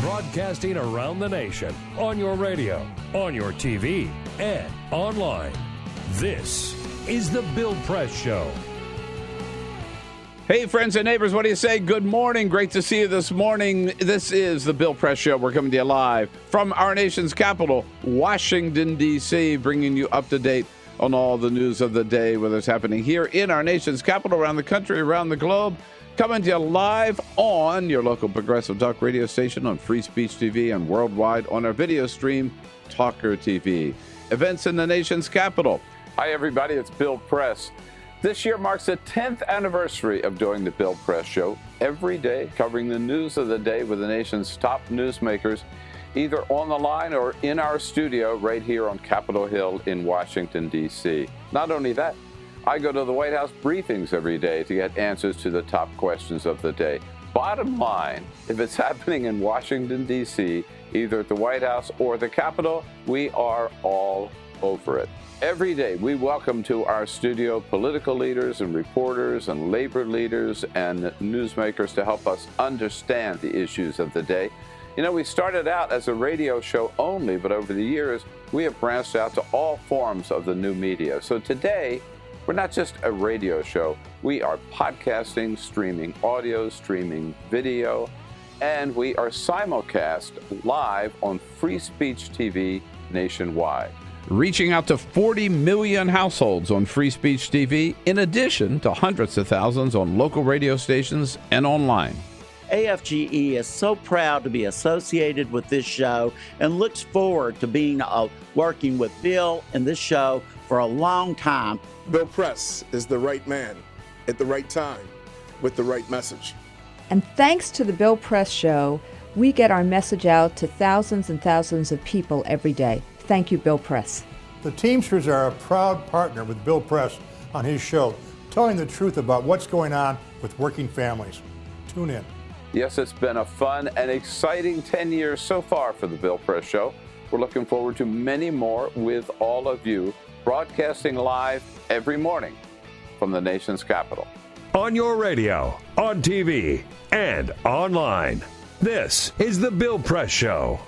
Broadcasting around the nation, on your radio, on your TV, and online. This is The Bill Press Show. Hey, friends and neighbors, what do you say? Good morning. Great to see you this morning. This is The Bill Press Show. We're coming to you live from our nation's capital, Washington, D.C., bringing you up to date on all the news of the day, whether it's happening here in our nation's capital, around the country, around the globe. Coming to you live on your local progressive talk radio station, on Free Speech TV, and worldwide on our video stream, TawkrTV. Events in the nation's capital. Hi, everybody. It's Bill Press. This year marks the 10th anniversary of doing the Bill Press Show, every day covering the news of the day with the nation's top newsmakers, either on the line or in our studio right here on Capitol Hill in Washington, D.C. Not only that, I go to the White House briefings every day to get answers to the top questions of the day. Bottom line, if it's happening in Washington, D.C., either at the White House or the Capitol, we are all over it. Every day, we welcome to our studio political leaders and reporters and labor leaders and newsmakers to help us understand the issues of the day. You know, we started out as a radio show only, but over the years, we have branched out to all forms of the new media. So today, we're not just a radio show. We are podcasting, streaming audio, streaming video, and we are simulcast live on Free Speech TV nationwide. Reaching out to 40 million households on Free Speech TV, in addition to hundreds of thousands on local radio stations and online. AFGE is so proud to be associated with this show and looks forward to being working with Bill and this show for a long time. Bill Press is the right man at the right time with the right message. And thanks to the Bill Press Show, we get our message out to thousands and thousands of people every day. Thank you, Bill Press. The Teamsters are a proud partner with Bill Press on his show, telling the truth about what's going on with working families. Tune in. Yes, it's been a fun and exciting 10 years so far for the Bill Press Show. We're looking forward to many more with all of you, broadcasting live every morning from the nation's capital. On your radio, on TV, and online. This is The Bill Press Show.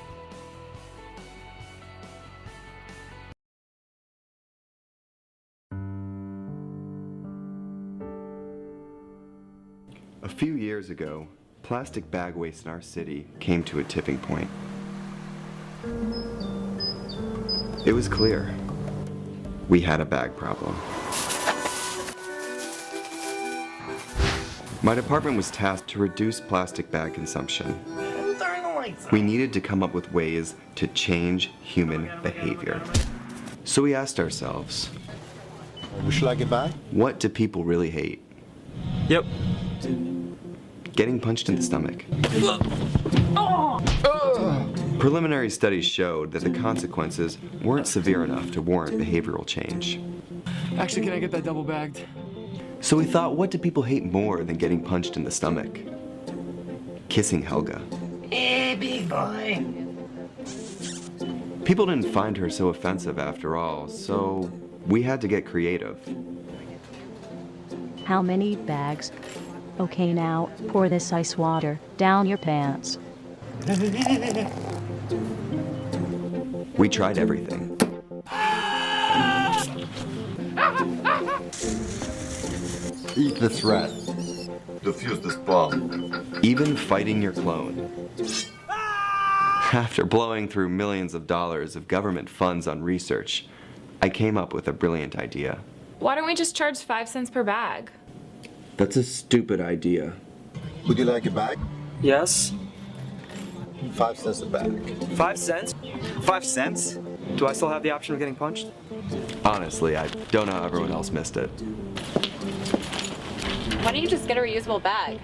A few years ago, plastic bag waste in our city came to a tipping point. It was clear we had a bag problem. My department was tasked to reduce plastic bag consumption. We needed to come up with ways to change human behavior. So we asked ourselves, Would you like it back? what do people really hate? Yep. Getting punched in the stomach. Preliminary studies showed that the consequences weren't severe enough to warrant behavioral change. Actually, can I get that double bagged? So we thought, what do people hate more than getting punched in the stomach? Kissing Helga. Hey, big boy. People didn't find her so offensive after all, so we had to get creative. How many bags? Okay, now, pour this ice water down your pants. We tried everything. Eat the threat. Defuse this bomb. Even fighting your clone. After blowing through millions of dollars of government funds on research, I came up with a brilliant idea. Why don't we just charge 5 cents per bag? That's a stupid idea. Would you like it back? Yes. 5 cents a bag. 5 cents? 5 cents? Do I still have the option of getting punched? Honestly, I don't know how everyone else missed it. Why don't you just get a reusable bag?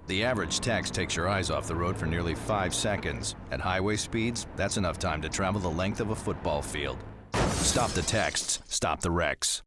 The average text takes your eyes off the road for nearly 5 seconds. At highway speeds, that's enough time to travel the length of a football field. Stop the texts, stop the wrecks.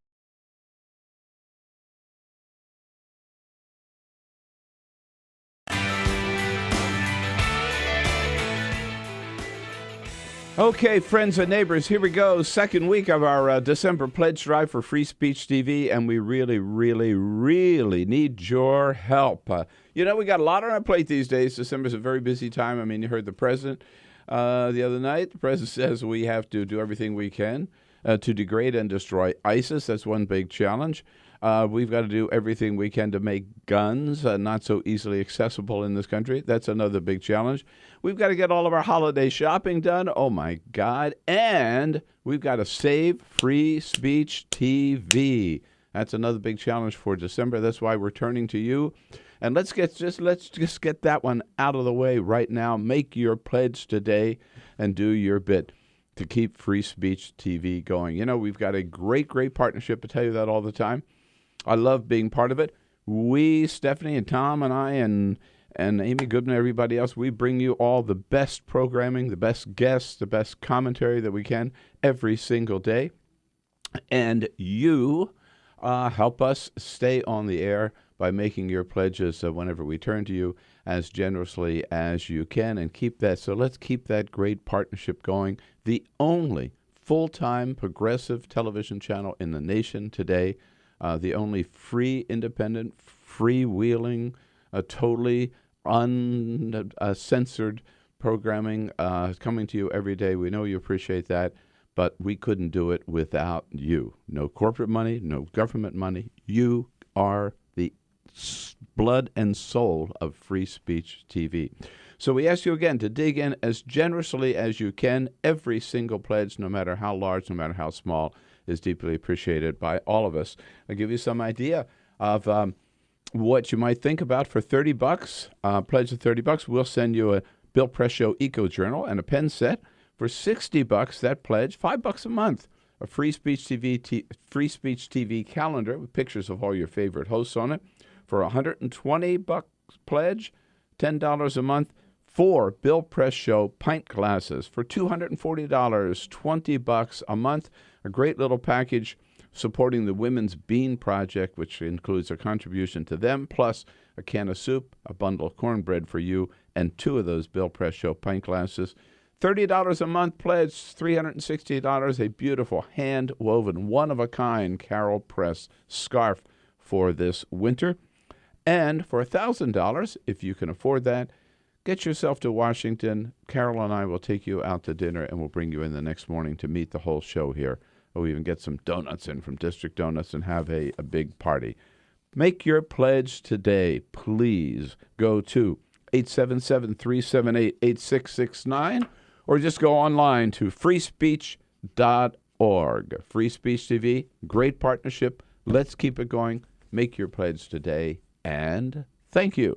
Okay, friends and neighbors, here we go. Second week of our December pledge drive for Free Speech TV, and we really, really, really need your help. We got a lot on our plate these days. December's a very busy time. I mean, you heard the president the other night. The president says we have to do everything we can to degrade and destroy ISIS. That's one big challenge. We've got to do everything we can to make guns not so easily accessible in this country. That's another big challenge. We've got to get all of our holiday shopping done. Oh, my God. And we've got to save Free Speech TV. That's another big challenge for December. That's why we're turning to you. And let's just get that one out of the way right now. Make your pledge today and do your bit to keep Free Speech TV going. We've got a great, great partnership. I tell you that all the time. I love being part of it. We, Stephanie and Tom and I and Amy Goodman and everybody else, we bring you all the best programming, the best guests, the best commentary that we can every single day. And you help us stay on the air by making your pledges whenever we turn to you as generously as you can and keep that. So let's keep that great partnership going. The only full-time progressive television channel in the nation today. The only free, independent, freewheeling, totally uncensored programming coming to you every day. We know you appreciate that, but we couldn't do it without you. No corporate money, no government money. You are the blood and soul of Free Speech TV. So we ask you again to dig in as generously as you can. Every single pledge, no matter how large, no matter how small, is deeply appreciated by all of us. I'll give you some idea of what you might think about for $30. Pledge of $30, we'll send you a Bill Press Show Eco Journal and a pen set. For $60, that pledge, $5 a month, a Free Speech TV calendar with pictures of all your favorite hosts on it. For $120 pledge, $10 a month. 4 Bill Press Show pint glasses for $240, $20 a month. A great little package supporting the Women's Bean Project, which includes a contribution to them, plus a can of soup, a bundle of cornbread for you, and 2 of those Bill Press Show pint glasses. $30 a month pledge, $360, a beautiful hand-woven, one-of-a-kind Carol Press scarf for this winter. And for $1,000, if you can afford that, get yourself to Washington. Carol and I will take you out to dinner, and we'll bring you in the next morning to meet the whole show here. We'll even get some donuts in from District Donuts and have a big party. Make your pledge today. Please go to 877-378-8669 or just go online to freespeech.org. Free Speech TV, great partnership. Let's keep it going. Make your pledge today, and thank you.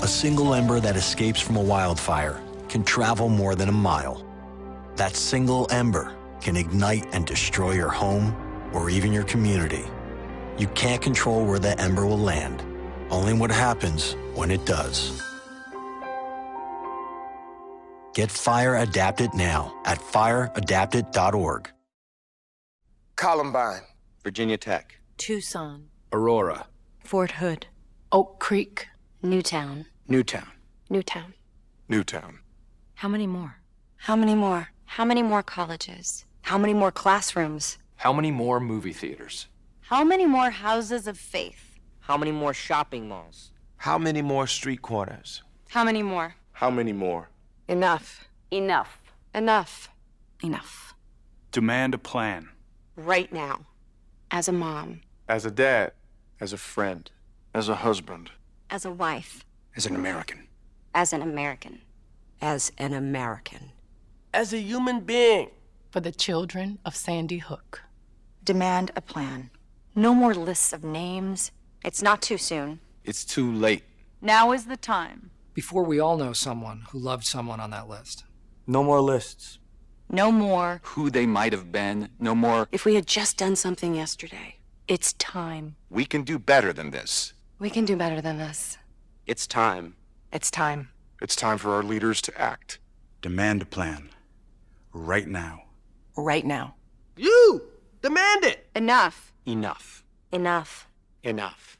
A single ember that escapes from a wildfire can travel more than a mile. That single ember can ignite and destroy your home or even your community. You can't control where the ember will land, only what happens when it does. Get Fire Adapted now at fireadapted.org. Columbine, Virginia Tech, Tucson, Aurora, Fort Hood, Oak Creek, Newtown. Newtown. Newtown. Newtown. How many more? How many more? How many more colleges? How many more classrooms? How many more movie theaters? How many more houses of faith? How many more shopping malls? How many more street corners? How many more? How many more? Enough. Enough. Enough. Enough. Demand a plan. Right now. As a mom. As a dad. As a friend. As a husband. As a wife. As an American. As an American. As an American. As a human being. For the children of Sandy Hook. Demand a plan. No more lists of names. It's not too soon. It's too late. Now is the time. Before we all know someone who loved someone on that list. No more lists. No more. Who they might have been. No more. If we had just done something yesterday. It's time. We can do better than this. We can do better than this. It's time. It's time. It's time for our leaders to act. Demand a plan. Right now. right now. You! Demand it! Enough. Enough. Enough. Enough.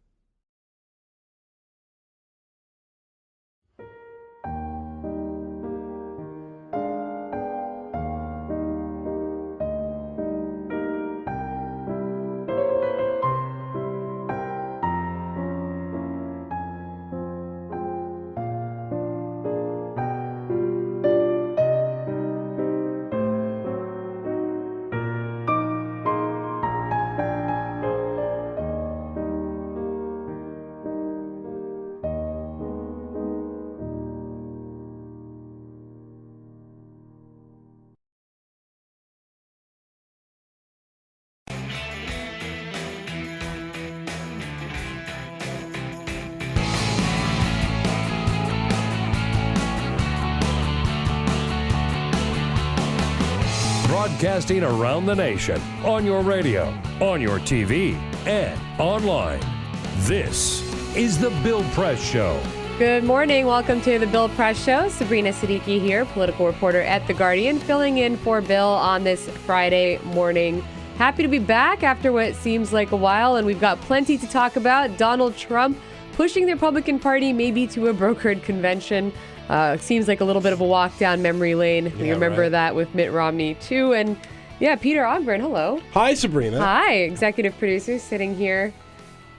Broadcasting around the nation, on your radio, on your TV, and online. This is The Bill Press Show. Good morning. Welcome to The Bill Press Show. Sabrina Siddiqui here, political reporter at The Guardian, filling in for Bill on this Friday morning. Happy to be back after what seems like a while, and we've got plenty to talk about. Donald Trump pushing the Republican Party maybe to a brokered convention. Seems like a little bit of a walk down memory lane. We remember that with Mitt Romney, too. And yeah, Peter Ogburn, hello. Hi, Sabrina. Hi, executive producer sitting here,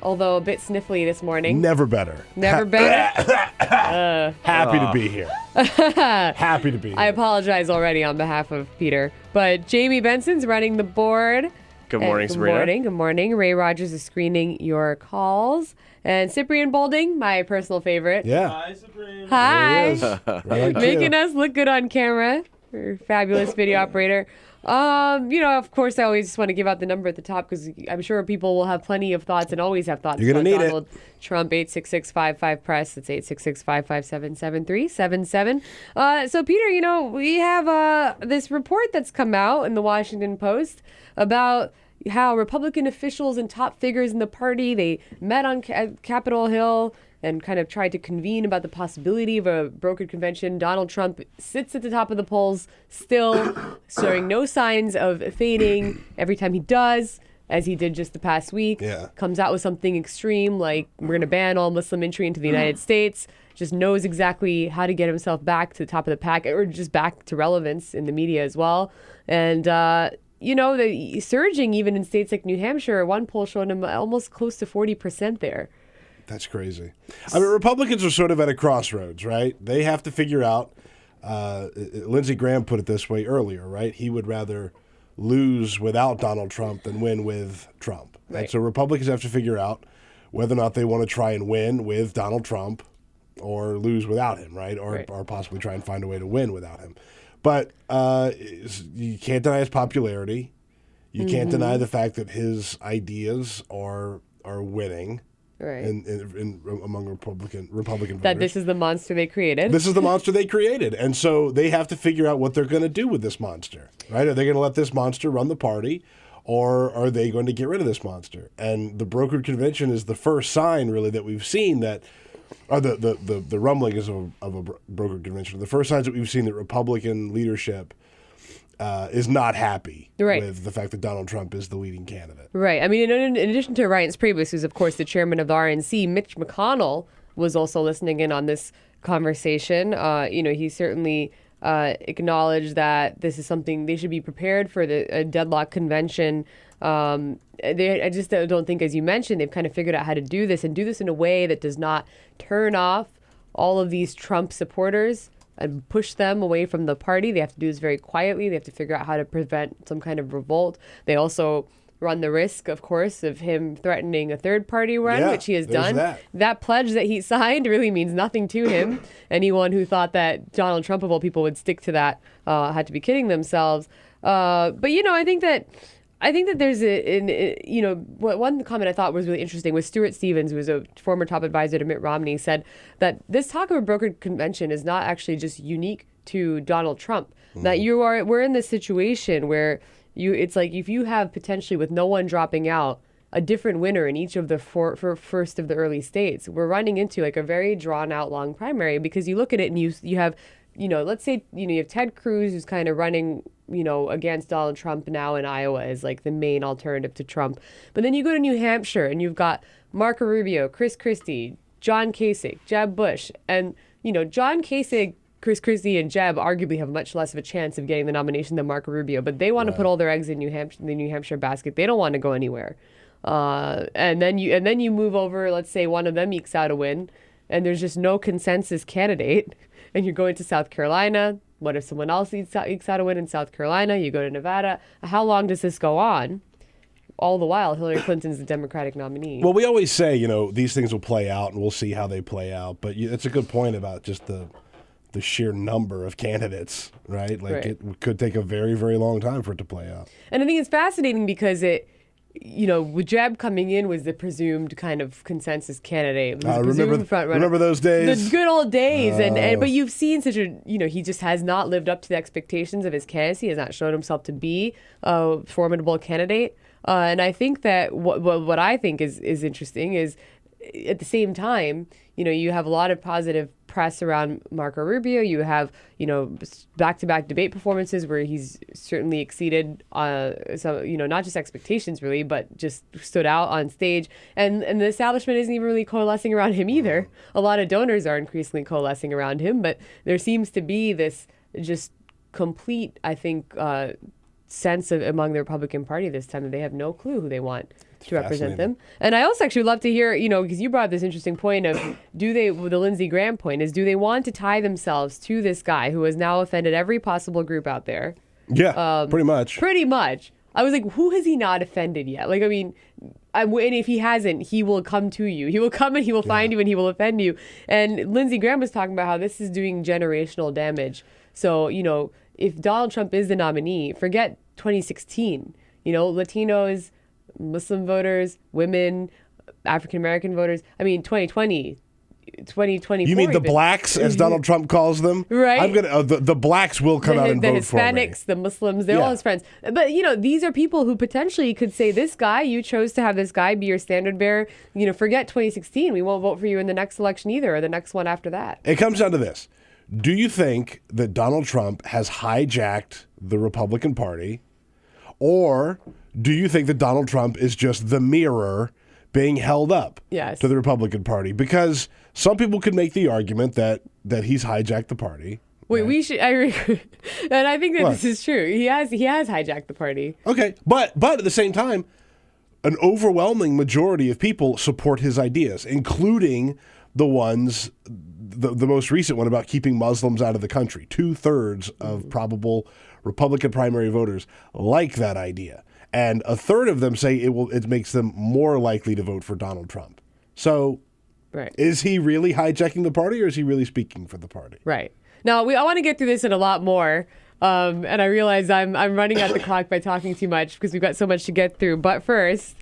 although a bit sniffly this morning. Never better. Never better. Happy to be here. Happy to be here. I apologize already on behalf of Peter. But Jamie Benson's running the board. Good morning, Sabrina. Good morning. Ray Rogers is screening your calls. And Cyprian Bolding, my personal favorite. Yeah. Hi, Sabrina. Hi. Right, Making us look good on camera. We're a fabulous video operator. Of course, I always just want to give out the number at the top because I'm sure people will have plenty of thoughts and always have thoughts You're about gonna need Donald Trump. 866-55-PRESS. It's 866-557-7377. So, Peter, we have this report that's come out in the Washington Post about how Republican officials and top figures in the party, they met on Capitol Hill and kind of tried to convene about the possibility of a brokered convention. Donald Trump sits at the top of the polls still, showing no signs of fading. Every time he does, as he did just the past week, comes out with something extreme like we're going to ban all Muslim entry into the United States, just knows exactly how to get himself back to the top of the pack or just back to relevance in the media as well. And, the surging even in states like New Hampshire, one poll showed him almost close to 40% there. That's crazy. I mean, Republicans are sort of at a crossroads, right? They have to figure out, Lindsey Graham put it this way earlier, right? He would rather lose without Donald Trump than win with Trump. Right. And so Republicans have to figure out whether or not they want to try and win with Donald Trump or lose without him, right? Or possibly try and find a way to win without him. But you can't deny his popularity. You can't deny the fact that his ideas are winning. Right. Among Republican voters. That this is the monster they created. This is the monster they created. And so they have to figure out what they're going to do with this monster, right? Are they going to let this monster run the party, or are they going to get rid of this monster? And the brokered convention is the first sign, really, that we've seen that, or the rumbling is of a brokered convention. The first signs that we've seen that Republican leadership is not happy with the fact that Donald Trump is the leading candidate. Right. I mean, in addition to Reince Priebus, who's, of course, the chairman of the RNC, Mitch McConnell was also listening in on this conversation. He certainly acknowledged that this is something they should be prepared for, a deadlock convention. I just don't think, as you mentioned, they've kind of figured out how to do this and do this in a way that does not turn off all of these Trump supporters and push them away from the party. They have to do this very quietly. They have to figure out how to prevent some kind of revolt. They also run the risk, of course, of him threatening a third party run, which he has done. That pledge that he signed really means nothing to him. Anyone who thought that Donald Trump, of all people, would stick to that had to be kidding themselves. But I think that there's one comment I thought was really interesting was Stuart Stevens, who was a former top advisor to Mitt Romney, said that this talk of a brokered convention is not actually just unique to Donald Trump. That we're in this situation where it's like if you have potentially, with no one dropping out, a different winner in each of the first of the early states, we're running into like a very drawn out long primary, because you look at it and you have let's say, you have Ted Cruz who's kind of running, against Donald Trump now in Iowa as like the main alternative to Trump. But then you go to New Hampshire and you've got Marco Rubio, Chris Christie, John Kasich, Jeb Bush. And, John Kasich, Chris Christie, and Jeb arguably have much less of a chance of getting the nomination than Marco Rubio. But they want to put all their eggs in the New Hampshire basket. They don't want to go anywhere. And then you move over, let's say one of them ekes out a win, and there's just no consensus candidate, and you're going to South Carolina. What if someone else ekes out a win in South Carolina? You go to Nevada. How long does this go on? All the while, Hillary Clinton's the Democratic nominee. Well, we always say, these things will play out, and we'll see how they play out. But it's a good point about just the sheer number of candidates, right? Like it could take a very, very long time for it to play out. And I think it's fascinating because with Jeb coming in was the presumed kind of consensus candidate. Remember those days? The good old days. But you've seen such a, he just has not lived up to the expectations of his candidacy. He has not shown himself to be a formidable candidate. And I think that what I think is interesting is at the same time, you have a lot of positive press around Marco Rubio. You have, back-to-back debate performances where he's certainly exceeded, not just expectations really, but just stood out on stage. And the establishment isn't even really coalescing around him either. A lot of donors are increasingly coalescing around him, but there seems to be this just complete, I think, sense of among the Republican Party this time that they have no clue who they want to represent them. And I also actually love to hear, because you brought up this interesting point of the Lindsey Graham point is, do they want to tie themselves to this guy who has now offended every possible group out there? Yeah, pretty much. Pretty much. I was like, who has he not offended yet? Like, and if he hasn't, he will come to you. He will come and he will find you and he will offend you. And Lindsey Graham was talking about how this is doing generational damage. So, if Donald Trump is the nominee, forget 2016. Latinos, Muslim voters, women, African-American voters. 2020, 2024. You mean the blacks, as Donald Trump calls them? Right. I'm gonna. The blacks will come out and vote for me. The Hispanics, the Muslims, they're all his friends. But, these are people who potentially could say, this guy, you chose to have this guy be your standard bearer. Forget 2016. We won't vote for you in the next election either, or the next one after that. It comes down to this. Do you think that Donald Trump has hijacked the Republican Party, or do you think that Donald Trump is just the mirror being held up to the Republican Party? Because some people could make the argument that he's hijacked the party. Wait, we should. And I think that this is true. He has hijacked the party. Okay, but at the same time, an overwhelming majority of people support his ideas, including the ones. The most recent one about keeping Muslims out of the country. 2/3 of probable Republican primary voters like that idea. And a third of them say it makes them more likely to vote for Donald Trump. So is he really hijacking the party, or is he really speaking for the party? Right. Now, I want to get through this and a lot more. And I realize I'm running out the clock by talking too much because we've got so much to get through. But first...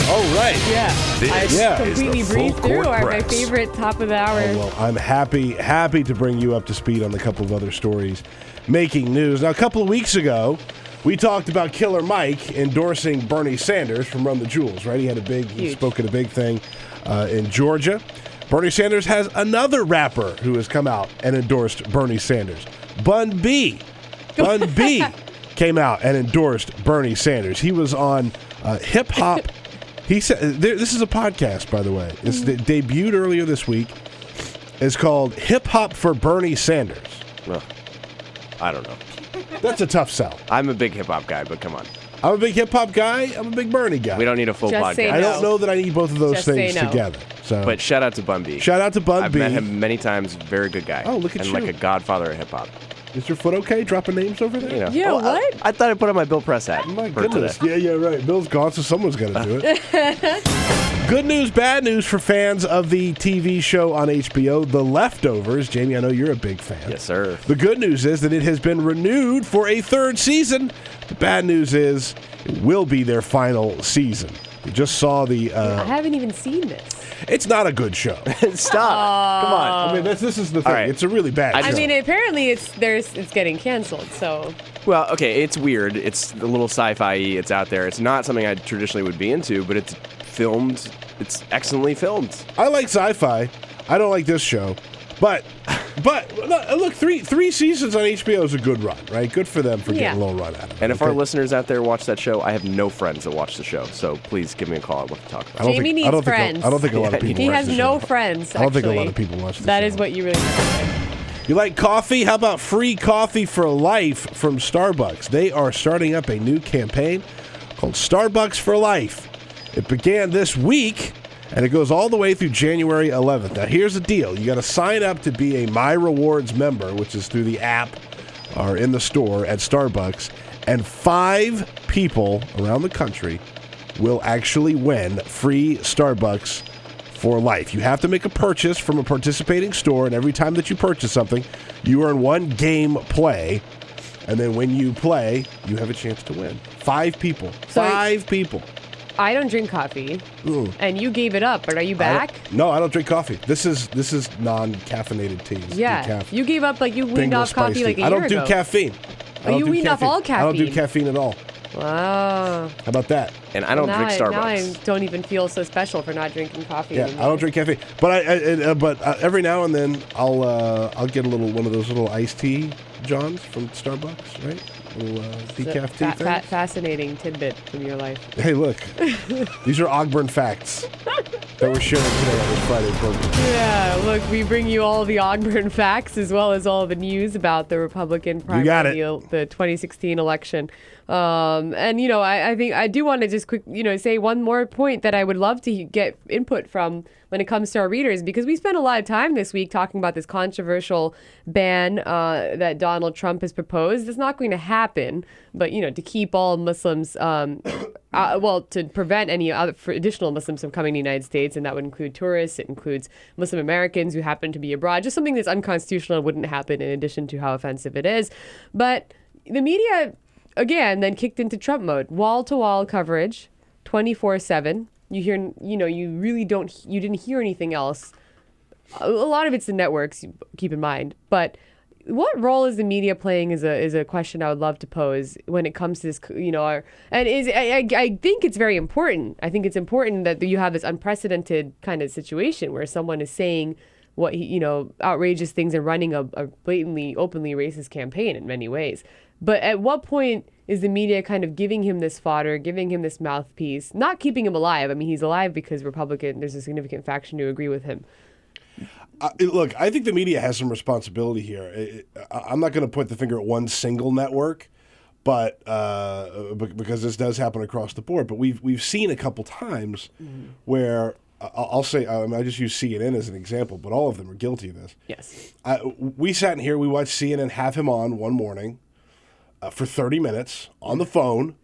Oh, right. Yeah. I completely breezed through my favorite top of the hour. Oh, well, I'm happy to bring you up to speed on a couple of other stories making news. Now, a couple of weeks ago, we talked about Killer Mike endorsing Bernie Sanders from Run the Jewels, right? He spoke at a big thing in Georgia. Bernie Sanders has another rapper who has come out and endorsed Bernie Sanders. Bun B came out and endorsed Bernie Sanders. He was on Hip Hop. He said, this is a podcast, by the way. It's debuted earlier this week. It's called Hip Hop for Bernie Sanders. Well, I don't know. That's a tough sell. I'm a big hip hop guy, but come on. I'm a big hip hop guy. I'm a big Bernie guy. We don't need a full podcast. I don't know that I need both of those things together. So, but shout out to Bun B. I've met him many times. Very good guy. Oh, look at you. And like a godfather of hip hop. Is your foot okay? Dropping names over there? What? I thought I put on my Bill Press hat. My goodness. Today. Yeah, right. Bill's gone, so someone's got to do it. Good news, bad news for fans of the TV show on HBO, The Leftovers. Jamie, I know you're a big fan. Yes, sir. The good news is that it has been renewed for a third season. The bad news is it will be their final season. We just saw the... I haven't even seen this. It's not a good show. Stop. Come on. I mean, this is the thing. Right. It's a really bad show. I mean, apparently it's getting canceled, so... Well, okay, it's weird. It's a little sci-fi-y. It's out there. It's not something I traditionally would be into, but it's filmed. It's excellently filmed. I like sci-fi. I don't like this show. But But look, three seasons on HBO is a good run, right? Good for them for getting a little run out of it. And if our listeners out there watch that show, I have no friends that watch the show, so please give me a call. I'd love to talk about it. Jamie needs friends. I don't think a lot of people He watch has the no show. friends, I don't think a lot actually. of people watch the That show. is what you really say. You like coffee? How about free coffee for life from Starbucks? They are starting up a new campaign called Starbucks for Life. It began this week, and it goes all the way through January 11th. Now, here's the deal. You got to sign up to be a My Rewards member, which is through the app or in the store at Starbucks, and 5 people around the country will actually win free Starbucks for life. You have to make a purchase from a participating store, and every time that you purchase something, you earn 1 game play, and then when you play, you have a chance to win. 5 people. 5 people. I don't drink coffee, and you gave it up, but are you back? No, I don't drink coffee. This is non-caffeinated tea. Yeah, you gave up you weaned off coffee like a year ago. I don't do caffeine. You weaned off all caffeine. I don't do caffeine at all. Wow. How about that? And I don't drink Starbucks. Now I don't even feel so special for not drinking coffee anymore. I don't drink caffeine, but every now and then I'll get one of those little iced tea Johns from Starbucks, right? Little decaf tea thing. Fascinating tidbit from your life. Hey, look, these are Ogburn facts that we're sharing today on this Friday program. Yeah, look, we bring you all the Ogburn facts as well as all the news about the Republican primary, the 2016 election. And I think I do want to just say one more point that I would love to get input from when it comes to our readers, because we spent a lot of time this week talking about this controversial ban that Donald Trump has proposed. It's not going to happen, but to keep all Muslims, to prevent any other additional Muslims from coming to the United States, and that would include tourists. It includes Muslim Americans who happen to be abroad. Just something that's unconstitutional and wouldn't happen, in addition to how offensive it is. But the media, again, then kicked into Trump mode. Wall-to-wall coverage, 24/7. You hear, you really you didn't hear anything else. A lot of it's the networks, keep in mind. But what role is the media playing is a question I would love to pose when it comes to this, I think it's very important. I think it's important that you have this unprecedented kind of situation where someone is saying what outrageous things and running a blatantly, openly racist campaign in many ways. But at what point is the media kind of giving him this fodder, giving him this mouthpiece, not keeping him alive? I mean, he's alive because there's a significant faction to agree with him. Look, I think the media has some responsibility here. I'm not going to point the finger at one single network, but because this does happen across the board. But we've seen a couple times where I'll say, I just use CNN as an example, but all of them are guilty of this. Yes. We sat in here, we watched CNN have him on one morning for 30 minutes on the phone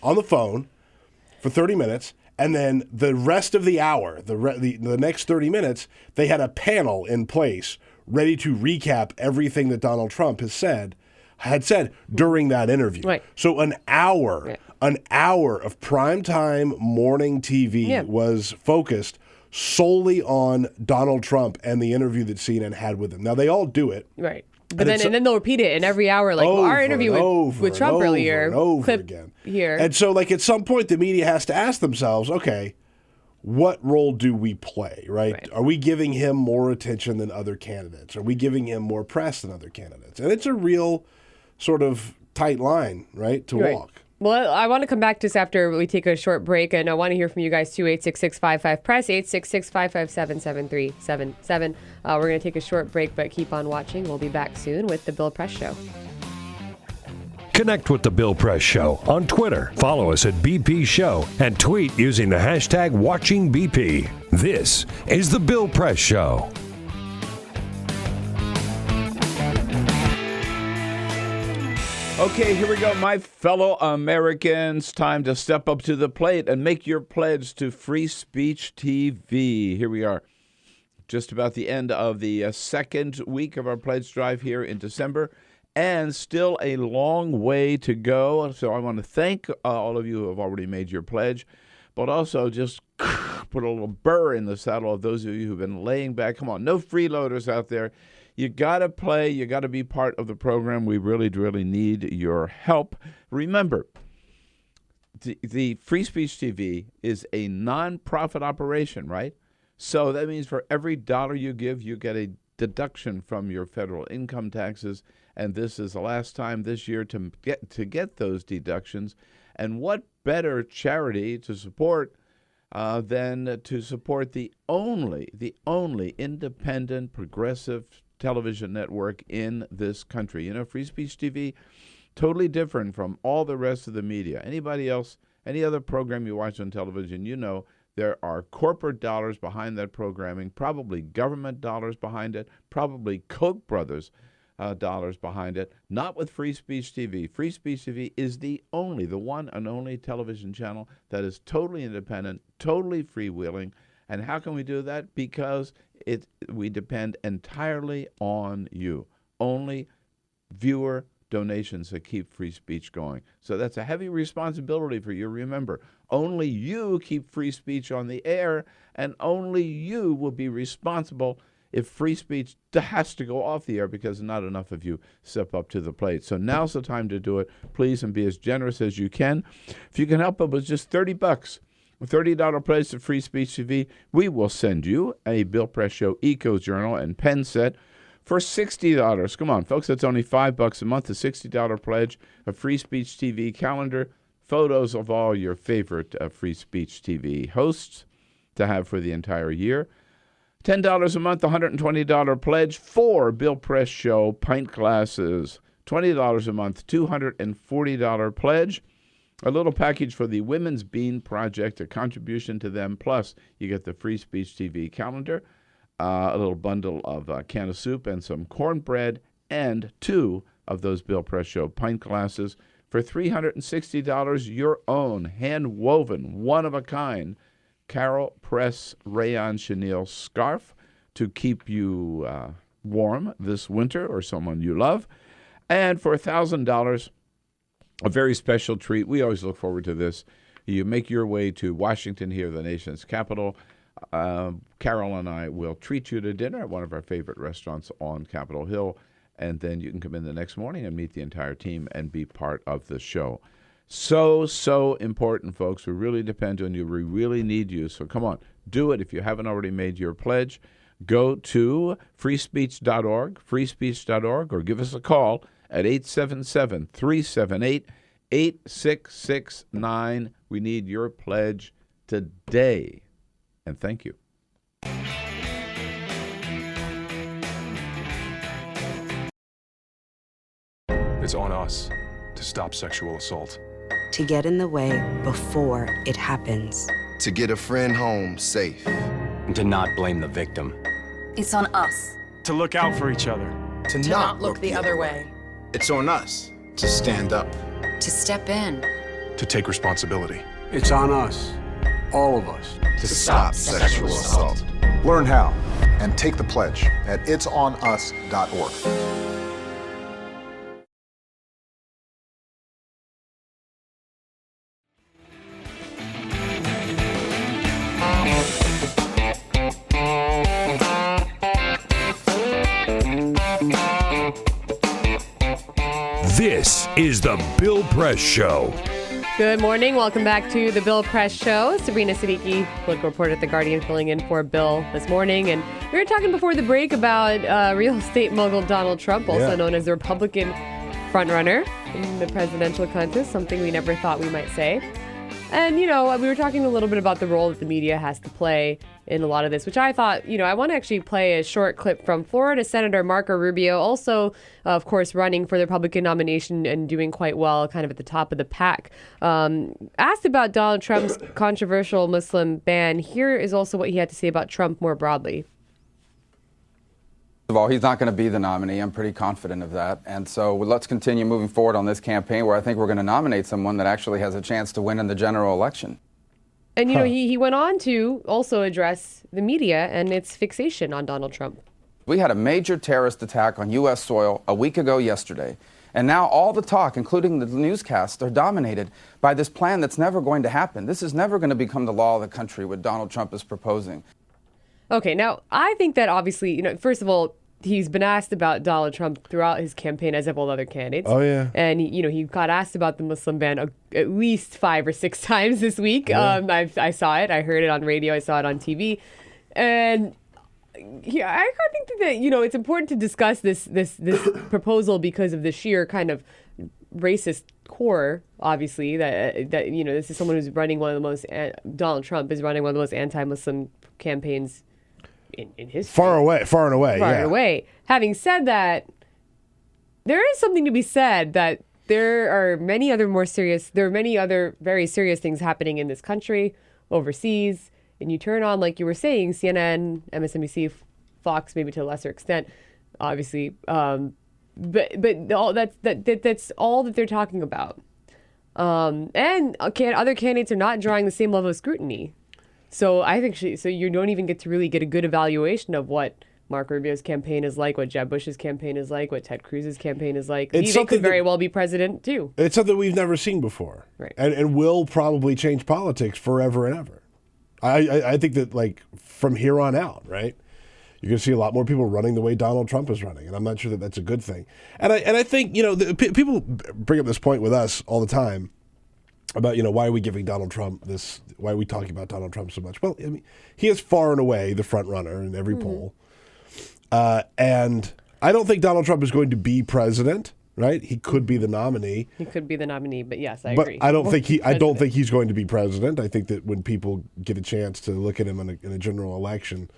for 30 minutes. And then the rest of the hour, the next 30 minutes, they had a panel in place ready to recap everything that Donald Trump had said during that interview. Right. So an hour of primetime morning TV was focused solely on Donald Trump and the interview that CNN had with him. Now, they all do it. Right. But then they'll repeat it in every hour, like our interview with Trump earlier. Over again. Here. And so, at some point, the media has to ask themselves, okay, what role do we play, right? Are we giving him more attention than other candidates? Are we giving him more press than other candidates? And it's a real sort of tight line, right, to walk. Well, I want to come back to this after we take a short break, and I want to hear from you guys too. 866-55-PRESS, 866-557-7777. We're going to take a short break, but keep on watching. We'll be back soon with The Bill Press Show. Connect with The Bill Press Show on Twitter. Follow us at BP Show and tweet using the hashtag WatchingBP. This is The Bill Press Show. Okay, here we go, my fellow Americans. Time to step up to the plate and make your pledge to Free Speech TV. Here we are, just about the end of the second week of our pledge drive here in December, and still a long way to go. So I want to thank all of you who have already made your pledge, but also just put a little burr in the saddle of those of you who've been laying back. Come on, no freeloaders out there. You got to play. You got to be part of the program. We really, really need your help. Remember, the Free Speech TV is a nonprofit operation, right? So that means for every dollar you give, you get deduction from your federal income taxes, and this is the last time this year to get those deductions. And what better charity to support than to support the only independent progressive television network in this country? You know, Free Speech TV, totally different from all the rest of the media. Anybody else, any other program you watch on television, you know there are corporate dollars behind that programming, probably government dollars behind it, probably Koch brothers dollars behind it. Not with Free Speech TV. Free Speech TV is the one and only television channel that is totally independent, totally freewheeling. And how can we do that? Because we depend entirely on you. Only viewer donations that keep free speech going. So that's a heavy responsibility for you. Remember, only you keep free speech on the air, and only you will be responsible if free speech has to go off the air because not enough of you step up to the plate. So now's the time to do it, please, and be as generous as you can. If you can help it with just $30, a $30 pledge to Free Speech TV, we will send you a Bill Press Show Eco Journal and pen set for $60. Come on, folks, that's only $5 a month, a $60 pledge, a Free Speech TV calendar, photos of all your favorite Free Speech TV hosts to have for the entire year. $10 a month, $120 pledge, 4 Bill Press Show pint glasses. $20 a month, $240 pledge. A little package for the Women's Bean Project, a contribution to them. Plus, you get the Free Speech TV calendar, a little bundle of a can of soup and some cornbread, and 2 of those Bill Press Show pint glasses for $360, your own hand-woven, one-of-a-kind Carol Press rayon chenille scarf to keep you warm this winter, or someone you love. And for $1,000, a very special treat. We always look forward to this. You make your way to Washington, here, the nation's capital. Carol and I will treat you to dinner at one of our favorite restaurants on Capitol Hill, and then you can come in the next morning and meet the entire team and be part of the show. So important, folks. We really depend on you. We really need you. So come on, do it. If you haven't already made your pledge, go to freespeech.org, or give us a call at 877-378-8669. We need your pledge today. And thank you. It's on us to stop sexual assault. To get in the way before it happens. To get a friend home safe. And to not blame the victim. It's on us. To look out for each other. To not look the other way. It's on us to stand up. To step in. To take responsibility. It's on us, all of us, to stop sexual assault. Learn how and take the pledge at itsonus.org. This is the Bill Press Show. Good morning. Welcome back to the Bill Press Show. Sabrina Siddiqui, political reporter at The Guardian, filling in for Bill this morning. And we were talking before the break about real estate mogul Donald Trump, also known as the Republican frontrunner in the presidential contest, something we never thought we might say. And, you know, we were talking a little bit about the role that the media has to play in a lot of this, which I thought, you know, I want to actually play a short clip from Florida Senator Marco Rubio, also, of course, running for the Republican nomination and doing quite well, kind of at the top of the pack. Asked about Donald Trump's controversial Muslim ban, here is also what he had to say about Trump more broadly. First of all, he's not going to be the nominee. I'm pretty confident of that. And so let's continue moving forward on this campaign where I think we're going to nominate someone that actually has a chance to win in the general election. And, you know, he went on to also address the media and its fixation on Donald Trump. We had a major terrorist attack on U.S. soil a week ago yesterday. And now all the talk, including the newscasts, are dominated by this plan that's never going to happen. This is never going to become the law of the country, what Donald Trump is proposing. Okay, now, I think that obviously, you know, first of all, he's been asked about Donald Trump throughout his campaign, as have all other candidates. Oh, yeah. And, he got asked about the Muslim ban at least 5 or 6 times this week. Yeah. I saw it. I heard it on radio. I saw it on TV. And, I think that it's important to discuss this proposal because of the sheer kind of racist core. Obviously, that this is someone who's running one of the most. Donald Trump is running one of the most anti-Muslim campaigns in history. Far and away. Having said that, there is something to be said that there are many other very serious things happening in this country, overseas, and you turn on, like you were saying, CNN, MSNBC, Fox, maybe to a lesser extent, obviously, but all that's all that they're talking about, and other candidates are not drawing the same level of scrutiny. So I think you don't even get to really get a good evaluation of what Marco Rubio's campaign is like, what Jeb Bush's campaign is like, what Ted Cruz's campaign is like. They could very well be president, too. It's something we've never seen before. Right. And will probably change politics forever and ever. I think that, like, from here on out, right, you're going to see a lot more people running the way Donald Trump is running, and I'm not sure that that's a good thing. And I think, people bring up this point with us all the time about, why are we giving Donald Trump this, why are we talking about Donald Trump so much? Well, I mean, he is far and away the front runner in every poll. And I don't think Donald Trump is going to be president, right? He could be the nominee. He could be the nominee, but yes, I agree. But I don't think he's going to be president. I think that when people get a chance to look at him in a general election,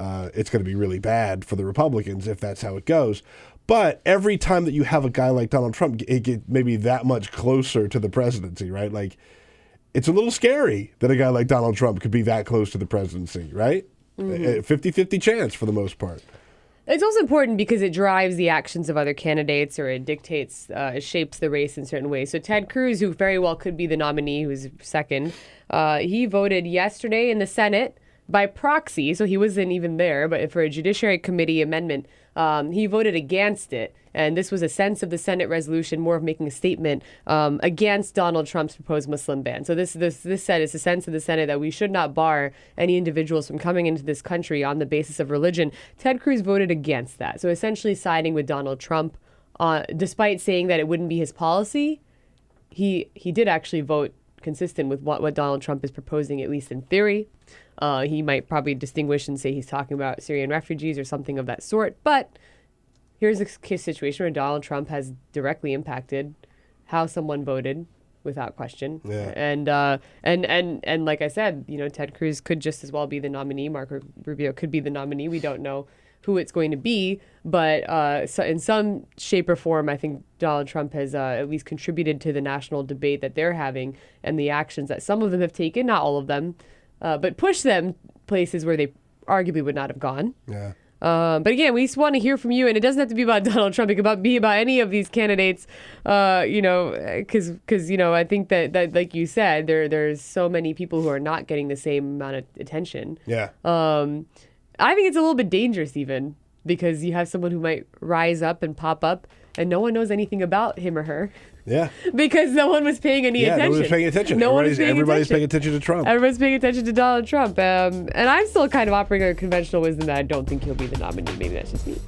it's going to be really bad for the Republicans if that's how it goes. But every time that you have a guy like Donald Trump, it get maybe that much closer to the presidency, right? Like, it's a little scary that a guy like Donald Trump could be that close to the presidency, right? 50-50 chance for the most part. It's also important because it drives the actions of other candidates, or it dictates, it shapes the race in certain ways. So Ted Cruz, who very well could be the nominee, who's second, he voted yesterday in the Senate by proxy, so he wasn't even there, but for a Judiciary Committee amendment, he voted against it. And this was a sense of the Senate resolution, more of making a statement against Donald Trump's proposed Muslim ban. So this said it's a sense of the Senate that we should not bar any individuals from coming into this country on the basis of religion. Ted Cruz voted against that. So essentially siding with Donald Trump, despite saying that it wouldn't be his policy. He did actually vote consistent with what Donald Trump is proposing, at least in theory. He might probably distinguish and say he's talking about Syrian refugees or something of that sort. But here's a case situation where Donald Trump has directly impacted how someone voted, without question. Yeah. And like I said, Ted Cruz could just as well be the nominee. Marco Rubio could be the nominee. We don't know who it's going to be, but so in some shape or form, I think Donald Trump has at least contributed to the national debate that they're having, and the actions that some of them have taken, not all of them, but pushed them places where they arguably would not have gone. Yeah. But again, we just want to hear from you, and it doesn't have to be about Donald Trump. It could be about any of these candidates, because I think that like you said, there's so many people who are not getting the same amount of attention. Yeah. I think it's a little bit dangerous even, because you have someone who might rise up and pop up, and no one knows anything about him or her. Yeah. Because no one was paying any attention. No one was paying attention. Everybody's paying attention to Trump. Everybody's paying attention to Donald Trump. And I'm still kind of operating on conventional wisdom that I don't think he'll be the nominee. Maybe that's just me.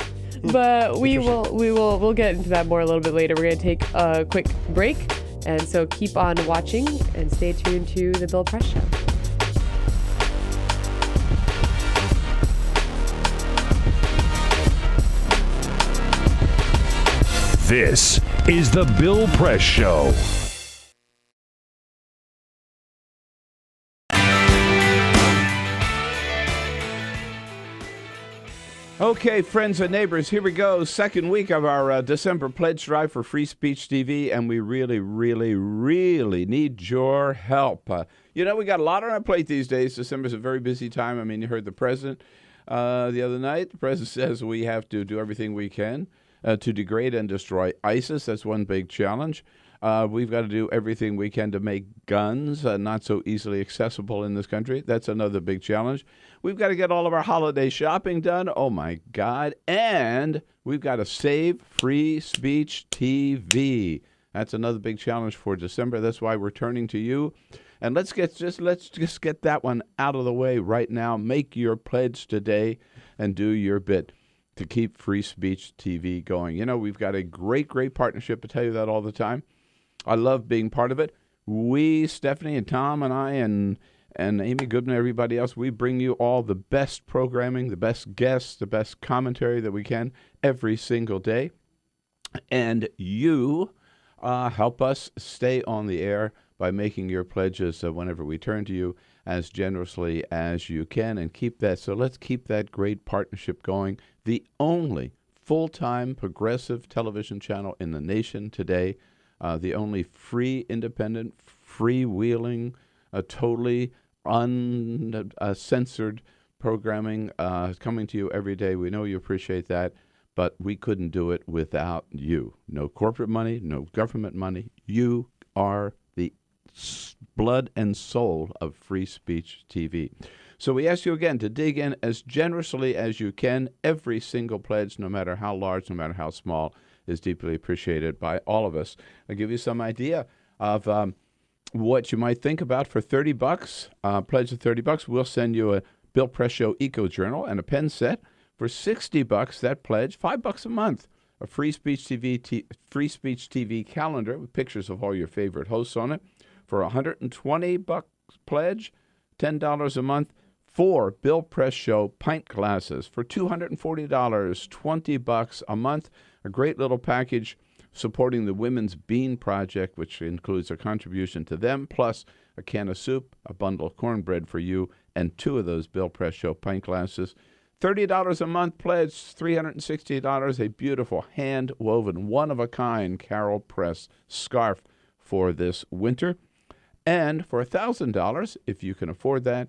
But we'll get into that more a little bit later. We're going to take a quick break. And so keep on watching and stay tuned to The Bill Press Show. This is The Bill Press Show. Okay, friends and neighbors, here we go. Second week of our December pledge drive for Free Speech TV, and we really, really, really need your help. We got a lot on our plate these days. December's a very busy time. I mean, you heard the president the other night. The president says we have to do everything we can to degrade and destroy ISIS. That's one big challenge. We've got to do everything we can to make guns not so easily accessible in this country. That's another big challenge. We've got to get all of our holiday shopping done. Oh, my God. And we've got to save Free Speech TV. That's another big challenge for December. That's why we're turning to you. And let's just get that one out of the way right now. Make your pledge today and do your bit to keep Free Speech TV going. We've got a great, great partnership. I tell you that all the time. I love being part of it. We, Stephanie and Tom and I and and Amy Goodman, everybody else, we bring you all the best programming, the best guests, the best commentary that we can every single day. And you help us stay on the air by making your pledges whenever we turn to you as generously as you can and keep that. So let's keep that great partnership going. The only full-time progressive television channel in the nation today, the only free, independent, freewheeling, totally uncensored programming coming to you every day. We know you appreciate that, but we couldn't do it without you. No corporate money, no government money. You are the blood and soul of Free Speech TV. So we ask you again to dig in as generously as you can. Every single pledge, no matter how large, no matter how small, is deeply appreciated by all of us. I'll give you some idea of what you might think about for $30. Pledge of $30, we'll send you a Bill Press Show Eco Journal and a pen set. For $60, that pledge, $5 a month, a Free Speech TV calendar with pictures of all your favorite hosts on it. For $120 pledge, $10 a month, 4 Bill Press Show pint glasses. For $240, $20 a month, a great little package supporting the Women's Bean Project, which includes a contribution to them, plus a can of soup, a bundle of cornbread for you, and 2 of those Bill Press Show pint glasses. $30 a month pledge, $360, a beautiful hand-woven, one-of-a-kind Carol Press scarf for this winter. And for $1,000, if you can afford that,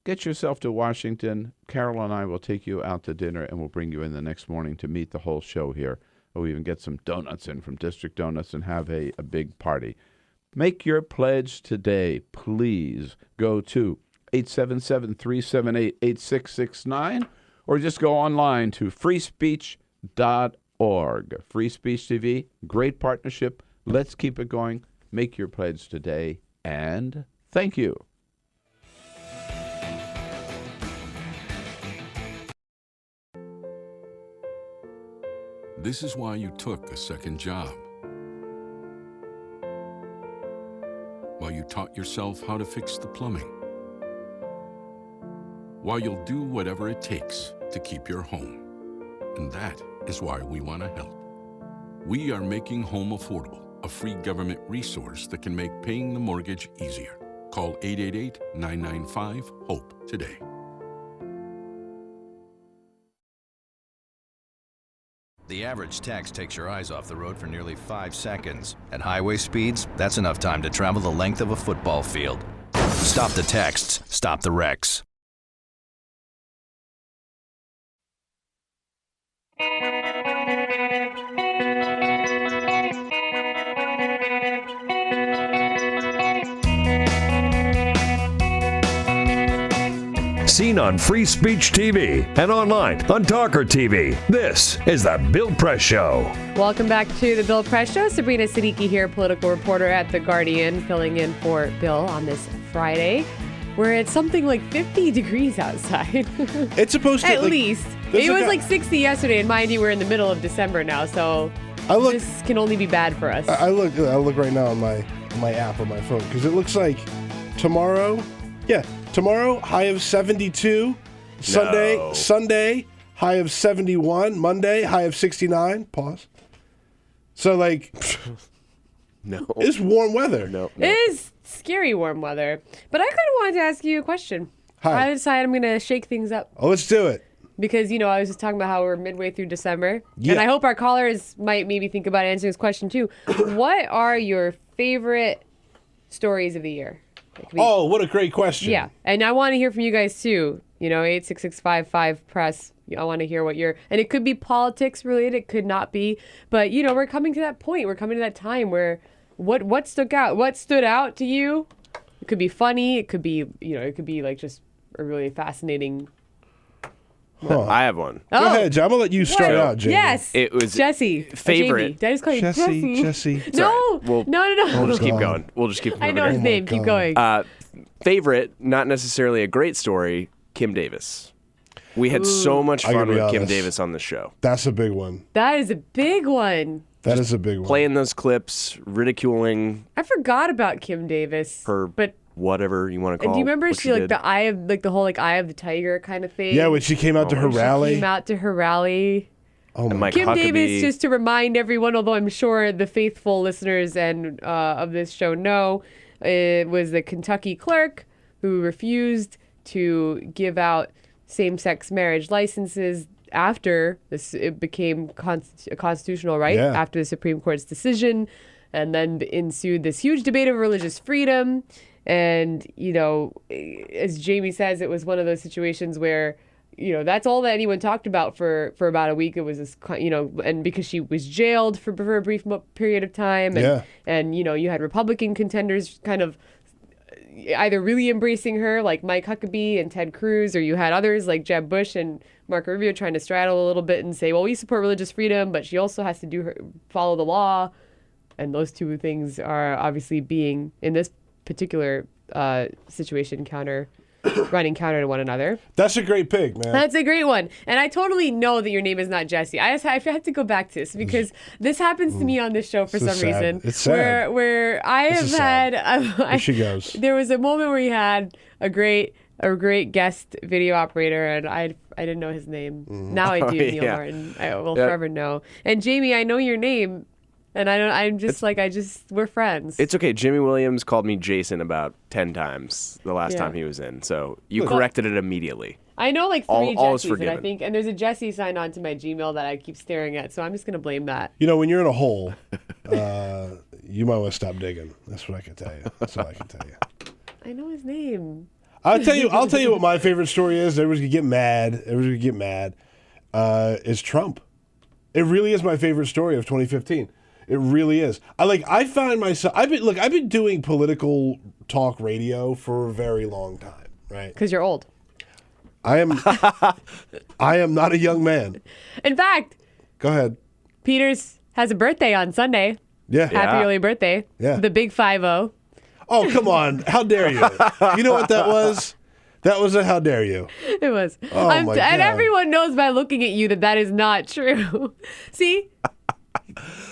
get yourself to Washington. Carol and I will take you out to dinner, and we'll bring you in the next morning to meet the whole show here. We'll even get some donuts in from District Donuts and have a big party. Make your pledge today. Please go to 877-378-8669 or just go online to freespeech.org. Free Speech TV, great partnership. Let's keep it going. Make your pledge today, and thank you. This is why you took a second job. While you taught yourself how to fix the plumbing. While you'll do whatever it takes to keep your home. And that is why we want to help. We are making home affordable, a free government resource that can make paying the mortgage easier. Call 888-995-HOPE today. The average text takes your eyes off the road for nearly 5 seconds. At highway speeds, that's enough time to travel the length of a football field. Stop the texts, stop the wrecks. Seen on Free Speech TV and online on TawkrTV. This is the Bill Press Show. Welcome back to the Bill Press Show. Sabrina Siddiqui here, political reporter at The Guardian, filling in for Bill on this Friday, where it's something like 50 degrees outside. It's supposed to at least. It was like 60 yesterday, and mind you, we're in the middle of December now, so this can only be bad for us. I look right now on my app on my phone because it looks like tomorrow, high of 72. Sunday, high of 71. Monday, high of 69. Pause. So, no. It's warm weather. No. It is scary warm weather. But I kind of wanted to ask you a question. Hi. I decided I'm going to shake things up. Oh, let's do it. Because, I was just talking about how we're midway through December. Yeah. And I hope our callers might maybe think about answering this question, too. What are your favorite stories of the year? Oh, what a great question. Yeah. And I want to hear from you guys, too. 866-55-PRESS. I want to hear what and it could be politics related. It could not be. But, we're coming to that point. We're coming to that time where what stuck out? What stood out to you? It could be funny. It could be, it could be like just a really fascinating. I have one. Go ahead, John. I'm going to let you start out, Jamie. Yes. It was Jesse. favorite. Did I just call you Jesse? Jesse. No. No. We'll just keep going. I know his name. Keep going. Favorite, not necessarily a great story, Kim Davis. We had so much fun with Kim Davis on the show. That's a big one. That is a big one. That is a big one. Playing those clips, ridiculing. I forgot about Kim Davis. Her but whatever you want to And call. do you remember what she like did. the eye of like the whole like eye of the tiger kind of thing? Yeah, when she came out to her rally. Came out to her rally. Oh my Kim Huckabee. Davis, just to remind everyone, although I'm sure the faithful listeners and of this show know, it was the Kentucky clerk who refused to give out same-sex marriage licenses after it became a constitutional right after the Supreme Court's decision, and then ensued this huge debate of religious freedom. And as Jamie says, it was one of those situations where that's all that anyone talked about for about a week. It was this, and because she was jailed for a brief period of time, and you had Republican contenders kind of either really embracing her, like Mike Huckabee and Ted Cruz, or you had others like Jeb Bush and Marco Rubio trying to straddle a little bit and say, well, we support religious freedom, but she also has to follow the law. And those two things are obviously being, in this particular situation, running counter to one another. That's a great pick, man. That's a great one. And I totally know that your name is not Jesse. I have to go back to this because this happens to me on this show for some reason. It's sad. Where I have had... Here she goes. There was a moment where you had a great guest video operator, and I didn't know his name. Now I do, Neil Martin. I will forever know. And Jamie, I know your name. And we're friends. It's okay. Jimmy Williams called me Jason about 10 times the last time he was in. So you corrected it immediately. I know like three all is Jessies, and forgiven. and there's a Jesse signed on to my Gmail that I keep staring at, so I'm just going to blame that. When you're in a hole, you might want to stop digging. That's what I can tell you. I know his name. I'll tell you what my favorite story is. Everyone's going to get mad. Is Trump. It really is my favorite story of 2015. It really is. I find myself. I've been doing political talk radio for a very long time, right? Because you're old. I am not a young man. In fact, go ahead. Peters has a birthday on Sunday. Yeah. Happy early birthday. Yeah. The big 5-0. Oh, come on. How dare you? You know what that was? That was a how dare you. It was. Oh, my God. And everyone knows by looking at you that is not true. See?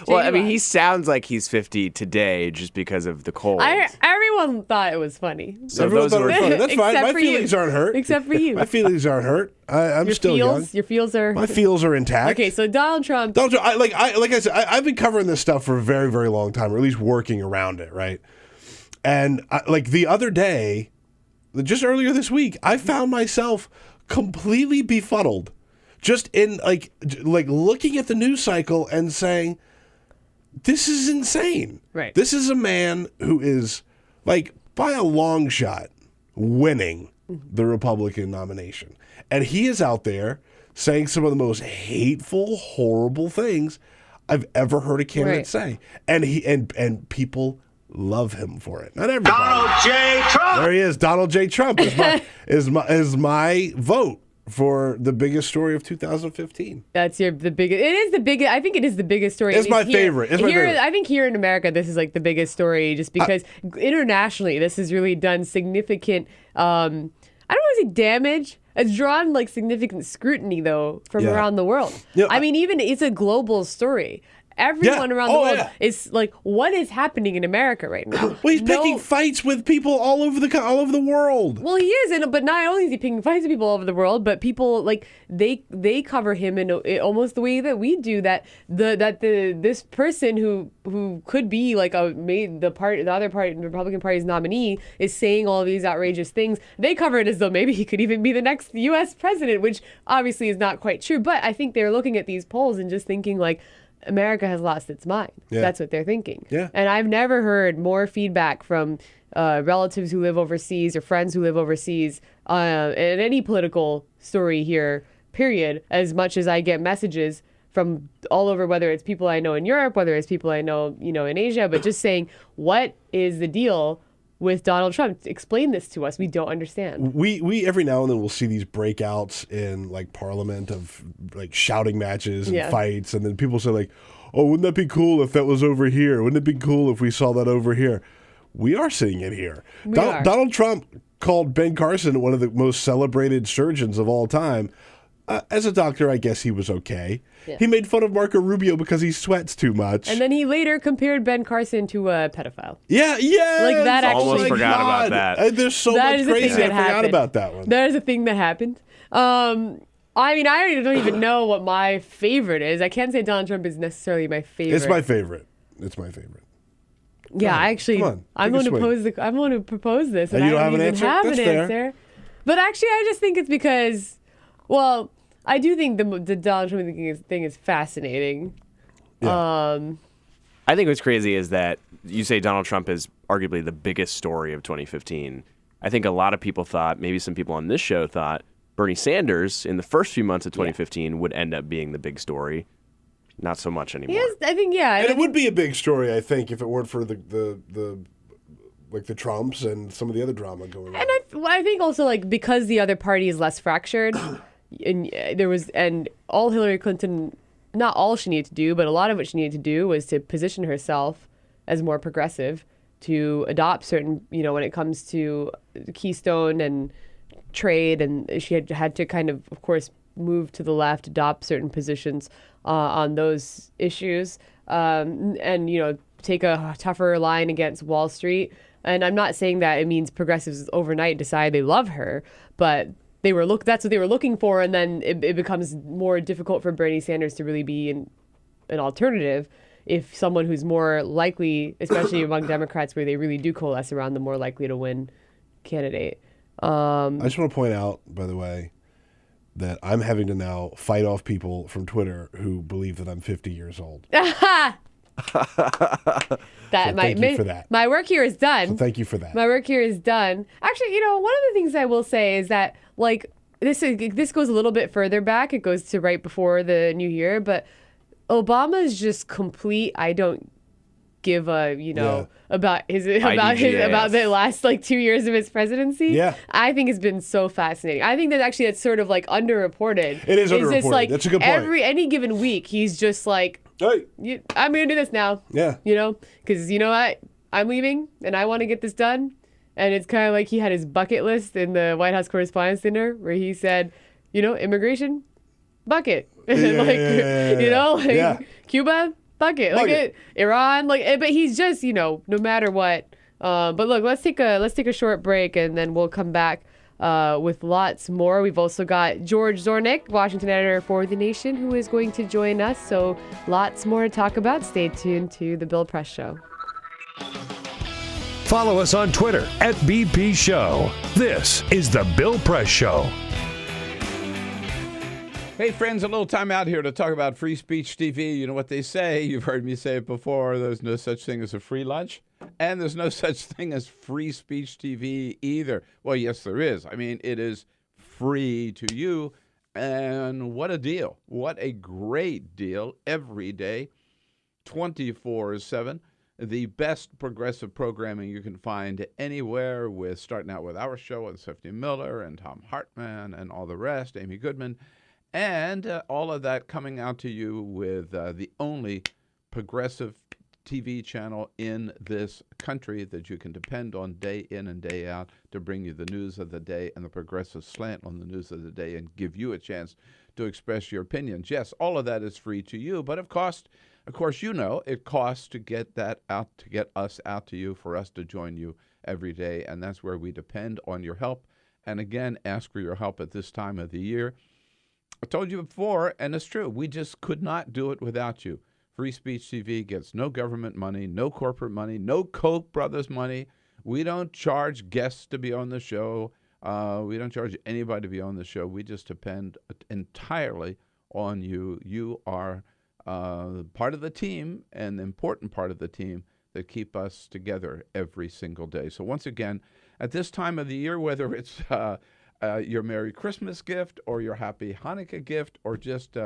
Well, I mean, he sounds like he's 50 today just because of the cold. Everyone thought it was funny. So everyone those thought it was were funny. That's fine. Except My for feelings you. aren't hurt. Except for you. My feelings aren't hurt. I'm still young. Your feels are. My feels are intact. Okay, so Donald Trump. Like I said, I've been covering this stuff for a very, very long time, or at least working around it, right? And the other day, just earlier this week, I found myself completely befuddled, just in like looking at the news cycle and saying, this is insane. Right. This is a man who is, by a long shot, winning the Republican nomination. And he is out there saying some of the most hateful, horrible things I've ever heard a candidate say. And and people love him for it. Not everybody. Donald J. Trump. There he is. Donald J. Trump is my vote for the biggest story of 2015. That's the biggest. It is the biggest. I think it is the biggest story. It's my favorite. I think here in America, this is like the biggest story, just because internationally, this has really done significant. I don't want to say damage. It's drawn significant scrutiny though from around the world. I mean, even it's a global story. Everyone around the world is like, what is happening in America right now? Well, he's picking fights with people all over the world. Well, he is, but not only is he picking fights with people all over the world, but people they cover him in almost the way that we do. That this person who could be the Republican Party's nominee is saying all these outrageous things. They cover it as though maybe he could even be the next U.S. president, which obviously is not quite true. But I think they're looking at these polls and just thinking America has lost its mind. Yeah. That's what they're thinking. Yeah. And I've never heard more feedback from relatives who live overseas or friends who live overseas in any political story here, period, as much as I get messages from all over, whether it's people I know in Europe, whether it's people I know, in Asia, but just saying, what is the deal with Donald Trump? Explain this to us. We don't understand. We every now and then we'll see these breakouts in Parliament of shouting matches and fights, and then people say oh, wouldn't that be cool if that was over here? Wouldn't it be cool if we saw that over here? We are seeing it here. Donald Trump called Ben Carson one of the most celebrated surgeons of all time As a doctor, I guess he was okay. Yeah. He made fun of Marco Rubio because he sweats too much. And then he later compared Ben Carson to a pedophile. Yeah. Like that actually. Almost forgot about that. There's so much crazy. I forgot about that one. That is a thing that happened. I mean, I don't even know what my favorite is. I can't say Donald Trump is necessarily my favorite. It's my favorite. Yeah, actually, I'm going to propose this, and I don't even have an answer. But actually, I just think it's because, well, I do think the Donald Trump thing is fascinating. Yeah. I think what's crazy is that you say Donald Trump is arguably the biggest story of 2015. I think a lot of people thought, maybe some people on this show thought, Bernie Sanders in the first few months of 2015 would end up being the big story. Not so much anymore. I think, yeah. And it would be a big story, I think, if it weren't for the Trumps and some of the other drama going on. And I think also, like, because the other party is less fractured, and all Hillary Clinton, not all she needed to do, but a lot of what she needed to do was to position herself as more progressive, to adopt certain, when it comes to Keystone and trade, and she had to kind of course, move to the left, adopt certain positions on those issues, and take a tougher line against Wall Street. And I'm not saying that it means progressives overnight decide they love her, but that's what they were looking for, and then it becomes more difficult for Bernie Sanders to really be an alternative if someone who's more likely, especially among Democrats where they really do coalesce around the more likely to win candidate. I just want to point out, by the way, that I'm having to now fight off people from Twitter who believe that I'm 50 years old. Thank you for that. My work here is done. So thank you for that. My work here is done. Actually, one of the things I will say is that, like, this goes a little bit further back. It goes to right before the new year, but Obama's just complete. I don't give a about the last 2 years of his presidency. Yeah, I think it's been so fascinating. I think that actually it's sort of underreported. It is underreported. That's a good point. Any given week, he's just like, hey, I'm gonna do this now. Yeah, because I'm leaving and I want to get this done. And it's kind of like he had his bucket list in the White House Correspondents' Dinner where he said, immigration, bucket, Cuba. Bucket. Iran, but he's just, no matter what. But look, let's take a short break and then we'll come back with lots more. We've also got George Zornick, Washington editor for The Nation, who is going to join us. So lots more to talk about. Stay tuned to The Bill Press Show. Follow us on Twitter @BP Show. This is The Bill Press Show. Hey, friends, a little time out here to talk about Free Speech TV. You know what they say. You've heard me say it before. There's no such thing as a free lunch, and there's no such thing as Free Speech TV either. Well, yes, there is. I mean, it is free to you, and what a deal. What a great deal every day, 24/7. The best progressive programming you can find anywhere, starting out with our show with Stephanie Miller and Tom Hartman and all the rest, Amy Goodman. And all of that coming out to you with the only progressive TV channel in this country that you can depend on day in and day out to bring you the news of the day and the progressive slant on the news of the day and give you a chance to express your opinions. Yes, all of that is free to you, but of course, it costs to get that out, to get us out to you, for us to join you every day, and that's where we depend on your help. And again, ask for your help at this time of the year. I told you before, and it's true, we just could not do it without you. Free Speech TV gets no government money, no corporate money, no Koch brothers money. We don't charge guests to be on the show. We don't charge anybody to be on the show. We just depend entirely on you. You are part of the team, and the important part of the team that keep us together every single day. So once again, at this time of the year, whether it's your Merry Christmas gift or your Happy Hanukkah gift, or just,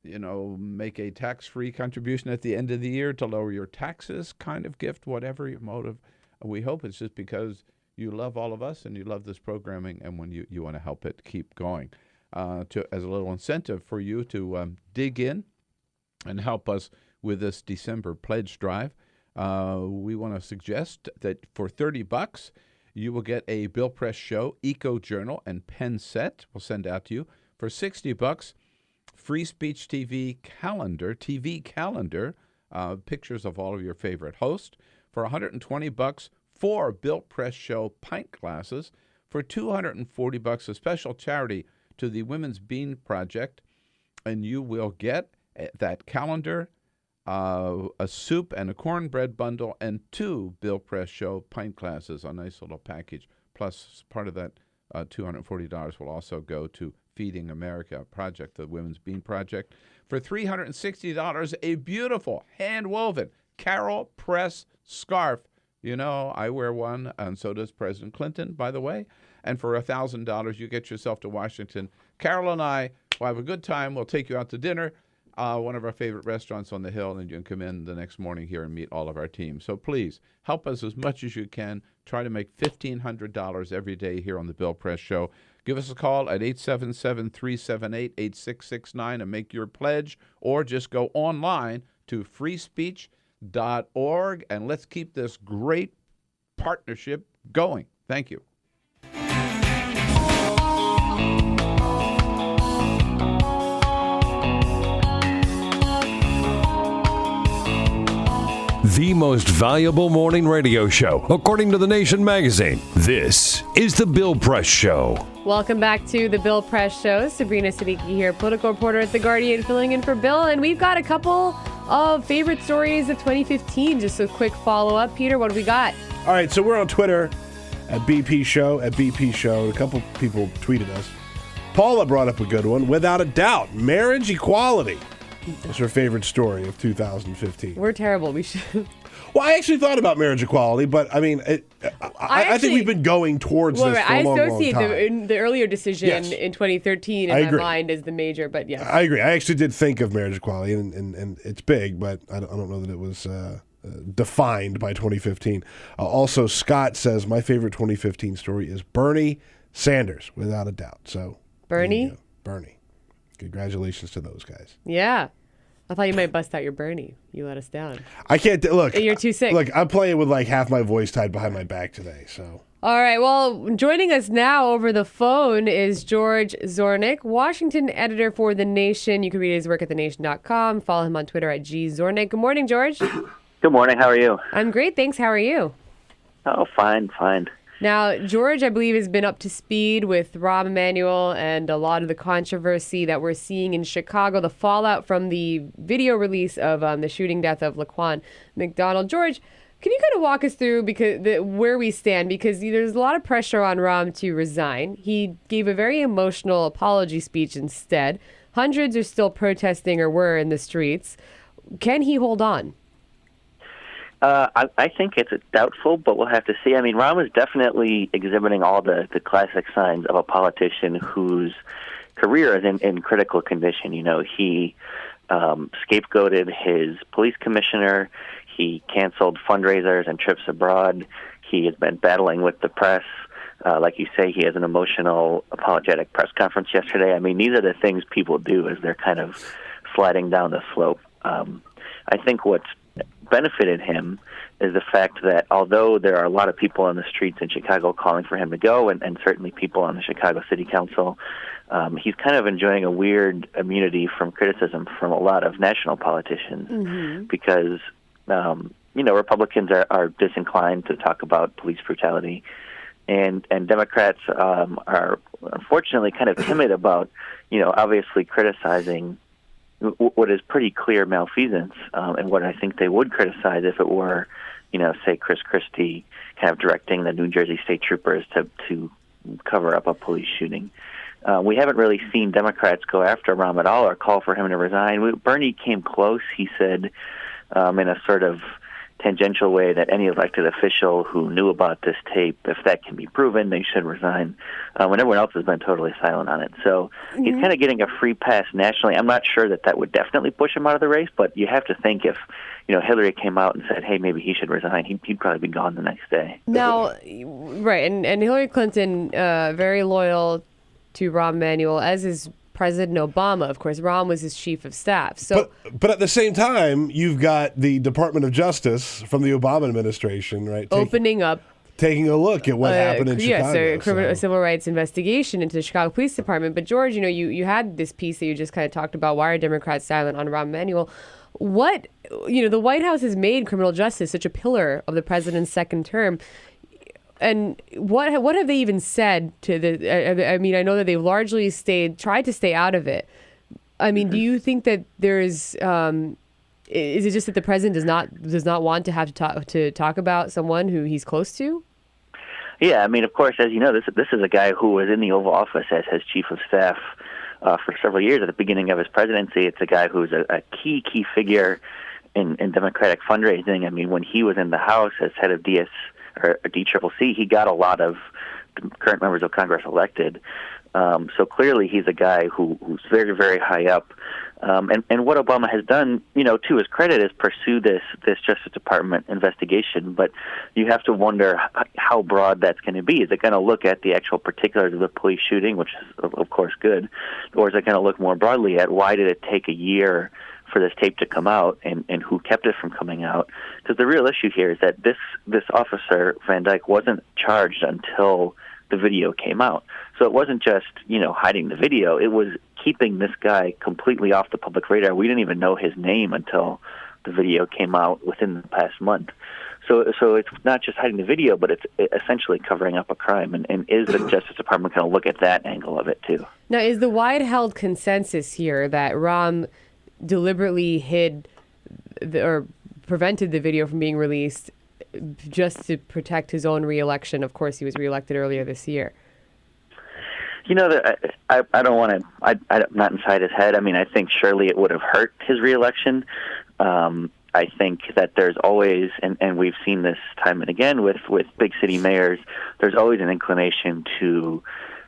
make a tax-free contribution at the end of the year to lower your taxes kind of gift, whatever your motive. We hope it's just because you love all of us and you love this programming, and when you want to help it keep going. As a little incentive for you to dig in and help us with this December pledge drive, we want to suggest that for $30, you will get a Bill Press Show Eco Journal and pen set. We'll send out to you. For $60, Free Speech TV calendar, pictures of all of your favorite hosts. For $120, 4 Built Press Show pint glasses. For $240, a special charity to the Women's Bean Project. And you will get that calendar, a soup and a cornbread bundle, and 2 Built Press Show pint glasses, a nice little package. Plus, part of that $240 will also go to Feeding America Project, the Women's Bean Project. For $360, a beautiful hand-woven Carol Press scarf. You know, I wear one, and so does President Clinton, by the way. And for $1,000, you get yourself to Washington. Carol and I will have a good time. We'll take you out to dinner, one of our favorite restaurants on the Hill, and you can come in the next morning here and meet all of our team. So please, help us as much as you can. Try to make $1,500 every day here on the Bill Press Show. Give us a call at 877-378-8669 and make your pledge, or just go online to freespeech.org, and let's keep this great partnership going. Thank you. The most valuable morning radio show, according to The Nation magazine. This is The Bill Press Show. Welcome back to The Bill Press Show. Sabrina Siddiqui here, political reporter at The Guardian, filling in for Bill. And we've got a couple of favorite stories of 2015. Just a quick follow-up. Peter, what do we got? All right, so we're on Twitter at BP Show. A couple people tweeted us. Paula brought up a good one. Without a doubt, marriage equality. It's her favorite story of 2015. We're terrible. We should. Well, I actually thought about marriage equality, but I mean, I think we've been going towards this for a long time. I associate the earlier decision in 2013 in my mind as the major, but yeah. I agree. I actually did think of marriage equality, and it's big, but I don't know that it was defined by 2015. Also, Scott says, my favorite 2015 story is Bernie Sanders, without a doubt. So Bernie? Bernie. Congratulations to those guys. Yeah. I thought you might bust out your Bernie. You let us down. I can't. Look. You're too sick. Look, I'm playing with like half my voice tied behind my back today. So. All right. Well, joining us now over the phone is George Zornick, Washington editor for The Nation. You can read his work at thenation.com. Follow him on Twitter at @GZornick. Good morning, George. Good morning. How are you? I'm great. Thanks. How are you? Oh, fine. Now, George, I believe, has been up to speed with Rahm Emanuel and a lot of the controversy that we're seeing in Chicago, the fallout from the video release of the shooting death of Laquan McDonald. George, can you kind of walk us through where we stand? Because there's a lot of pressure on Rahm to resign. He gave a very emotional apology speech instead. Hundreds are still protesting or were in the streets. Can he hold on? I think it's doubtful, but we'll have to see. I mean, Rahm is definitely exhibiting all the classic signs of a politician whose career is in critical condition. You know, he scapegoated his police commissioner. He canceled fundraisers and trips abroad. He has been battling with the press. Like you say, he has an emotional, apologetic press conference yesterday. I mean, these are the things people do as they're kind of sliding down the slope. I think what's benefited him is the fact that although there are a lot of people on the streets in Chicago calling for him to go, and certainly people on the Chicago City Council, he's kind of enjoying a weird immunity from criticism from a lot of national politicians because, Republicans are disinclined to talk about police brutality, and Democrats are unfortunately kind of timid about, obviously criticizing what is pretty clear malfeasance, and what I think they would criticize if it were, say Chris Christie kind of directing the New Jersey state troopers to cover up a police shooting. We haven't really seen Democrats go after Rahm at all or call for him to resign. Bernie came close, he said, in a sort of tangential way that any elected official who knew about this tape, if that can be proven, they should resign, when everyone else has been totally silent on it. So he's kind of getting a free pass nationally. I'm not sure that would definitely push him out of the race, but you have to think if Hillary came out and said, hey, maybe he should resign, he'd probably be gone the next day. Now, right, and Hillary Clinton, very loyal to Rahm Emanuel, as is President Obama. Of course, Rahm was his chief of staff. So, but at the same time, you've got the Department of Justice from the Obama administration, right? Opening up taking a look at what happened in Chicago. Yes, a civil rights investigation into the Chicago Police Department. But George, you had this piece that you just kind of talked about. Why are Democrats silent on Rahm Emanuel? What, the White House has made criminal justice such a pillar of the president's second term. And what have they even said to the? I mean, I know that they've largely tried to stay out of it. I mean, do you think that there's? Is it just that the president does not want to have to talk about someone who he's close to? Yeah, I mean, of course, as you know, this is a guy who was in the Oval Office as chief of staff for several years at the beginning of his presidency. It's a guy who's a key figure in Democratic fundraising. I mean, when he was in the House as head of DCCC, he got a lot of current members of Congress elected. So clearly he's a guy who's very, very high up. And what Obama has done, to his credit, is pursue this Justice Department investigation. But you have to wonder how broad that's going to be. Is it going to look at the actual particulars of the police shooting, which is, of course, good? Or is it going to look more broadly at why did it take a year for this tape to come out and who kept it from coming out? Because the real issue here is that this officer, Van Dyke, wasn't charged until the video came out. So it wasn't just, hiding the video. It was keeping this guy completely off the public radar. We didn't even know his name until the video came out within the past month. So it's not just hiding the video, but it's essentially covering up a crime. And is the Justice Department going to look at that angle of it, too? Now, is the wide-held consensus here that Rahm deliberately hid or prevented the video from being released just to protect his own reelection? Of course, he was reelected earlier this year. I don't want to. I'm not inside his head. I mean, I think surely it would have hurt his reelection. I think that there's always, and we've seen this time and again with big city mayors, there's always an inclination to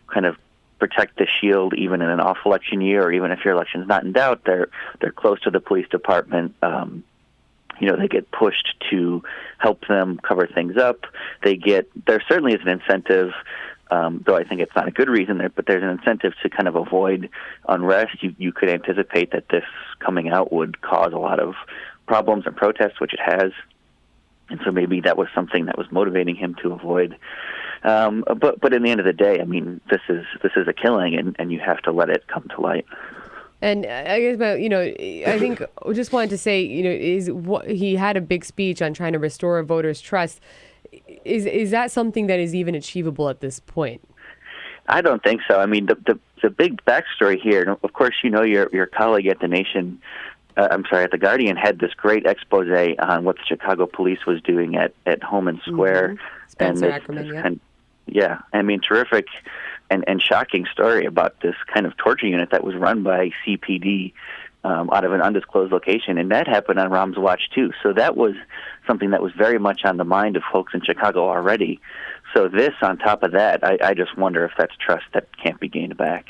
kind of protect the shield, even in an off-election year, or even if your election's not in doubt. They're close to the police department. They get pushed to help them cover things up. There certainly is an incentive, though I think it's not a good reason, but there's an incentive to kind of avoid unrest. You could anticipate that this coming out would cause a lot of problems and protests, which it has. And so maybe that was something that was motivating him to avoid. But in the end of the day, I mean, this is a killing, and you have to let it come to light. And I guess, I think I just wanted to say, he had a big speech on trying to restore voters' trust. Is that something that is even achievable at this point? I don't think so. I mean, the big backstory here, of course, your colleague at The Nation, at The Guardian, had this great expose on what the Chicago police was doing at Holman Square. Mm-hmm. Spencer Ackerman, yeah. I mean, terrific and shocking story about this kind of torture unit that was run by CPD out of an undisclosed location. And that happened on Rahm's watch, too. So that was something that was very much on the mind of folks in Chicago already. So this, on top of that, I just wonder if that's trust that can't be gained back.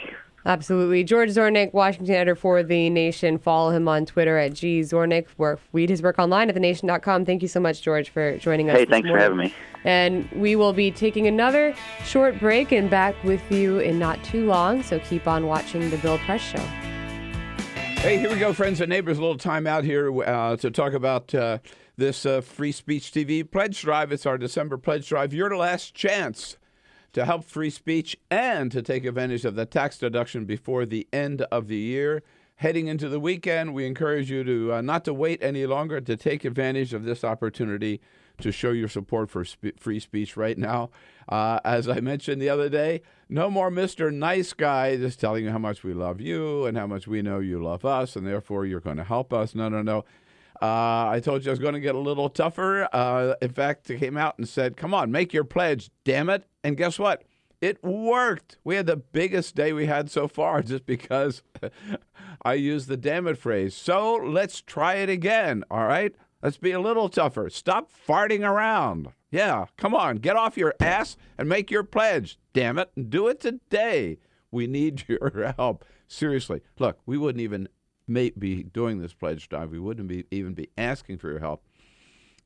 Absolutely. George Zornick, Washington editor for The Nation. Follow him on Twitter at @GZornick. Read his work online at thenation.com. Thank you so much, George, for joining us. Hey, thanks for having me. And we will be taking another short break and back with you in not too long. So keep on watching The Bill Press Show. Hey, here we go, friends and neighbors. A little time out here to talk about this Free Speech TV pledge drive. It's our December pledge drive. Your last chance to help free speech and to take advantage of the tax deduction before the end of the year. Heading into the weekend, we encourage you to not to wait any longer, to take advantage of this opportunity to show your support for free speech right now. As I mentioned the other day, no more Mr. Nice Guy just telling you how much we love you and how much we know you love us, and therefore you're going to help us. No. I told you I was going to get a little tougher. In fact, it came out and said, come on, make your pledge, damn it. And guess what? It worked. We had the biggest day we had so far just because I used the damn it phrase. So let's try it again, all right? Let's be a little tougher. Stop farting around. Yeah, come on, get off your ass and make your pledge, damn it. And do it today. We need your help. Seriously, look, we wouldn't even be doing this pledge drive. We wouldn't even be asking for your help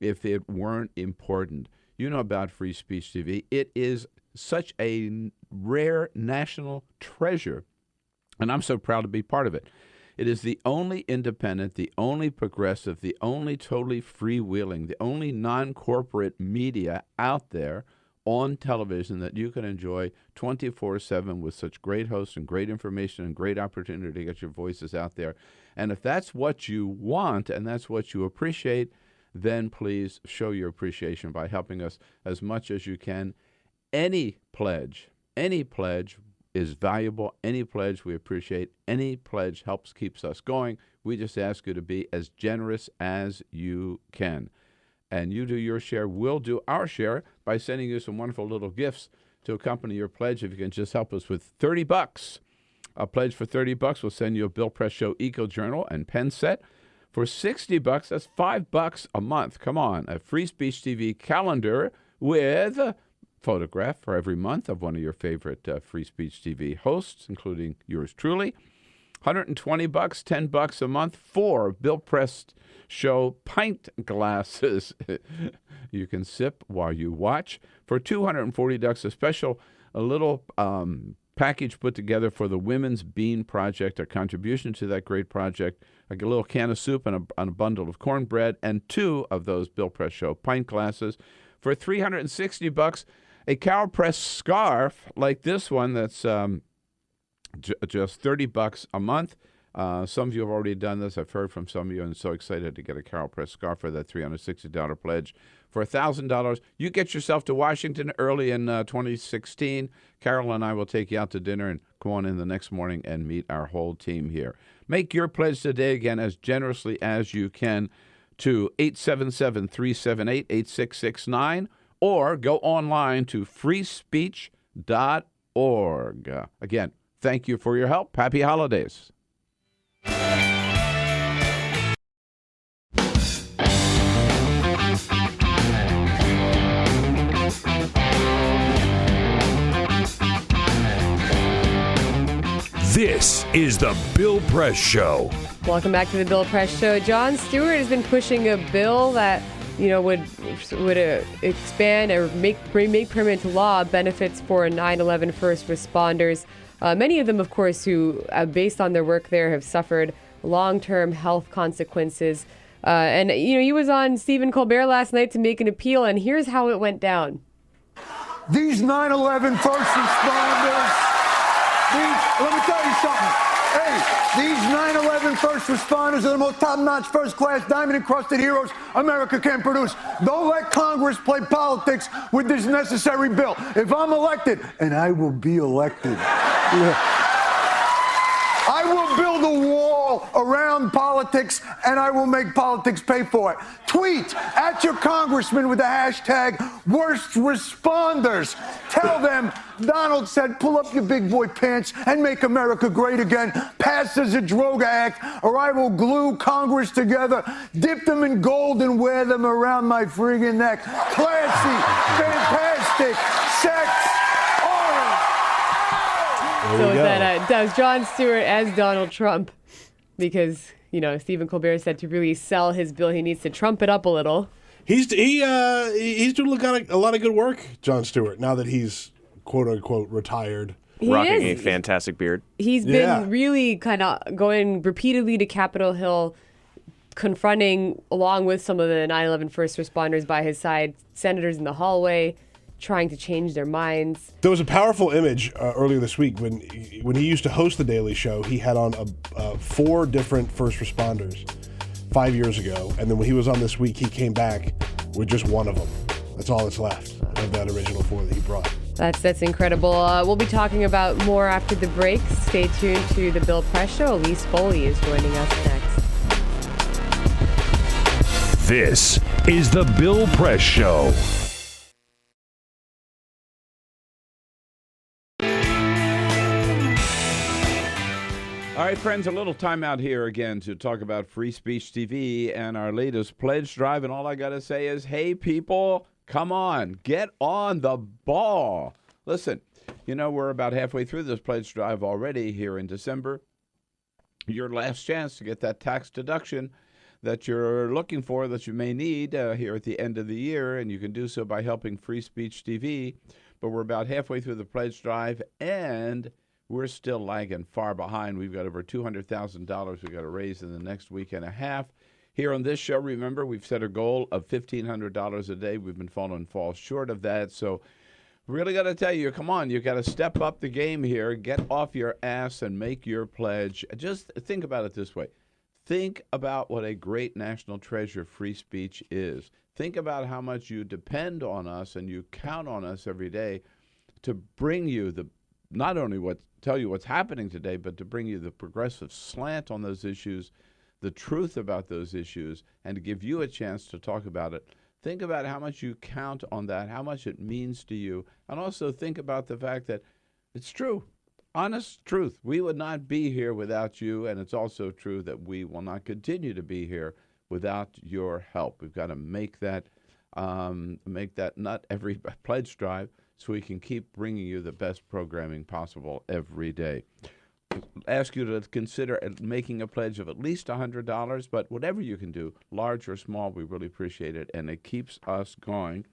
if it weren't important. You know about Free Speech TV. It is such a rare national treasure, and I'm so proud to be part of it. It is the only independent, the only progressive, the only totally freewheeling, the only non-corporate media out there on television that you can enjoy 24/7 with such great hosts and great information and great opportunity to get your voices out there. And if that's what you want and that's what you appreciate, then please show your appreciation by helping us as much as you can. Any pledge is valuable. Any pledge we appreciate. Any pledge helps keeps us going. We just ask you to be as generous as you can. And you do your share. We'll do our share by sending you some wonderful little gifts to accompany your pledge. If you can just help us with $30. A pledge for $30, we'll send you a Bill Press Show Eco Journal and pen set. For $60, that's $5 a month. Come on, a Free Speech TV calendar with a photograph for every month of one of your favorite Free Speech TV hosts, including yours truly. $120, $10 a month for Bill Press Show pint glasses. You can sip while you watch. For $240, a little package put together for the Women's Bean Project, a contribution to that great project, like a little can of soup and a bundle of cornbread, and 2 of those Bill Press Show pint glasses. For $360, a cow press scarf like this one that's just $30 a month. Some of you have already done this. I've heard from some of you, and so excited to get a Carol Press scarf for that $360 pledge. For $1,000, you get yourself to Washington early in 2016. Carol and I will take you out to dinner and go on in the next morning and meet our whole team here. Make your pledge today, again, as generously as you can to 877-378-8669 or go online to freespeech.org. Again, thank you for your help. Happy holidays. This is the Bill Press Show. Welcome back to the Bill Press Show. Jon Stewart has been pushing a bill that, would expand or make permanent law benefits for 9/11 first responders. Many of them, of course, who, based on their work there, have suffered long-term health consequences. And he was on Stephen Colbert last night to make an appeal, and here's how it went down. These 9/11 first responders. Let me tell you something. Hey, these 9/11 first responders are the most top-notch, first-class, diamond-encrusted heroes America can produce. Don't let Congress play politics with this necessary bill. If I'm elected, and I will be elected, I will build a wall around politics, and I will make politics pay for it. Tweet at your congressman with the hashtag worst responders. Tell them Donald said, pull up your big boy pants and make America great again. Pass the Zadroga Act, or I will glue Congress together, dip them in gold and wear them around my friggin' neck. Classy, fantastic, sex. So that was Jon Stewart as Donald Trump, because Stephen Colbert said to really sell his bill, he needs to trump it up a little. He's doing a lot of good work, Jon Stewart, now that he's quote unquote retired. Rocking a fantastic beard. He's been really kind of going repeatedly to Capitol Hill, confronting, along with some of the 9/11 first responders by his side, senators in the hallway, trying to change their minds. There was a powerful image earlier this week when he used to host The Daily Show. He had on 4 different first responders 5 years ago, and then when he was on this week, he came back with just one of them. That's all that's left of that original 4 that he brought. That's incredible. We'll be talking about more after the break. Stay tuned to the Bill Press Show. Elise Foley is joining us next. This is the Bill Press Show. All right, friends, a little time out here again to talk about Free Speech TV and our latest pledge drive. And all I got to say is, hey, people, come on, get on the ball. Listen, we're about halfway through this pledge drive already here in December. Your last chance to get that tax deduction that you're looking for, that you may need here at the end of the year. And you can do so by helping Free Speech TV. But we're about halfway through the pledge drive, and we're still lagging far behind. We've got over $200,000 we've got to raise in the next week and a half. Here on this show, remember, we've set a goal of $1,500 a day. We've been falling short of that. So Really got to tell you, come on, you got to step up the game here, get off your ass and make your pledge. Just think about it this way. Think about what a great national treasure free speech is. Think about how much you depend on us and you count on us every day to bring you not only tell you what's happening today, but to bring you the progressive slant on those issues, the truth about those issues, and to give you a chance to talk about it. Think about how much you count on that, how much it means to you, and also think about the fact that it's true, honest truth. We would not be here without you, and it's also true that we will not continue to be here without your help. We've got to make that not every pledge drive so we can keep bringing you the best programming possible every day. Ask you to consider making a pledge of at least $100, but whatever you can do, large or small, we really appreciate it, and it keeps us going.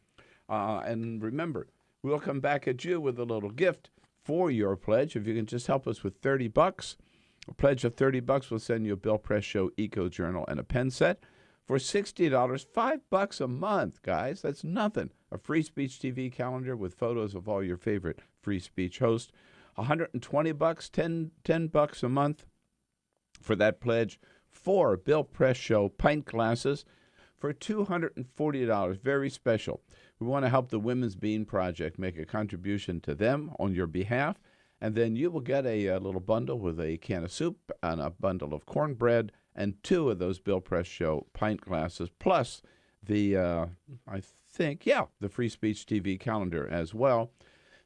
And remember, we'll come back at you with a little gift for your pledge. If you can just help us with $30, a pledge of $30, we'll send you a Bill Press Show Eco Journal and a pen set. For $60, $5 a month, guys. That's nothing. A free speech TV calendar with photos of all your favorite free speech hosts. $120, $10 a month for that pledge. 4 Bill Press Show pint glasses for $240. Very special. We want to help the Women's Bean Project make a contribution to them on your behalf. And then you will get a little bundle with a can of soup and a bundle of cornbread and 2 of those Bill Press Show pint glasses, plus the, the Free Speech TV calendar as well.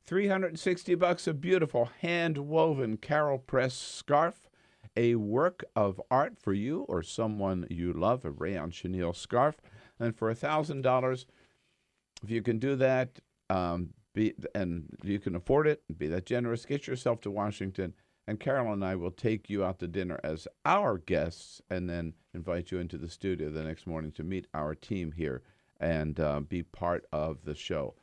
$360, a beautiful hand-woven Carol Press scarf, a work of art for you or someone you love, a rayon chenille scarf. And for $1,000, if you can do that, and you can afford it, be that generous, get yourself to Washington, and Carol and I will take you out to dinner as our guests and then invite you into the studio the next morning to meet our team here and be part of the show.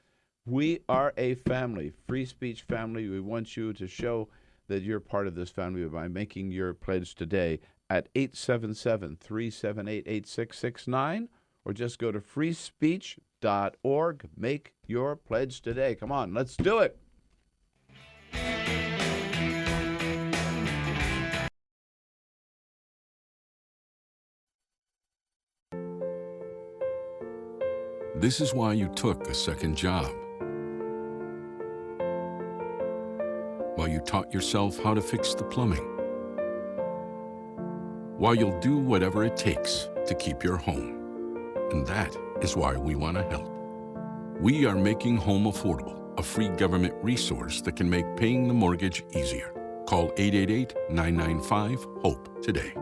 We are a family, free speech family. We want you to show that you're part of this family by making your pledge today at 877-378-8669 or just go to freespeech.org. Make your pledge today. Come on, let's do it. This is why you took a second job. While you taught yourself how to fix the plumbing. While you'll do whatever it takes to keep your home. And that is why we want to help. We are making home affordable, a free government resource that can make paying the mortgage easier. Call 888-995-HOPE today.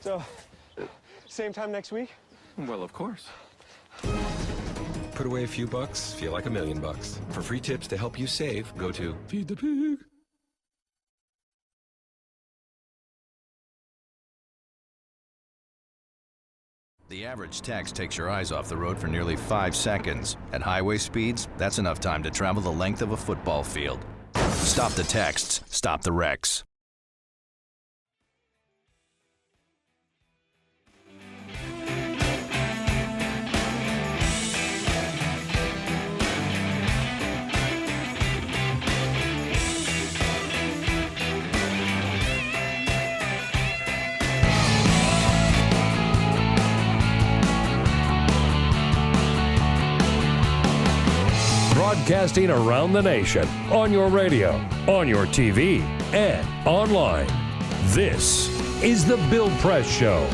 So, same time next week? Well, of course. Put away a few bucks, feel like $1 million. For free tips to help you save, go to Feed the Pig. The average text takes your eyes off the road for nearly 5 seconds. At highway speeds, that's enough time to travel the length of a football field. Stop the texts, stop the wrecks. Broadcasting around the nation, on your radio, on your TV, and online. This is The Bill Press Show.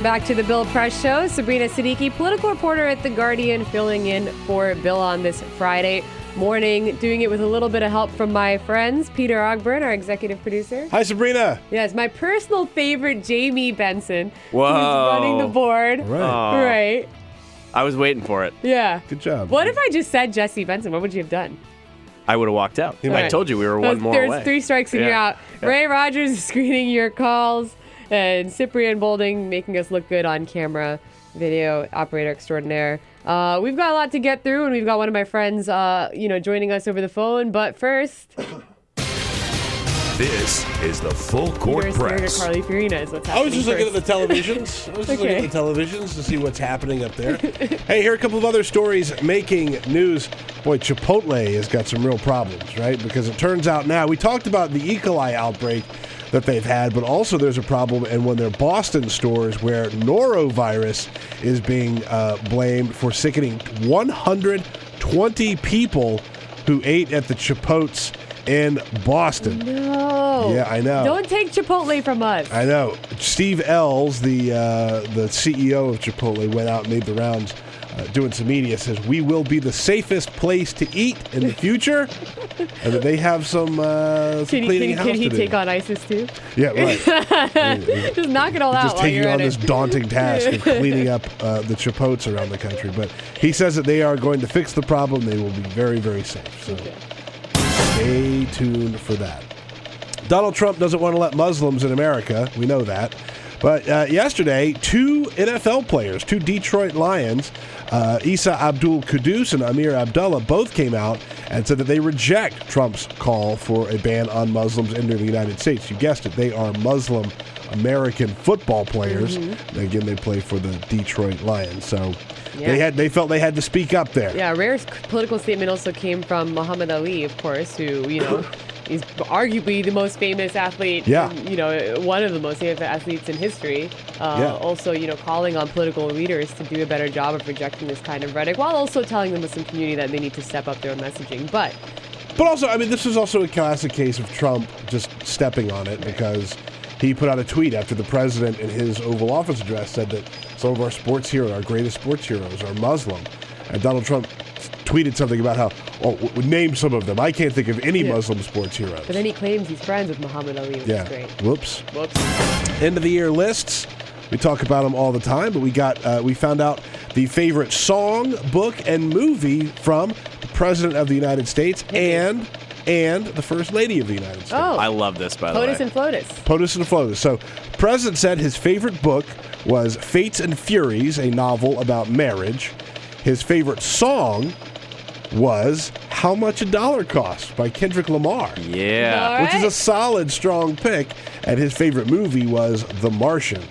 Back to The Bill Press Show. Sabrina Siddiqui, political reporter at The Guardian, filling in for Bill on this Friday morning, doing it with a little bit of help from my friends, Peter Ogburn, our executive producer. Hi, Sabrina. Yes, my personal favorite, Jamie Benson, Whoa. who's running the board. Right. I was waiting for it. Yeah. Good job. What if I just said Jesse Benson? What would you have done? I would have walked out. I told you we were one more away. There's 3 strikes and you're out. Yeah. Ray Rogers is screening your calls, and Cyprian Bolding making us look good on camera, video operator extraordinaire. We've got a lot to get through, and we've got one of my friends, joining us over the phone. But first, This is the Full Court Peter's Press. Carly Fiorina is what's happening. I was just looking at first. the televisions. To see what's happening up there. Hey, here are a couple of other stories making news. Boy, Chipotle has got some real problems, right? Because it turns out now, we talked about the E. coli outbreak that they've had, but also there's a problem in one of their Boston stores where norovirus is being blamed for sickening 120 people who ate at the Chipotles in Boston. No. Yeah, I know. Don't take Chipotle from us. I know. Steve Ells, the CEO of Chipotle, went out and made the rounds doing some media, says we will be the safest place to eat in the future, and that they have some cleaning house to do. Can he take on ISIS too? Yeah, right. Just knock it all out Just while taking you're on at this it. daunting task of cleaning up the Chipotles around the country. But he says that they are going to fix the problem. They will be very, very safe. So stay tuned for that. Donald Trump doesn't want to let Muslims in America. We know that. But yesterday, 2 NFL players, 2 Detroit Lions, Isa Abdul Qudus and Amir Abdullah, both came out and said that they reject Trump's call for a ban on Muslims entering the United States. You guessed it, they are Muslim American football players. Mm-hmm. Again, they play for the Detroit Lions. So they felt they had to speak up there. Yeah, Rare's political statement also came from Muhammad Ali, of course, who, is arguably the most famous athlete, one of the most famous athletes in history. Also, calling on political leaders to do a better job of rejecting this kind of rhetoric, while also telling the Muslim community that they need to step up their messaging. But also, I mean, this is also a classic case of Trump just stepping on it, because he put out a tweet after the president in his Oval Office address said that some of our sports heroes, our greatest sports heroes, are Muslim. And Donald Trump tweeted something about how, name some of them. I can't think of any Muslim sports heroes. But then he claims he's friends with Muhammad Ali, which is great. Whoops. End of the year lists. We talk about them all the time, but we found out the favorite song, book, and movie from the President of the United States and the First Lady of the United States. Oh. I love this, by the way. POTUS and FLOTUS. POTUS and FLOTUS. So, the President said his favorite book was Fates and Furies, a novel about marriage. His favorite song was How Much a Dollar Costs by Kendrick Lamar. Yeah. Which is a solid, strong pick. And his favorite movie was The Martian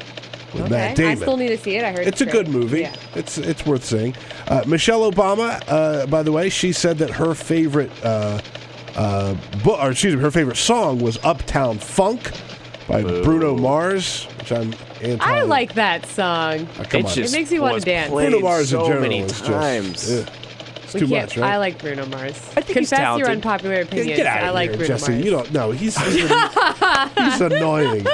with Matt Damon. I still need to see it. I heard it's a great. good movie. Yeah. It's worth seeing. Michelle Obama, by the way, she said that her favorite her favorite song was Uptown Funk by Bruno Mars, which I'm anti. I like that song. It makes me want to dance. Bruno Mars so in general many is times. just it's too much, right? I like Bruno Mars. I think he's Confess your talented. unpopular opinions. Get out of I like here, Bruno Jesse. Mars. You don't know. He's annoying.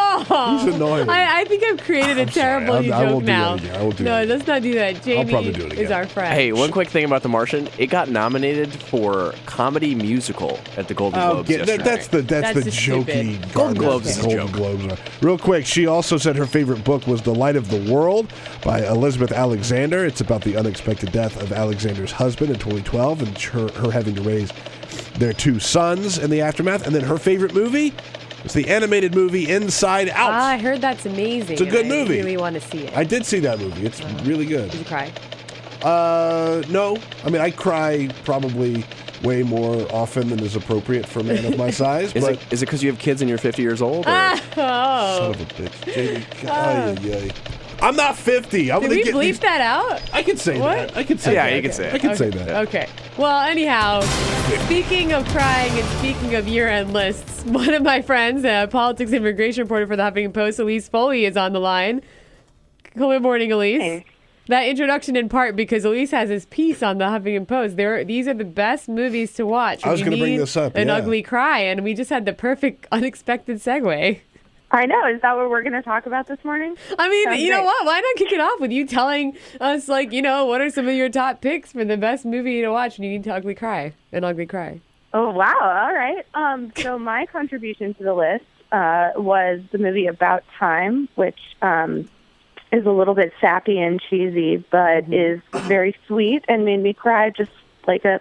Oh, He's annoying. I think I've created a terrible I joke won't do now. that again. I won't do No, that let's not do that. Jamie probably do it is again. our friend. Hey, one quick thing about The Martian. It got nominated for comedy musical at the Golden Globes yesterday. That's the just jokey stupid. Golden Globes the is a Golden joke. Globes are. Real quick, she also said her favorite book was The Light of the World by Elizabeth Alexander. It's about the unexpected death of Alexander's husband in 2012 and her having to raise their 2 sons in the aftermath. And then her favorite movie was the animated movie Inside Out. I heard that's amazing. It's a good and movie. I really want to see it. I did see that movie. It's really good. Did you cry? No. I mean, I cry probably way more often than is appropriate for a man of my size. Is but it because you have kids and you're 50 years old? Or? Oh. Son of a bitch, Jamie. Ay. I'm not 50. I'm Did gonna we get bleep these. that out? I can say What? that. I can say that. Yeah, you can say it. I can say that. Okay. Well, anyhow, speaking of crying and speaking of year-end lists, one of my friends, politics and immigration reporter for the Huffington Post, Elise Foley, is on the line. Good morning, Elise. Hey. That introduction in part because Elise has this piece on the Huffington Post. These are the best movies to watch. I was going to bring this up. An yeah. ugly cry, and we just had the perfect unexpected segue. I know. Is that what we're going to talk about this morning? I mean, Sounds you know great. what? Why not kick it off with you telling us, like, what are some of your top picks for the best movie to watch when you need to ugly cry? An ugly cry. Oh, wow. All right. So my contribution to the list was the movie About Time, which is a little bit sappy and cheesy, but is very sweet and made me cry just like a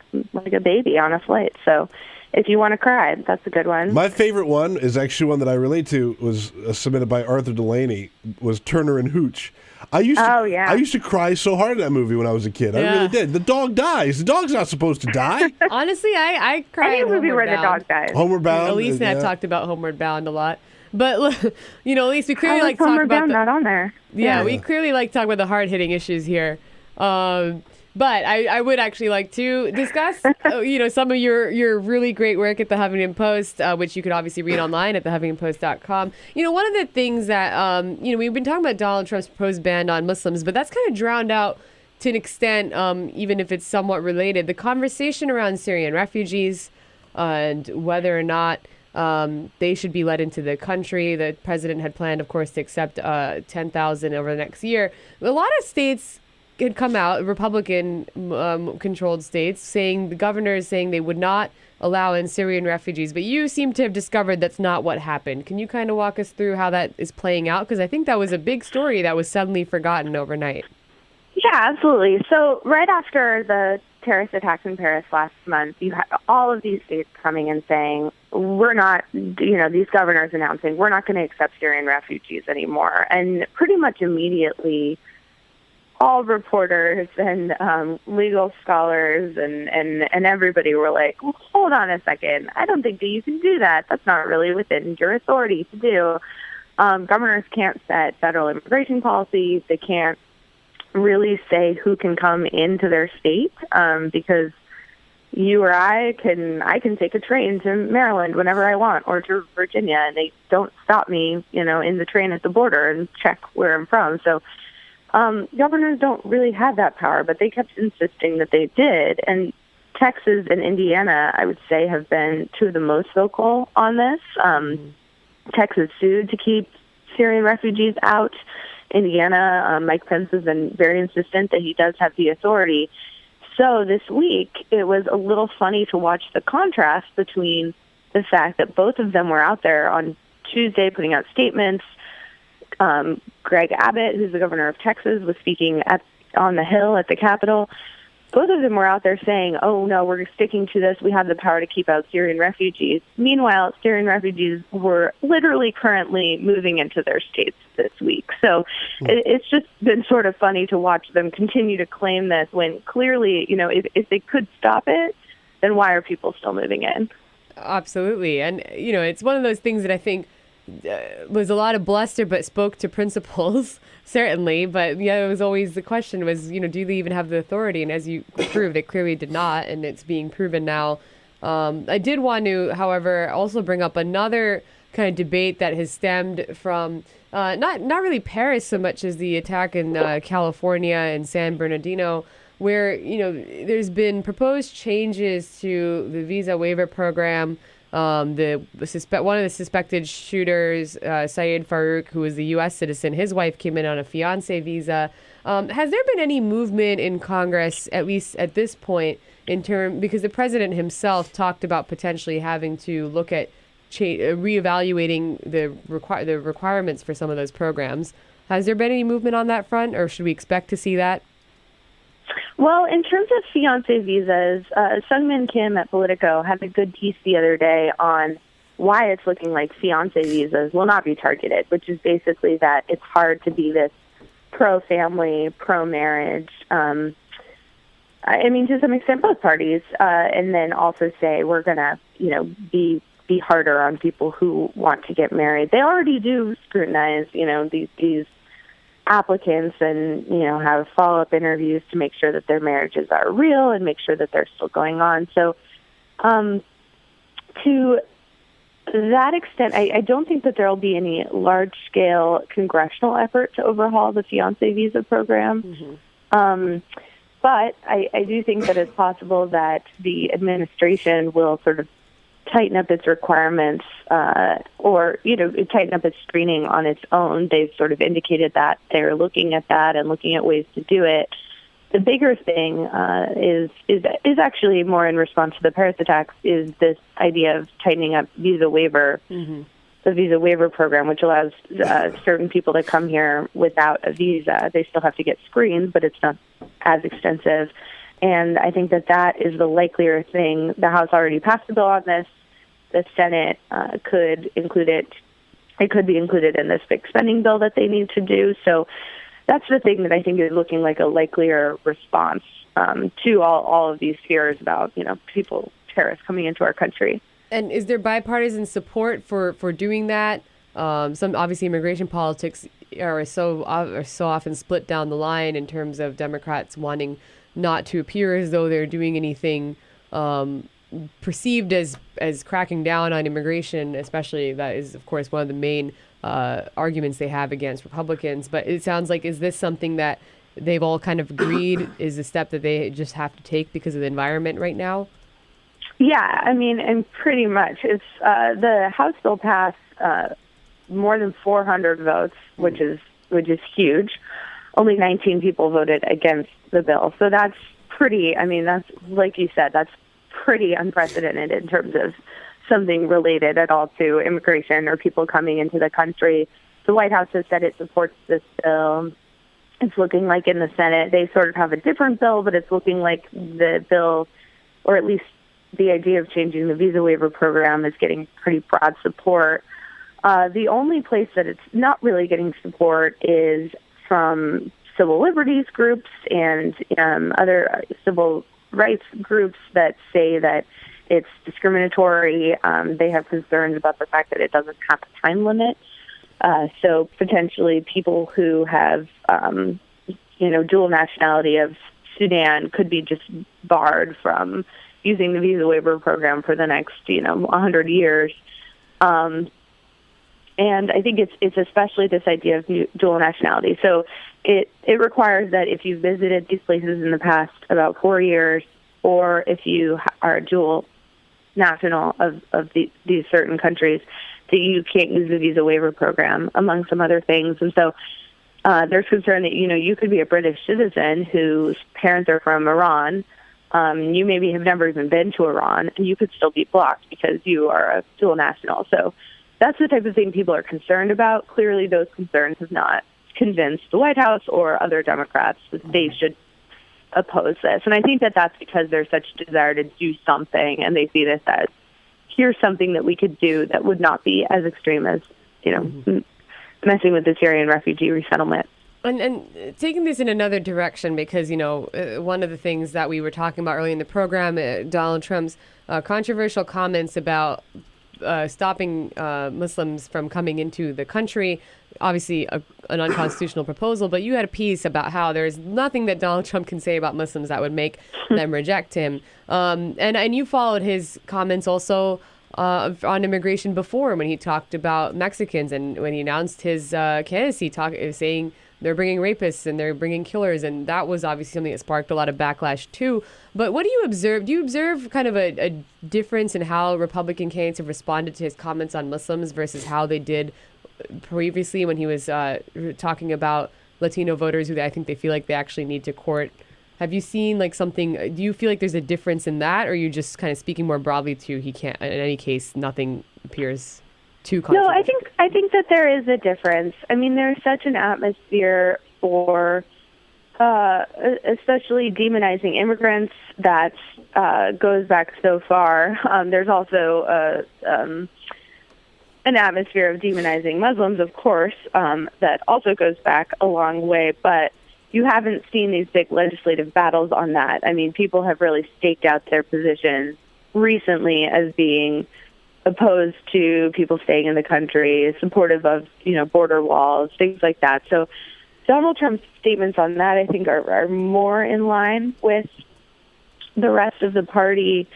baby on a flight. So if you want to cry, that's a good one. My favorite one is actually one that I relate to. Was submitted by Arthur Delaney. Was Turner and Hooch. I used to cry so hard in that movie when I was a kid. I really did. The dog dies. The dog's not supposed to die. Honestly, I cry Any in movie Homeward where the Bound. dog dies. Homeward Bound. Elise and I have talked about Homeward Bound a lot. But, Elise, we clearly like to talk Homeward about Bound not on there. Yeah, we clearly like to talk about the hard-hitting issues here. But I would actually like to discuss, some of your really great work at the Huffington Post, which you could obviously read online at thehuffingtonpost.com. One of the things that, we've been talking about Donald Trump's proposed ban on Muslims, but that's kind of drowned out to an extent, even if it's somewhat related. The conversation around Syrian refugees and whether or not they should be let into the country. The president had planned, of course, to accept 10,000 over the next year. A lot of states had come out, Republican-controlled states, the governors saying they would not allow in Syrian refugees. But you seem to have discovered that's not what happened. Can you kind of walk us through how that is playing out? Because I think that was a big story that was suddenly forgotten overnight. Yeah, absolutely. So right after the terrorist attacks in Paris last month, you had all of these states coming and saying, we're not, these governors announcing, we're not going to accept Syrian refugees anymore. And pretty much immediately, all reporters and legal scholars and everybody were like, well, hold on a second. I don't think that you can do that. That's not really within your authority to do. Governors can't set federal immigration policy. They can't really say who can come into their state because you or I can take a train to Maryland whenever I want or to Virginia, and they don't stop me, in the train at the border and check where I'm from. So governors don't really have that power, but they kept insisting that they did. And Texas and Indiana, I would say, have been two of the most vocal on this. Texas sued to keep Syrian refugees out. Indiana, Mike Pence has been very insistent that he does have the authority. So this week, it was a little funny to watch the contrast between the fact that both of them were out there on Tuesday putting out statements. Greg Abbott, who's the governor of Texas, was speaking on the Hill at the Capitol. Both of them were out there saying, oh, no, we're sticking to this. We have the power to keep out Syrian refugees. Meanwhile, Syrian refugees were literally currently moving into their states this week. So it's just been sort of funny to watch them continue to claim this when clearly, if they could stop it, then why are people still moving in? Absolutely. And, it's one of those things that I think was a lot of bluster, but spoke to principles, certainly. But yeah, it was always the question was, do they even have the authority? And as you proved, it clearly did not, and it's being proven now. I did want to, however, also bring up another kind of debate that has stemmed from not really Paris so much as the attack in California and San Bernardino, where there's been proposed changes to the visa waiver program. One of the suspected shooters, Syed Farouk, who was the U.S. citizen, his wife came in on a fiancé visa. Has there been any movement in Congress, at least at this point, because the president himself talked about potentially having to look at reevaluating the requirements for some of those programs? Has there been any movement on that front, or should we expect to see that? Well, in terms of fiancé visas, Sungmin Kim at Politico had a good piece the other day on why it's looking like fiancé visas will not be targeted, which is basically that it's hard to be this pro-family, pro-marriage, to some extent, both parties, and then also say we're going to, be harder on people who want to get married. They already do scrutinize, these applicants and, have follow-up interviews to make sure that their marriages are real and make sure that they're still going on. So to that extent, I don't think that there will be any large-scale congressional effort to overhaul the fiancé visa program. But I do think that it's possible that the administration will sort of tighten up its requirements or tighten up its screening on its own. They've sort of indicated that they're looking at that and looking at ways to do it. The bigger thing is actually more in response to the Paris attacks, is this idea of tightening up visa waiver, the visa waiver program, which allows certain people to come here without a visa. They still have to get screened, but it's not as extensive. And I think that is the likelier thing. The House already passed a bill on this. The Senate could include it. It could be included in this big spending bill that they need to do. So that's the thing that I think is looking like a likelier response to all of these fears about, terrorists coming into our country. And is there bipartisan support for doing that? Some obviously immigration politics are so often split down the line in terms of Democrats wanting not to appear as though they're doing anything perceived as cracking down on immigration, especially. That is, of course, one of the main arguments they have against Republicans. But it sounds like, is this something that they've all kind of agreed is a step that they just have to take because of the environment right now? Yeah, and pretty much. It's the House bill passed more than 400 votes, which is huge. Only 19 people voted against the bill. So that's pretty, that's, like you said, that's pretty unprecedented in terms of something related at all to immigration or people coming into the country. The White House has said it supports this bill. It's looking like in the Senate, they sort of have a different bill, but it's looking like the bill, or at least the idea of changing the visa waiver program, is getting pretty broad support. The only place that it's not really getting support is from civil liberties groups and other civil rights groups that say that it's discriminatory. They have concerns about the fact that it doesn't have a time limit. So potentially people who have, dual nationality of Sudan could be just barred from using the visa waiver program for the next, 100 years. And I think it's especially this idea of dual nationality. So it requires that if you've visited these places in the past about 4 years, or if you are a dual national of these certain countries, that you can't use the visa waiver program, among some other things. And so there's concern that, you could be a British citizen whose parents are from Iran. You maybe have never even been to Iran, and you could still be blocked because you are a dual national. So that's the type of thing people are concerned about. Clearly, those concerns have not convinced the White House or other Democrats that they should oppose this. And I think that that's because there's such desire to do something, and they see this as, here's something that we could do that would not be as extreme as, messing with the Syrian refugee resettlement. And taking this in another direction, because, one of the things that we were talking about earlier in the program, Donald Trump's controversial comments about stopping Muslims from coming into the country. Obviously, an unconstitutional proposal, but you had a piece about how there's nothing that Donald Trump can say about Muslims that would make them reject him. And you followed his comments also on immigration before when he talked about Mexicans and when he announced his candidacy, saying they're bringing rapists and they're bringing killers. And that was obviously something that sparked a lot of backlash, too. But what do you observe? Do you observe kind of a difference in how Republican candidates have responded to his comments on Muslims versus how they did previously when he was talking about Latino voters who I think they feel like they actually need to court? Have you seen like something? Do you feel like there's a difference in that, or are you just kind of speaking more broadly to he can't? In any case, nothing appears too controversial. No, I think that there is a difference. I mean, there's such an atmosphere for, especially demonizing immigrants that goes back so far. There's also an atmosphere of demonizing Muslims, of course, that also goes back a long way, but you haven't seen these big legislative battles on that. I mean, people have really staked out their positions recently as being opposed to people staying in the country, supportive of, border walls, things like that. So Donald Trump's statements on that, I think, are more in line with the rest of the party,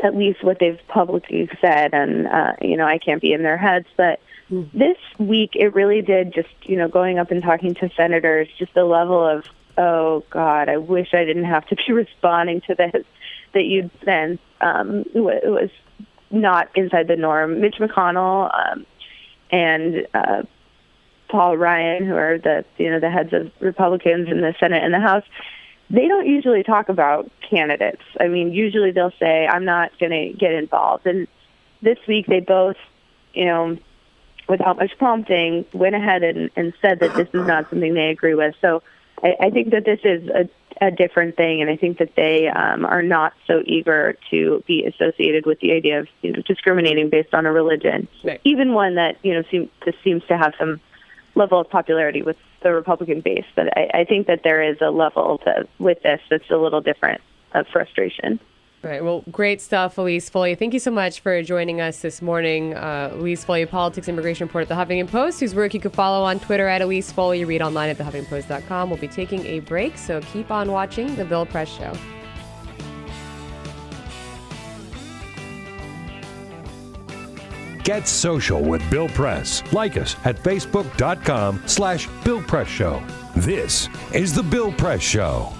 at least what they've publicly said. And, I can't be in their heads, but this week, it really did just, going up and talking to senators, just the level of, oh, God, I wish I didn't have to be responding to this that you'd sent. It was not inside the norm. Mitch McConnell and Paul Ryan, who are the heads of Republicans in the Senate and the House, they don't usually talk about candidates. I mean, usually they'll say, I'm not going to get involved. And this week, they both, without much prompting, went ahead and said that this is not something they agree with. So I think that this is a different thing, and I think that they are not so eager to be associated with the idea of discriminating based on a religion, right. Even one that seems to have some level of popularity with the Republican base. But I think that there is a level with this that's a little different of frustration. All right. Well, great stuff, Elise Foley. Thank you so much for joining us this morning. Elise Foley, politics immigration reporter at The Huffington Post, whose work you can follow on Twitter at Elise Foley. Read online at thehuffingtonpost.com. We'll be taking a break, so keep on watching The Bill Press Show. Get social with Bill Press. Like us at facebook.com/Bill Press Show. This is The Bill Press Show.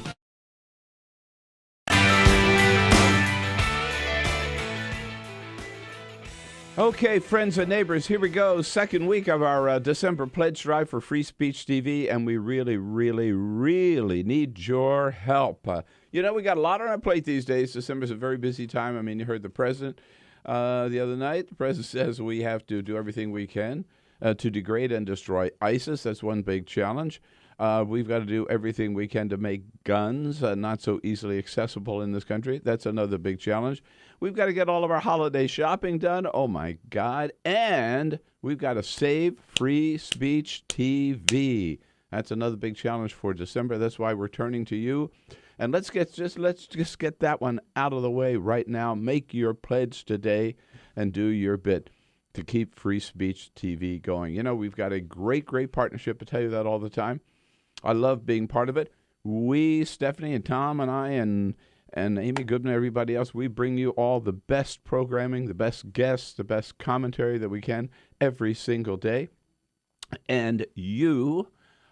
Okay, friends and neighbors, here we go. Second week of our December pledge drive for Free Speech TV, and we really, really, really need your help. We got a lot on our plate these days. December's a very busy time. I mean, you heard the president the other night. The president says we have to do everything we can to degrade and destroy ISIS. That's one big challenge. We've got to do everything we can to make guns not so easily accessible in this country. That's another big challenge. We've got to get all of our holiday shopping done. Oh, my God. And we've got to save Free Speech TV. That's another big challenge for December. That's why we're turning to you. And let's just get that one out of the way right now. Make your pledge today and do your bit to keep Free Speech TV going. We've got a great, great partnership. I tell you that all the time. I love being part of it. We, Stephanie and Tom and I and Amy Goodman, everybody else, we bring you all the best programming, the best guests, the best commentary that we can every single day. And you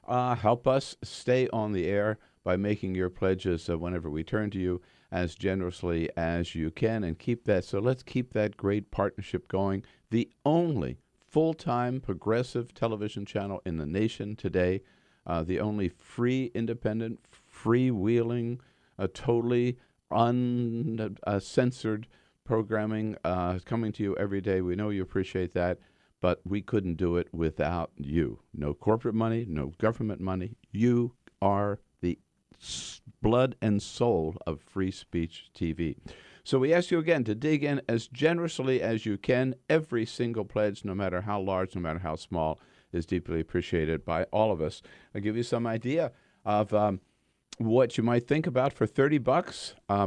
help us stay on the air by making your pledges whenever we turn to you as generously as you can and keep that. So let's keep that great partnership going. The only full-time progressive television channel in the nation today, the only free, independent, freewheeling, totally uncensored programming coming to you every day. We know you appreciate that, but we couldn't do it without you. No corporate money, no government money. You are the blood and soul of Free Speech TV. So we ask you again to dig in as generously as you can. Every single pledge, no matter how large, no matter how small, is deeply appreciated by all of us. I'll give you some idea of what you might think about for $30.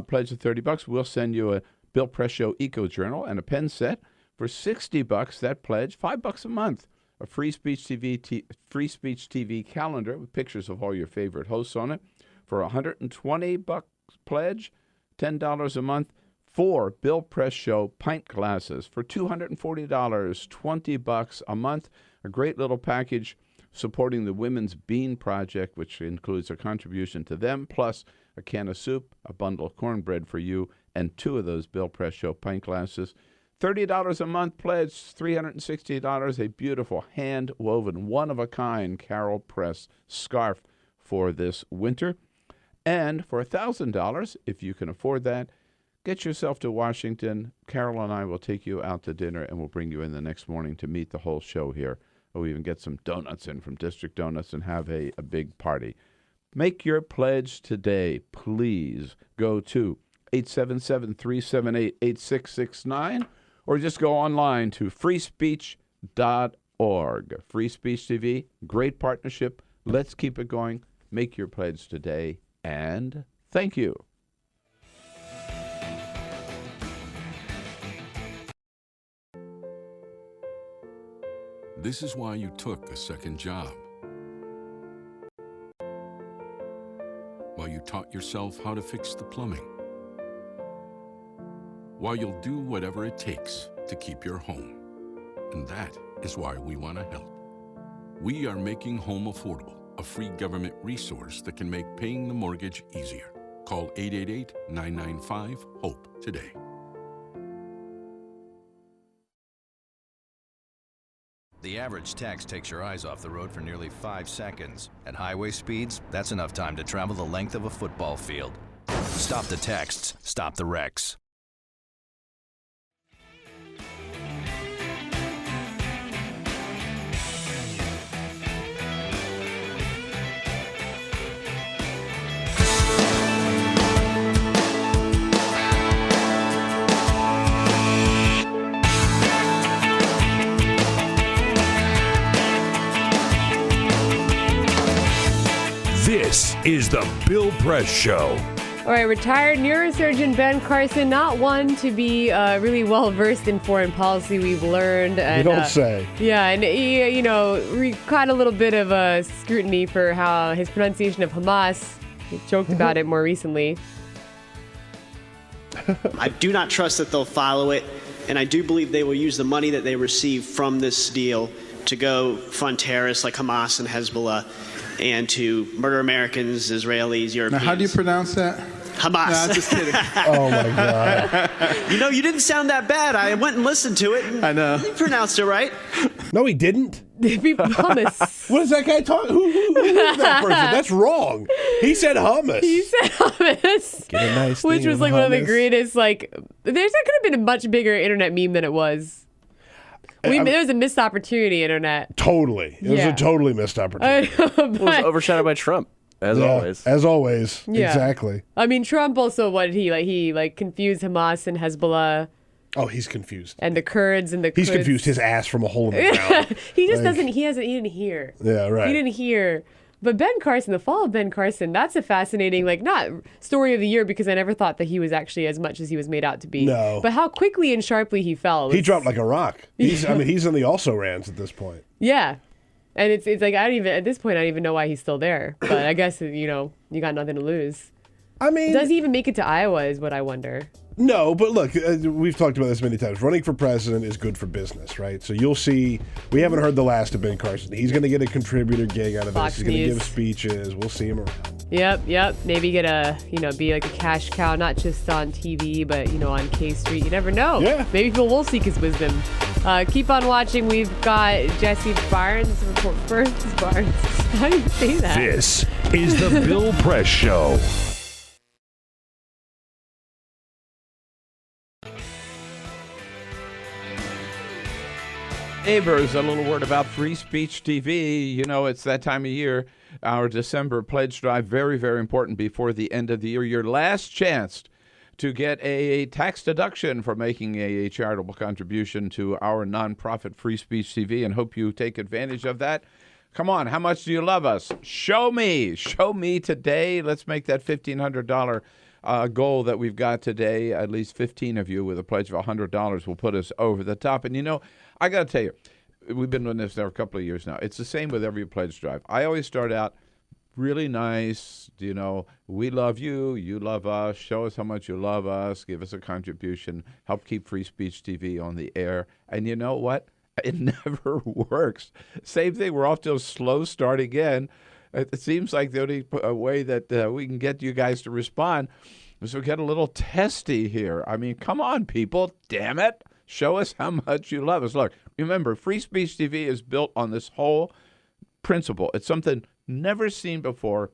Pledge of $30. We'll send you a Bill Press Show Eco Journal and a pen set For $60, that pledge, $5 a month. A Free Speech TV calendar with pictures of all your favorite hosts on it. For $120 pledge, $10 a month. 4 Bill Press Show pint glasses for $240, $20 a month. A great little package supporting the Women's Bean Project, which includes a contribution to them, plus a can of soup, a bundle of cornbread for you, and 2 of those Bill Press Show pint glasses. $30 a month pledge, $360, a beautiful hand-woven, one-of-a-kind Carol Press scarf for this winter. And for $1,000, if you can afford that, get yourself to Washington. Carol and I will take you out to dinner, and we'll bring you in the next morning to meet the whole show here. We'll even get some donuts in from District Donuts and have a big party. Make your pledge today. Please go to 877-378-8669 or just go online to freespeech.org. Free Speech TV, great partnership. Let's keep it going. Make your pledge today, and thank you. This is why you took a second job. While you taught yourself how to fix the plumbing. While you'll do whatever it takes to keep your home. And that is why we want to help. We are making home affordable, a free government resource that can make paying the mortgage easier. Call 888-995-HOPE today. The average text takes your eyes off the road for nearly 5 seconds. At highway speeds, that's enough time to travel the length of a football field. Stop the texts, stop the wrecks. This is the Bill Press Show. All right, retired neurosurgeon Ben Carson, not one to be really well versed in foreign policy, we've learned. And, you don't say. Yeah, and he, caught a little bit of scrutiny for how his pronunciation of Hamas. He joked about it more recently. I do not trust that they'll follow it, and I do believe they will use the money that they receive from this deal to go fund terrorists like Hamas and Hezbollah and to murder Americans, Israelis, Europeans. Now, how do you pronounce that? Hamas. No, I'm just kidding. Oh, my God. You didn't sound that bad. I went and listened to it. I know. You pronounced it right. No, he didn't. Hummus. What is that guy talking? Who is that person? That's wrong. He said hummus. He said hummus. Get a nice which thing was of like one of the hummus. greatest, that could have been a much bigger internet meme than it was. There was a missed opportunity, internet. Totally. It was a totally missed opportunity. It was overshadowed by Trump, as always. As always. Yeah. Exactly. I mean, Trump also, what did he confused Hamas and Hezbollah. Oh, he's confused. And the Kurds and the He's Quds. confused his ass from a hole in the ground. He just doesn't, he didn't hear. Yeah, right. He didn't hear. But Ben Carson, the fall of Ben Carson, that's a fascinating, not story of the year, because I never thought that he was actually as much as he was made out to be. No. But how quickly and sharply he fell. He dropped like a rock. He's in the also-rans at this point. Yeah. And it's like, at this point, I don't even know why he's still there. But I guess, you got nothing to lose. I mean, does he even make it to Iowa is what I wonder. No, but look, we've talked about this many times. Running for president is good for business, right? So you'll see, we haven't heard the last of Ben Carson. He's going to get a contributor gig out of Fox this. He's going to News. give speeches. We'll see him around. Yep. Maybe get be like a cash cow, not just on TV, but, on K Street. You never know. Yeah. Maybe people will seek his wisdom. Keep on watching. We've got Jesse Barnes. Barnes. How do you say that? This is the Bill Press Show. Neighbors, a little word about Free Speech TV. It's that time of year, our December pledge drive, very, very important before the end of the year. Your last chance to get a tax deduction for making a charitable contribution to our nonprofit Free Speech TV, and hope you take advantage of that. Come on, how much do you love us? Show me today. Let's make that $1,500 goal that we've got today. At least 15 of you with a pledge of $100 will put us over the top. And, I got to tell you, we've been doing this now for a couple of years now. It's the same with every pledge drive. I always start out really nice, we love you, you love us, show us how much you love us, give us a contribution, help keep Free Speech TV on the air. And you know what? It never works. Same thing, we're off to a slow start again. It seems like the only way that we can get you guys to respond is to get a little testy here. I mean, come on, people, damn it. Show us how much you love us. Look, remember, Free Speech TV is built on this whole principle. It's something never seen before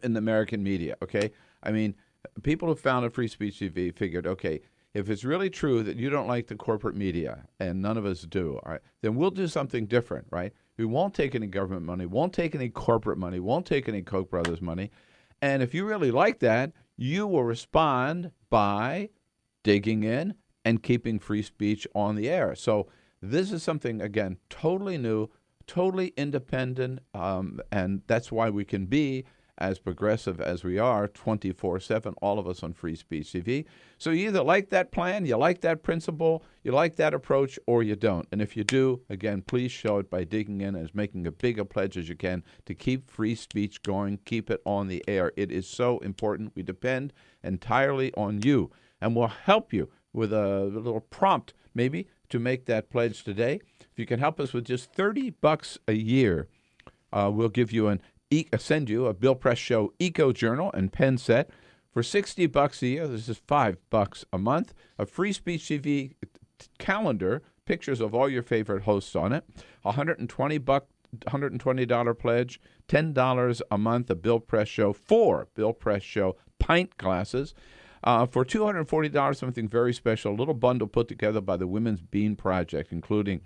in the American media, okay? I mean, people who founded Free Speech TV figured, okay, if it's really true that you don't like the corporate media, and none of us do, all right, then we'll do something different, right? We won't take any government money, won't take any corporate money, won't take any Koch brothers money. And if you really like that, you will respond by digging in and keeping free speech on the air. So this is something, again, totally new, totally independent, and that's why we can be as progressive as we are 24/7, all of us on Free Speech TV. So you either like that plan, you like that principle, you like that approach, or you don't. And if you do, again, please show it by digging in and making as big a pledge as you can to keep free speech going, keep it on the air. It is so important. We depend entirely on you, and we'll help you with a little prompt maybe to make that pledge today. If you can help us with just $30 a year, we'll give you send you a Bill Press Show Eco Journal and pen set. For $60 a year, this is $5 a month. A Free Speech TV calendar, pictures of all your favorite hosts on it. $120 pledge, $10 a month. A Bill Press Show, 4 Bill Press Show pint glasses. For $240, something very special, a little bundle put together by the Women's Bean Project, including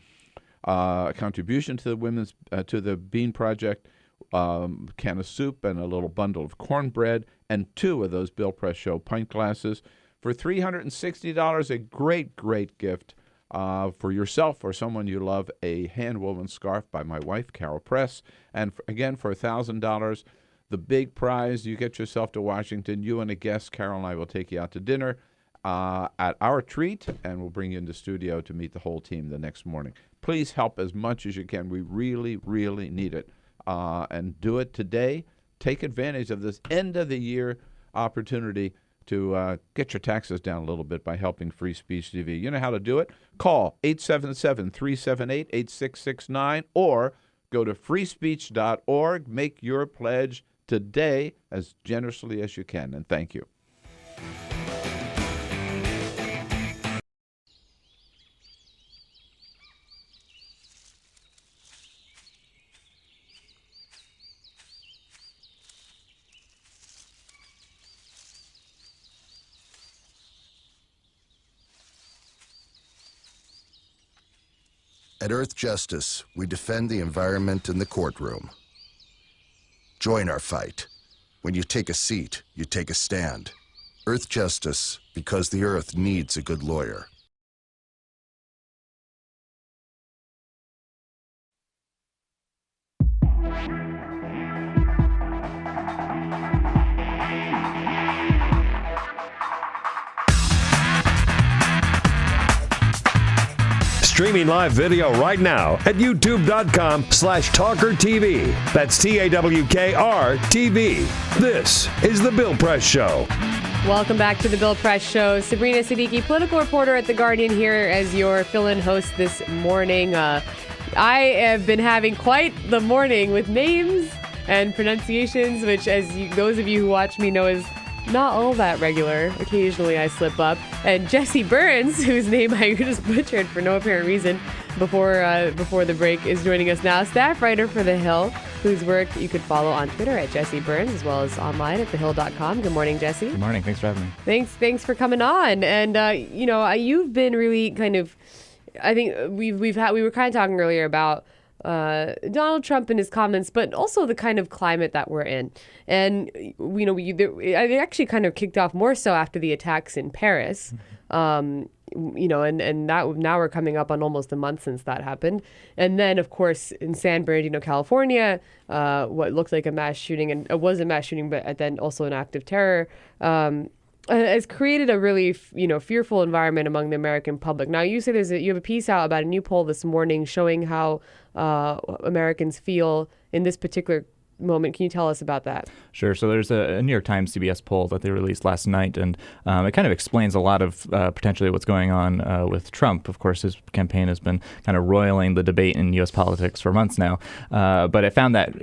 a contribution to the Bean Project, can of soup and a little bundle of cornbread, and 2 of those Bill Press Show pint glasses. For $360, a great, great gift for yourself or someone you love, a hand-woven scarf by my wife, Carol Press. And again, for $1,000, the big prize, you get yourself to Washington, you and a guest, Carol and I will take you out to dinner at our treat, and we'll bring you into studio to meet the whole team the next morning. Please help as much as you can. We really, really need it. And do it today. Take advantage of this end-of-the-year opportunity to get your taxes down a little bit by helping Free Speech TV. You know how to do it? Call 877-378-8669 or go to freespeech.org. Make your pledge today as generously as you can, and thank you. At Earth Justice, we defend the environment in the courtroom. Join our fight. When you take a seat, you take a stand. Earth Justice, because the Earth needs a good lawyer. Streaming live video right now at youtube.com/TawkrTV. That's TAWKR-TV. This is The Bill Press Show. Welcome back to The Bill Press Show. Sabrina Siddiqui, political reporter at The Guardian, here as your fill-in host this morning. I have been having quite the morning with names and pronunciations, which, those of you who watch me know, is not all that regular. Occasionally I slip up. And Jesse Burns, whose name I just butchered for no apparent reason before the break, is joining us now. Staff writer for The Hill, whose work you could follow on Twitter at Jesse Burns, as well as online at thehill.com. Good morning, Jesse. Good morning. Thanks for having me. Thanks for coming on. And you've been really kind of, I think we were kind of talking earlier about Donald Trump and his comments, but also the kind of climate that we're in. And it actually kind of kicked off more so after the attacks in Paris. and that now we're coming up on almost a month since that happened. And then, of course, in San Bernardino, California, what looked like a mass shooting, and it was a mass shooting, but then also an act of terror, has created a really, fearful environment among the American public. Now, you say you have a piece out about a new poll this morning showing how Americans feel in this particular moment. Can you tell us about that? Sure. So there's a New York Times CBS poll that they released last night, and it kind of explains a lot of potentially what's going on with Trump. Of course, his campaign has been kind of roiling the debate in U.S. politics for months now. But I found that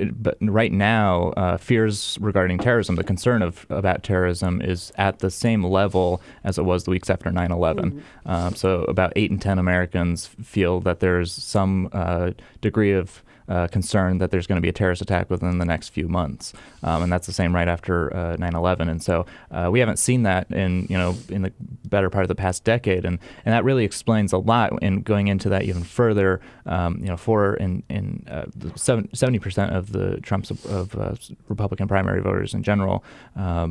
right now, fears regarding terrorism, the concern about terrorism is at the same level as it was the weeks after 9/11. So about 8 in 10 Americans feel that there's some degree of concern that there's going to be a terrorist attack within the next few months, and that's the same right after 9/11. And so we haven't seen that in the better part of the past decade, and that really explains a lot. And going into that even further, 70% of the Trump's of Republican primary voters in general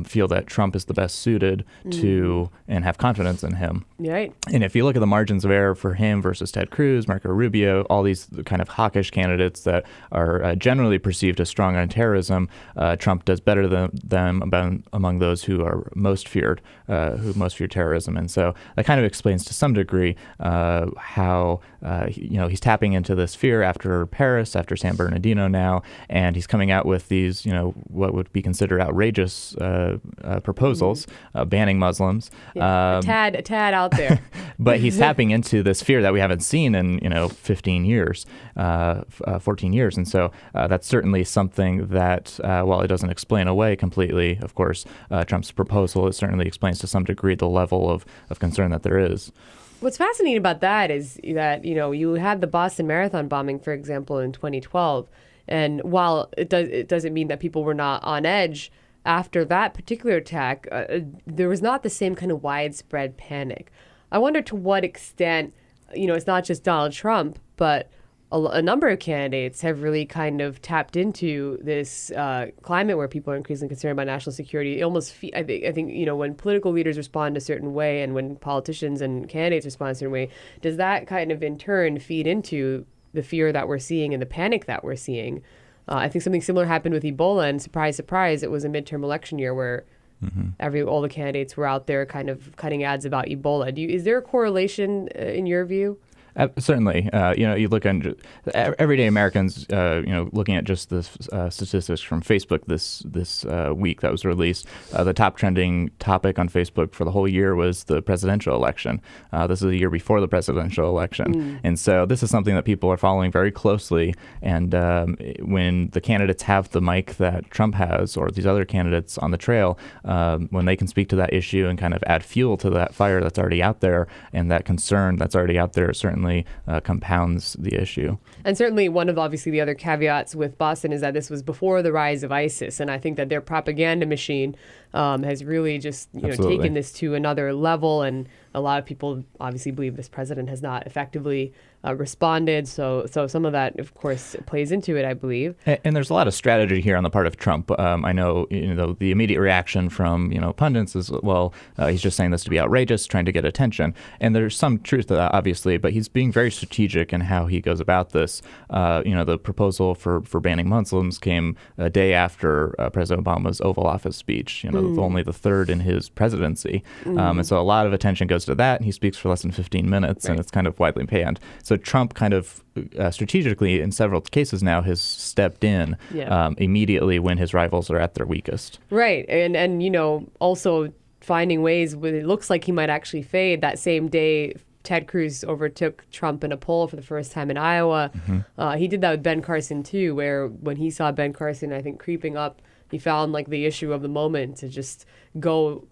feel that Trump is the best suited to and have confidence in him. Right. And if you look at the margins of error for him versus Ted Cruz, Marco Rubio, all these kind of hawkish candidates that are generally perceived as strong on terrorism, Trump does better than them among those who are most feared, who most fear terrorism. And so that kind of explains to some degree how he's tapping into this fear after Paris, after San Bernardino now, and he's coming out with these what would be considered outrageous proposals, banning Muslims. Yeah, a tad out there. But he's tapping into this fear that we haven't seen in 15 years, 14 years. And so that's certainly something that, while it doesn't explain away completely, of course, Trump's proposal, it certainly explains to some degree the level of concern that there is. What's fascinating about that is that, you had the Boston Marathon bombing, for example, in 2012. And while it doesn't mean that people were not on edge after that particular attack, there was not the same kind of widespread panic. I wonder to what extent, it's not just Donald Trump, but a number of candidates have really kind of tapped into this climate where people are increasingly concerned about national security. It almost, I think, when political leaders respond a certain way and when politicians and candidates respond a certain way, does that kind of in turn feed into the fear that we're seeing and the panic that we're seeing? I think something similar happened with Ebola, and surprise, surprise, it was a midterm election year where all the candidates were out there kind of cutting ads about Ebola. Is there a correlation in your view? Certainly. You look at everyday Americans, looking at just the statistics from Facebook this week that was released, the top trending topic on Facebook for the whole year was the presidential election. This is a year before the presidential election. And so this is something that people are following very closely. And when the candidates have the mic that Trump has, or these other candidates on the trail, when they can speak to that issue and kind of add fuel to that fire that's already out there and that concern that's already out there, certainly compounds the issue. And certainly one of obviously the other caveats with Boston is that this was before the rise of ISIS, and I think that their propaganda machine has really just taken this to another level, and a lot of people obviously believe this president has not effectively responded. So some of that, of course, plays into it, I believe. And there's a lot of strategy here on the part of Trump. I know, the immediate reaction from, pundits is, well, he's just saying this to be outrageous, trying to get attention. And there's some truth to that, obviously, but he's being very strategic in how he goes about this. The proposal for banning Muslims came a day after President Obama's Oval Office speech, only the third in his presidency. And so a lot of attention goes to that, and he speaks for less than 15 minutes, and it's kind of widely panned. So Trump kind of strategically, in several cases now, has stepped in immediately when his rivals are at their weakest. Right. And also finding ways when it looks like he might actually fade. That same day, Ted Cruz overtook Trump in a poll for the first time in Iowa. He did that with Ben Carson, too, where when he saw Ben Carson, I think, creeping up, he found like the issue of the moment to just go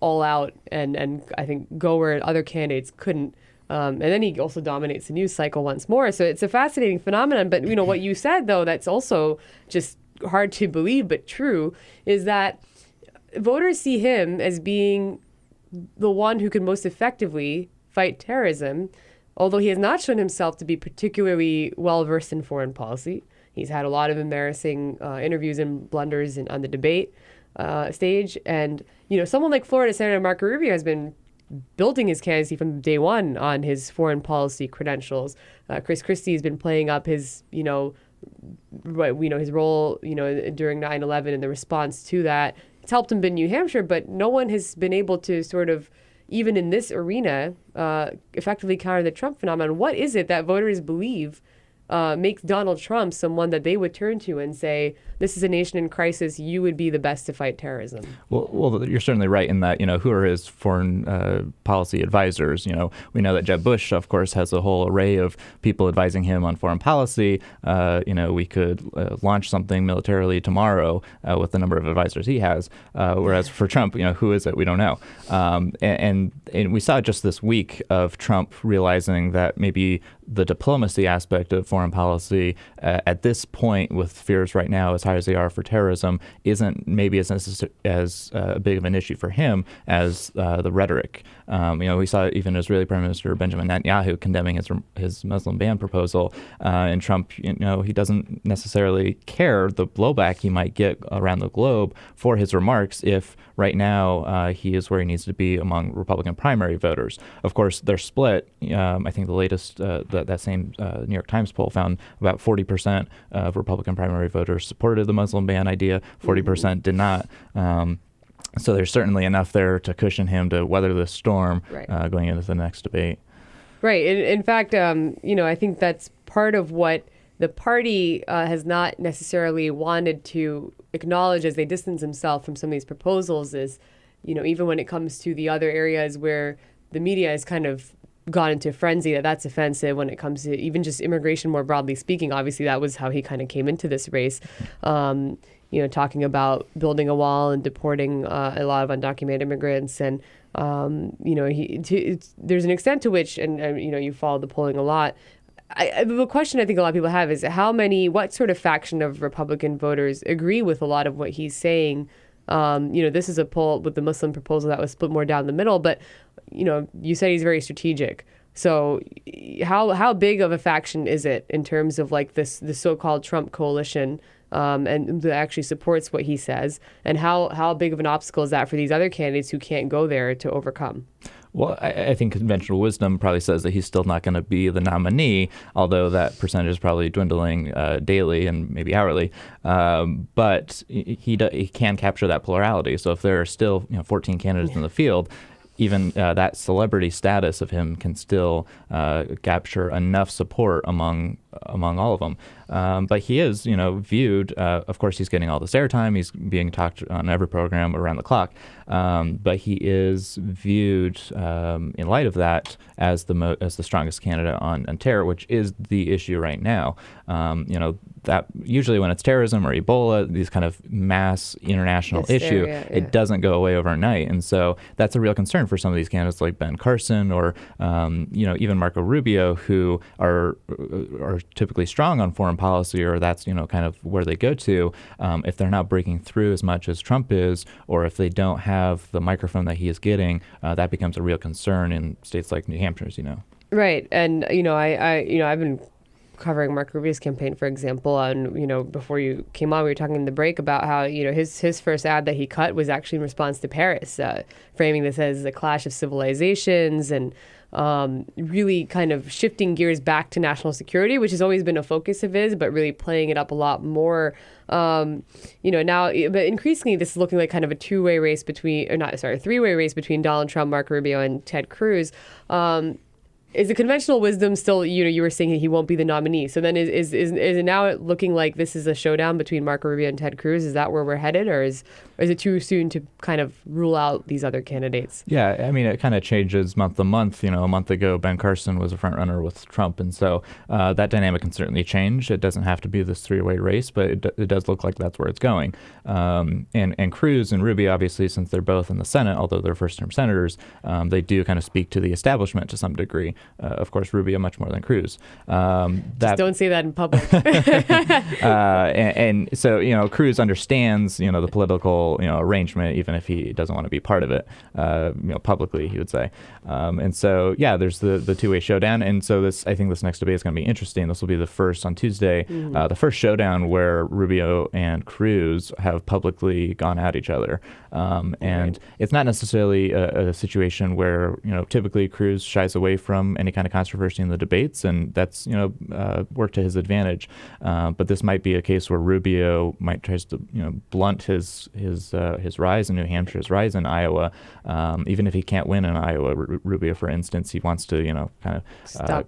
all out and I think go where other candidates couldn't. And then he also dominates the news cycle once more. So it's a fascinating phenomenon. But, what you said, though, that's also just hard to believe but true, is that voters see him as being the one who can most effectively fight terrorism, although he has not shown himself to be particularly well-versed in foreign policy. He's had a lot of embarrassing interviews and blunders on the debate stage. And, someone like Florida Senator Marco Rubio has been building his candidacy from day one on his foreign policy credentials. Chris Christie has been playing up his, his role, during 9/11 and the response to that. It's helped him in New Hampshire, but no one has been able to sort of, even in this arena, effectively counter the Trump phenomenon. What is it that voters believe makes Donald Trump someone that they would turn to and say, this is a nation in crisis, you would be the best to fight terrorism? Well, you're certainly right in that, who are his foreign policy advisors? We know that Jeb Bush, of course, has a whole array of people advising him on foreign policy. We could launch something militarily tomorrow with the number of advisors he has. Whereas for Trump, who is it? We don't know. And we saw just this week of Trump realizing that maybe the diplomacy aspect of foreign policy at this point, with fears right now as high as they are for terrorism, isn't maybe as big of an issue for him as the rhetoric. We saw even Israeli Prime Minister Benjamin Netanyahu condemning his Muslim ban proposal, and Trump, he doesn't necessarily care the blowback he might get around the globe for his remarks if right now he is where he needs to be among Republican primary voters. Of course, they're split. I think the latest that same New York Times poll found about 40% of Republican primary voters supported the Muslim ban idea, 40% did not. So there's certainly enough there to cushion him to weather the storm going into the next debate. Right. In fact, I think that's part of what the party has not necessarily wanted to acknowledge as they distance themselves from some of these proposals is, even when it comes to the other areas where the media has kind of gone into a frenzy that's offensive when it comes to even just immigration more broadly speaking. Obviously, that was how he kind of came into this race. Talking about building a wall and deporting a lot of undocumented immigrants. And, there's an extent to which, and you follow the polling a lot. The question I think a lot of people have is what sort of faction of Republican voters agree with a lot of what he's saying? This is a poll with the Muslim proposal that was split more down the middle, but, you said he's very strategic. So how big of a faction is it in terms of like the so-called Trump coalition and that actually supports what he says? And how big of an obstacle is that for these other candidates who can't go there to overcome? Well, I think conventional wisdom probably says that he's still not going to be the nominee, although that percentage is probably dwindling daily and maybe hourly. But he can capture that plurality. So if there are still 14 candidates in the field, even that celebrity status of him can still capture enough support among all of them. But he is, viewed. Of course, he's getting all this airtime. He's being talked on every program around the clock. But he is viewed in light of that as the strongest candidate on terror, which is the issue right now. That usually when it's terrorism or Ebola, these kind of mass international issue, it doesn't go away overnight. And so that's a real concern for some of these candidates like Ben Carson or, even Marco Rubio, who are typically strong on foreign policy, or that's, kind of where they go to. If they're not breaking through as much as Trump is, or if they don't have the microphone that he is getting, that becomes a real concern in states like New Hampshire, Right. And, I've been covering Marco Rubio's campaign, for example, and before you came on, we were talking in the break about how his first ad that he cut was actually in response to Paris, framing this as a clash of civilizations and really kind of shifting gears back to national security, which has always been a focus of his, but really playing it up a lot more. Now, but increasingly, this is looking like kind of a three-way race between Donald Trump, Marco Rubio, and Ted Cruz. Is the conventional wisdom still, you were saying that he won't be the nominee. So then is it now looking like this is a showdown between Marco Rubio and Ted Cruz? Is that where we're headed? Or is it too soon to kind of rule out these other candidates? Yeah, I mean, it kind of changes month to month. A month ago, Ben Carson was a front runner with Trump. And so that dynamic can certainly change. It doesn't have to be this three-way race, but it does look like that's where it's going. And Cruz and Rubio, obviously, since they're both in the Senate, although they're first-term senators, they do kind of speak to the establishment to some degree. of course, Rubio much more than Cruz. Just don't say that in public. and so, Cruz understands, the political, arrangement, even if he doesn't want to be part of it, publicly, he would say. And so, there's the two-way showdown. And so I think this next debate is going to be interesting. This will be the first on Tuesday, the first showdown where Rubio and Cruz have publicly gone at each other. And it's not necessarily a situation where, typically Cruz shies away from any kind of controversy in the debates, and that's, worked to his advantage. But this might be a case where Rubio might try to, blunt his rise in New Hampshire, his rise in Iowa. Even if he can't win in Iowa, Rubio, for instance, he wants to, kind of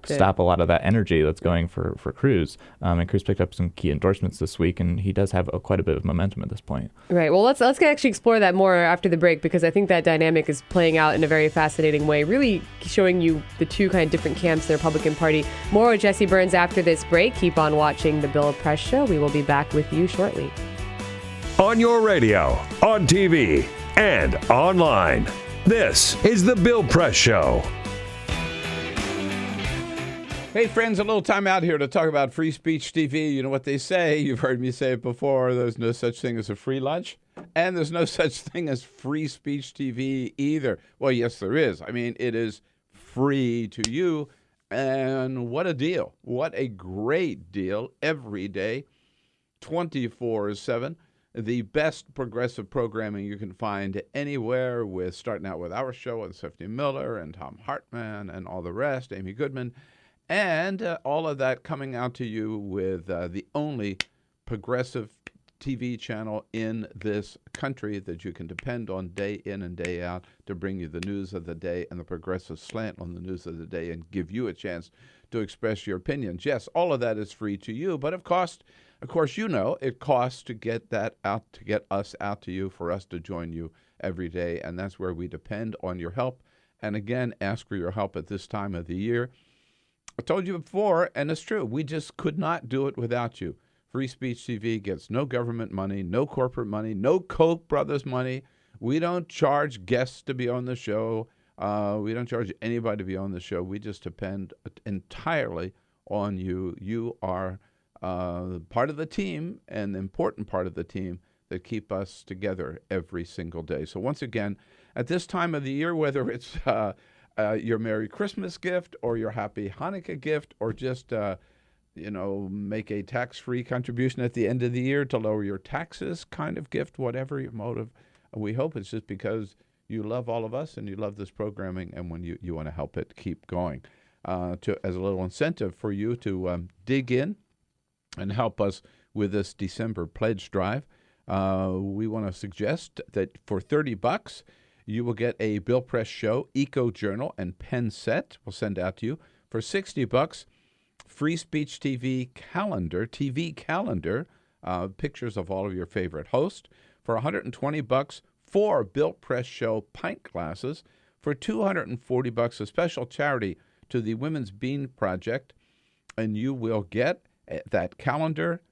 stop a lot of that energy that's going for Cruz. And Cruz picked up some key endorsements this week, and he does have quite a bit of momentum at this point. Right. Well, let's actually explore that more after the break, because I think that dynamic is playing out in a very fascinating way, really showing you the two kind of different camps of the Republican Party. More with Jesse Burns after this break. Keep on watching The Bill Press Show. We will be back with you shortly. On your radio, on TV, and online. This is The Bill Press Show. Hey, friends, a little time out here to talk about Free Speech TV. You know what they say. You've heard me say it before. There's no such thing as a free lunch, and there's no such thing as Free Speech TV either. Well, yes, there is. I mean, it is free to you, and what a deal. What a great deal every day, 24/7. The best progressive programming you can find anywhere, with starting out with our show with Stephanie Miller and Tom Hartman and all the rest, Amy Goodman. And all of that coming out to you with the only progressive TV channel in this country that you can depend on day in and day out to bring you the news of the day and the progressive slant on the news of the day and give you a chance to express your opinions. Yes, all of that is free to you, but of course, it costs to get that out, to get us out to you, for us to join you every day, and that's where we depend on your help. And again, ask for your help at this time of the year. I told you before, and it's true, we just could not do it without you. Free Speech TV gets no government money, no corporate money, no Koch brothers money. We don't charge guests to be on the show. We don't charge anybody to be on the show. We just depend entirely on you. You are part of the team, and the important part of the team that keep us together every single day. So once again, at this time of the year, whether it's your Merry Christmas gift or your Happy Hanukkah gift, or just, make a tax-free contribution at the end of the year to lower your taxes kind of gift, whatever your motive, we hope it's just because you love all of us and you love this programming, and when you want to help it keep going. As a little incentive for you to dig in and help us with this December pledge drive, we want to suggest that for $30, you will get a Bill Press Show Eco Journal and pen set. We'll send out to you. For $60, Free Speech TV calendar, pictures of all of your favorite hosts. For $120, 4 Bill Press Show pint glasses. For $240, a special charity to the Women's Bean Project, and you will get that calendar,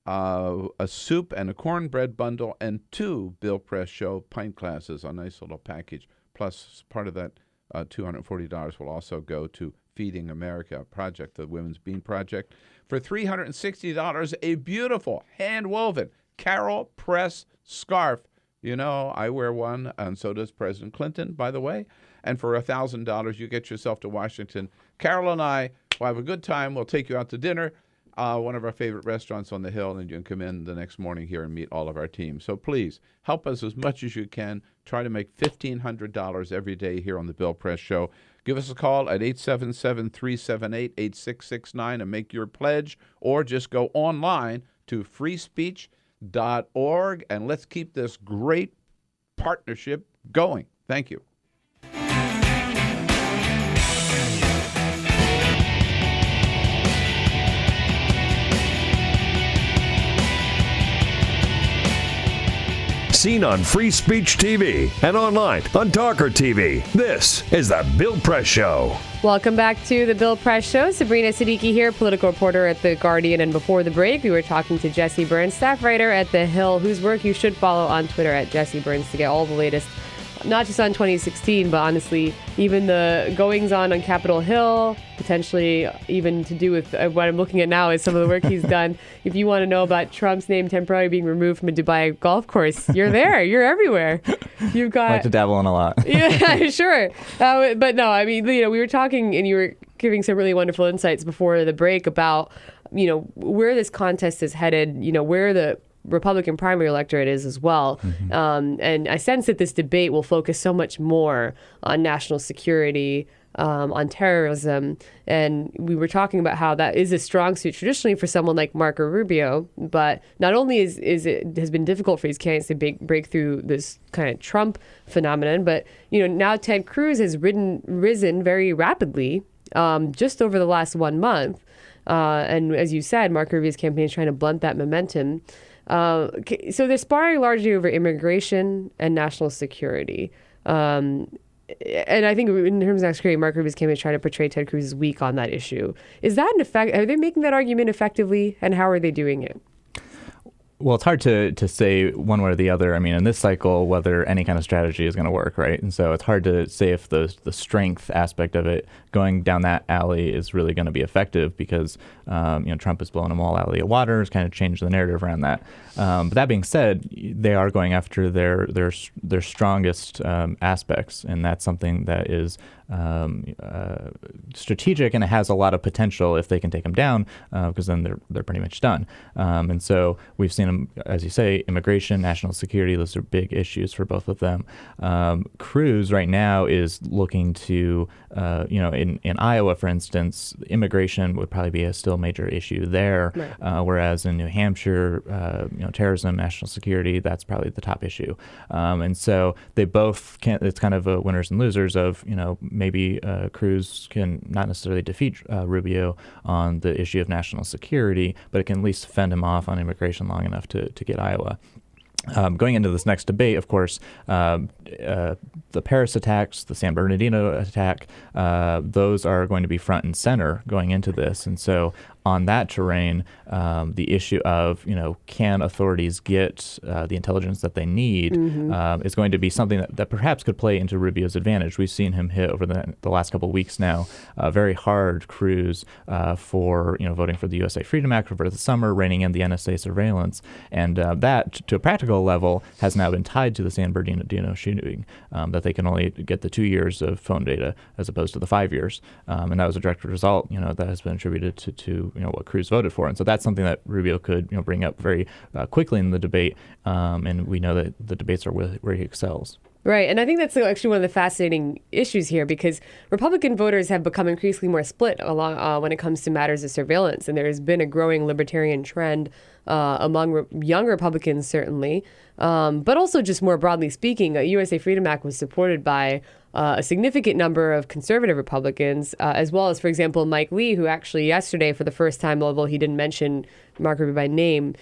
a soup and a cornbread bundle, and 2 Bill Press Show pint glasses, a nice little package. Plus, part of that $240 will also go to Feeding America Project, the Women's Bean Project. For $360, a beautiful hand-woven Carol Press scarf. I wear one, and so does President Clinton, by the way. And for $1,000, you get yourself to Washington. Carol and I will have a good time. We'll take you out to dinner. One of our favorite restaurants on the Hill, and you can come in the next morning here and meet all of our team. So please, help us as much as you can. Try to make $1,500 every day here on the Bill Press Show. Give us a call at 877-378-8669 and make your pledge, or just go online to freespeech.org, and let's keep this great partnership going. Thank you. Seen on Free Speech TV and online on TawkrTV. This is The Bill Press Show. Welcome back to The Bill Press Show. Sabrina Siddiqui here, political reporter at The Guardian. And before the break, we were talking to Jesse Burns, staff writer at The Hill, whose work you should follow on Twitter at Jesse Burns to get all the latest not just on 2016, but honestly, even the goings on Capitol Hill, potentially even to do with what I'm looking at now is some of the work he's done. If you want to know about Trump's name temporarily being removed from a Dubai golf course, you're there. You're everywhere. You've got... I like to dabble in a lot. Yeah, sure. But no, I mean, we were talking and you were giving some really wonderful insights before the break about, where this contest is headed, where the Republican primary electorate is as well. Mm-hmm. And I sense that this debate will focus so much more on national security, on terrorism. And we were talking about how that is a strong suit traditionally for someone like Marco Rubio. But not only is it has been difficult for these candidates to break through this kind of Trump phenomenon, but now Ted Cruz has risen very rapidly just over the last 1 month. And as you said, Marco Rubio's campaign is trying to blunt that momentum. So they're sparring largely over immigration and national security. And I think in terms of national security, Marco Rubio's campaign is trying to portray Ted Cruz as weak on that issue. Is that an effect? Are they making that argument effectively? And how are they doing it? Well, it's hard to say one way or the other. I mean, in this cycle, whether any kind of strategy is going to work, right? And so it's hard to say if the strength aspect of it going down that alley is really going to be effective because, Trump is blowing them all out of the water, has kind of changed the narrative around that. But that being said, they are going after their strongest aspects, and that's something that is strategic, and it has a lot of potential if they can take them down, because then they're pretty much done. And so we've seen them, as you say, immigration, national security. Those are big issues for both of them. Cruz right now is looking to, in Iowa, for instance, immigration would probably be a still major issue there, right. Whereas in New Hampshire, terrorism, national security, that's probably the top issue. And so they both it's kind of a winners and losers of, maybe Cruz can not necessarily defeat Rubio on the issue of national security, but it can at least fend him off on immigration long enough to get Iowa. Going into this next debate, of course, the Paris attacks, the San Bernardino attack, those are going to be front and center going into this. And so on that terrain, the issue of, can authorities get the intelligence that they need is going to be something that perhaps could play into Rubio's advantage. We've seen him hit over the last couple of weeks now very hard Cruz for, voting for the USA Freedom Act over the summer, reining in the NSA surveillance. And that, to a practical level, has now been tied to the San Bernardino shooting, that they can only get the 2 years of phone data as opposed to the 5 years. And that was a direct result, that has been attributed to what Cruz voted for. And so that's something that Rubio could bring up very quickly in the debate. And we know that the debates are where he excels. Right. And I think that's actually one of the fascinating issues here, because Republican voters have become increasingly more split along when it comes to matters of surveillance. And there has been a growing libertarian trend among young Republicans, certainly, but also just more broadly speaking. USA Freedom Act was supported by a significant number of conservative Republicans, as well as, for example, Mike Lee, who actually yesterday, for the first time, although he didn't mention Marco Rubio by name,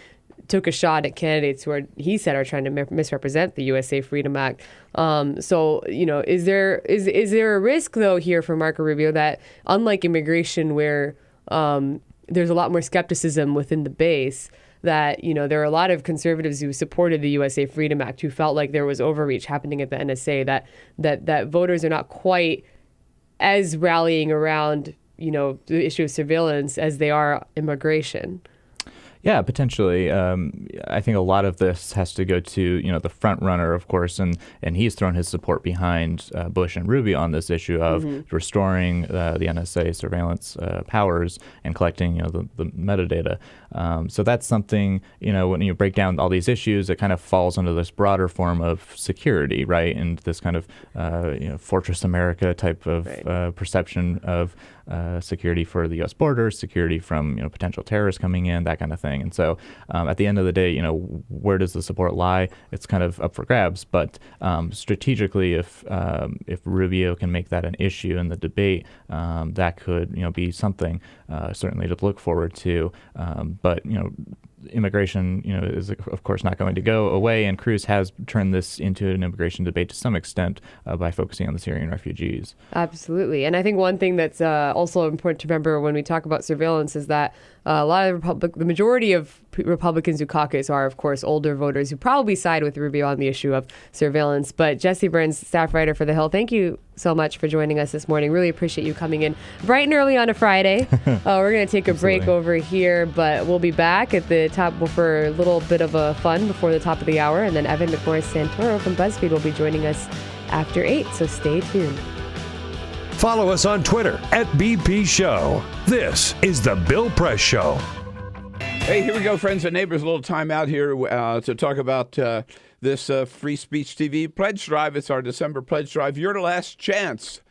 took a shot at candidates who he said are trying to misrepresent the USA Freedom Act. So, is there a risk, though, here for Marco Rubio that, unlike immigration, where there's a lot more skepticism within the base, that, there are a lot of conservatives who supported the USA Freedom Act who felt like there was overreach happening at the NSA, that voters are not quite as rallying around, the issue of surveillance as they are immigration? Yeah, potentially. I think a lot of this has to go to, the front runner, of course, and he's thrown his support behind Bush and Rubio on this issue of restoring the NSA surveillance powers and collecting, the metadata. So that's something, when you break down all these issues, it kind of falls under this broader form of security, right? And this kind of, Fortress America type of perception of security for the U.S. borders, security from potential terrorists coming in, that kind of thing. And so at the end of the day, where does the support lie? It's kind of up for grabs. But strategically, if Rubio can make that an issue in the debate, that could be something certainly to look forward to. But immigration, is of course not going to go away, and Cruz has turned this into an immigration debate to some extent by focusing on the Syrian refugees. Absolutely. And I think one thing that's also important to remember when we talk about surveillance is that a lot of the majority of Republicans who caucus are, of course, older voters who probably side with Rubio on the issue of surveillance. But Jesse Burns, staff writer for The Hill, thank you so much for joining us this morning. Really appreciate you coming in bright and early on a Friday. We're going to take a break over here, but we'll be back at the top for a little bit of a fun before the top of the hour. And then Evan McMorris-Santoro from BuzzFeed will be joining us after 8, so stay tuned. Follow us on Twitter @BP Show. This is The Bill Press Show. Hey, here we go, friends and neighbors. A little time out here to talk about this Free Speech TV pledge drive. It's our December pledge drive. Your last chance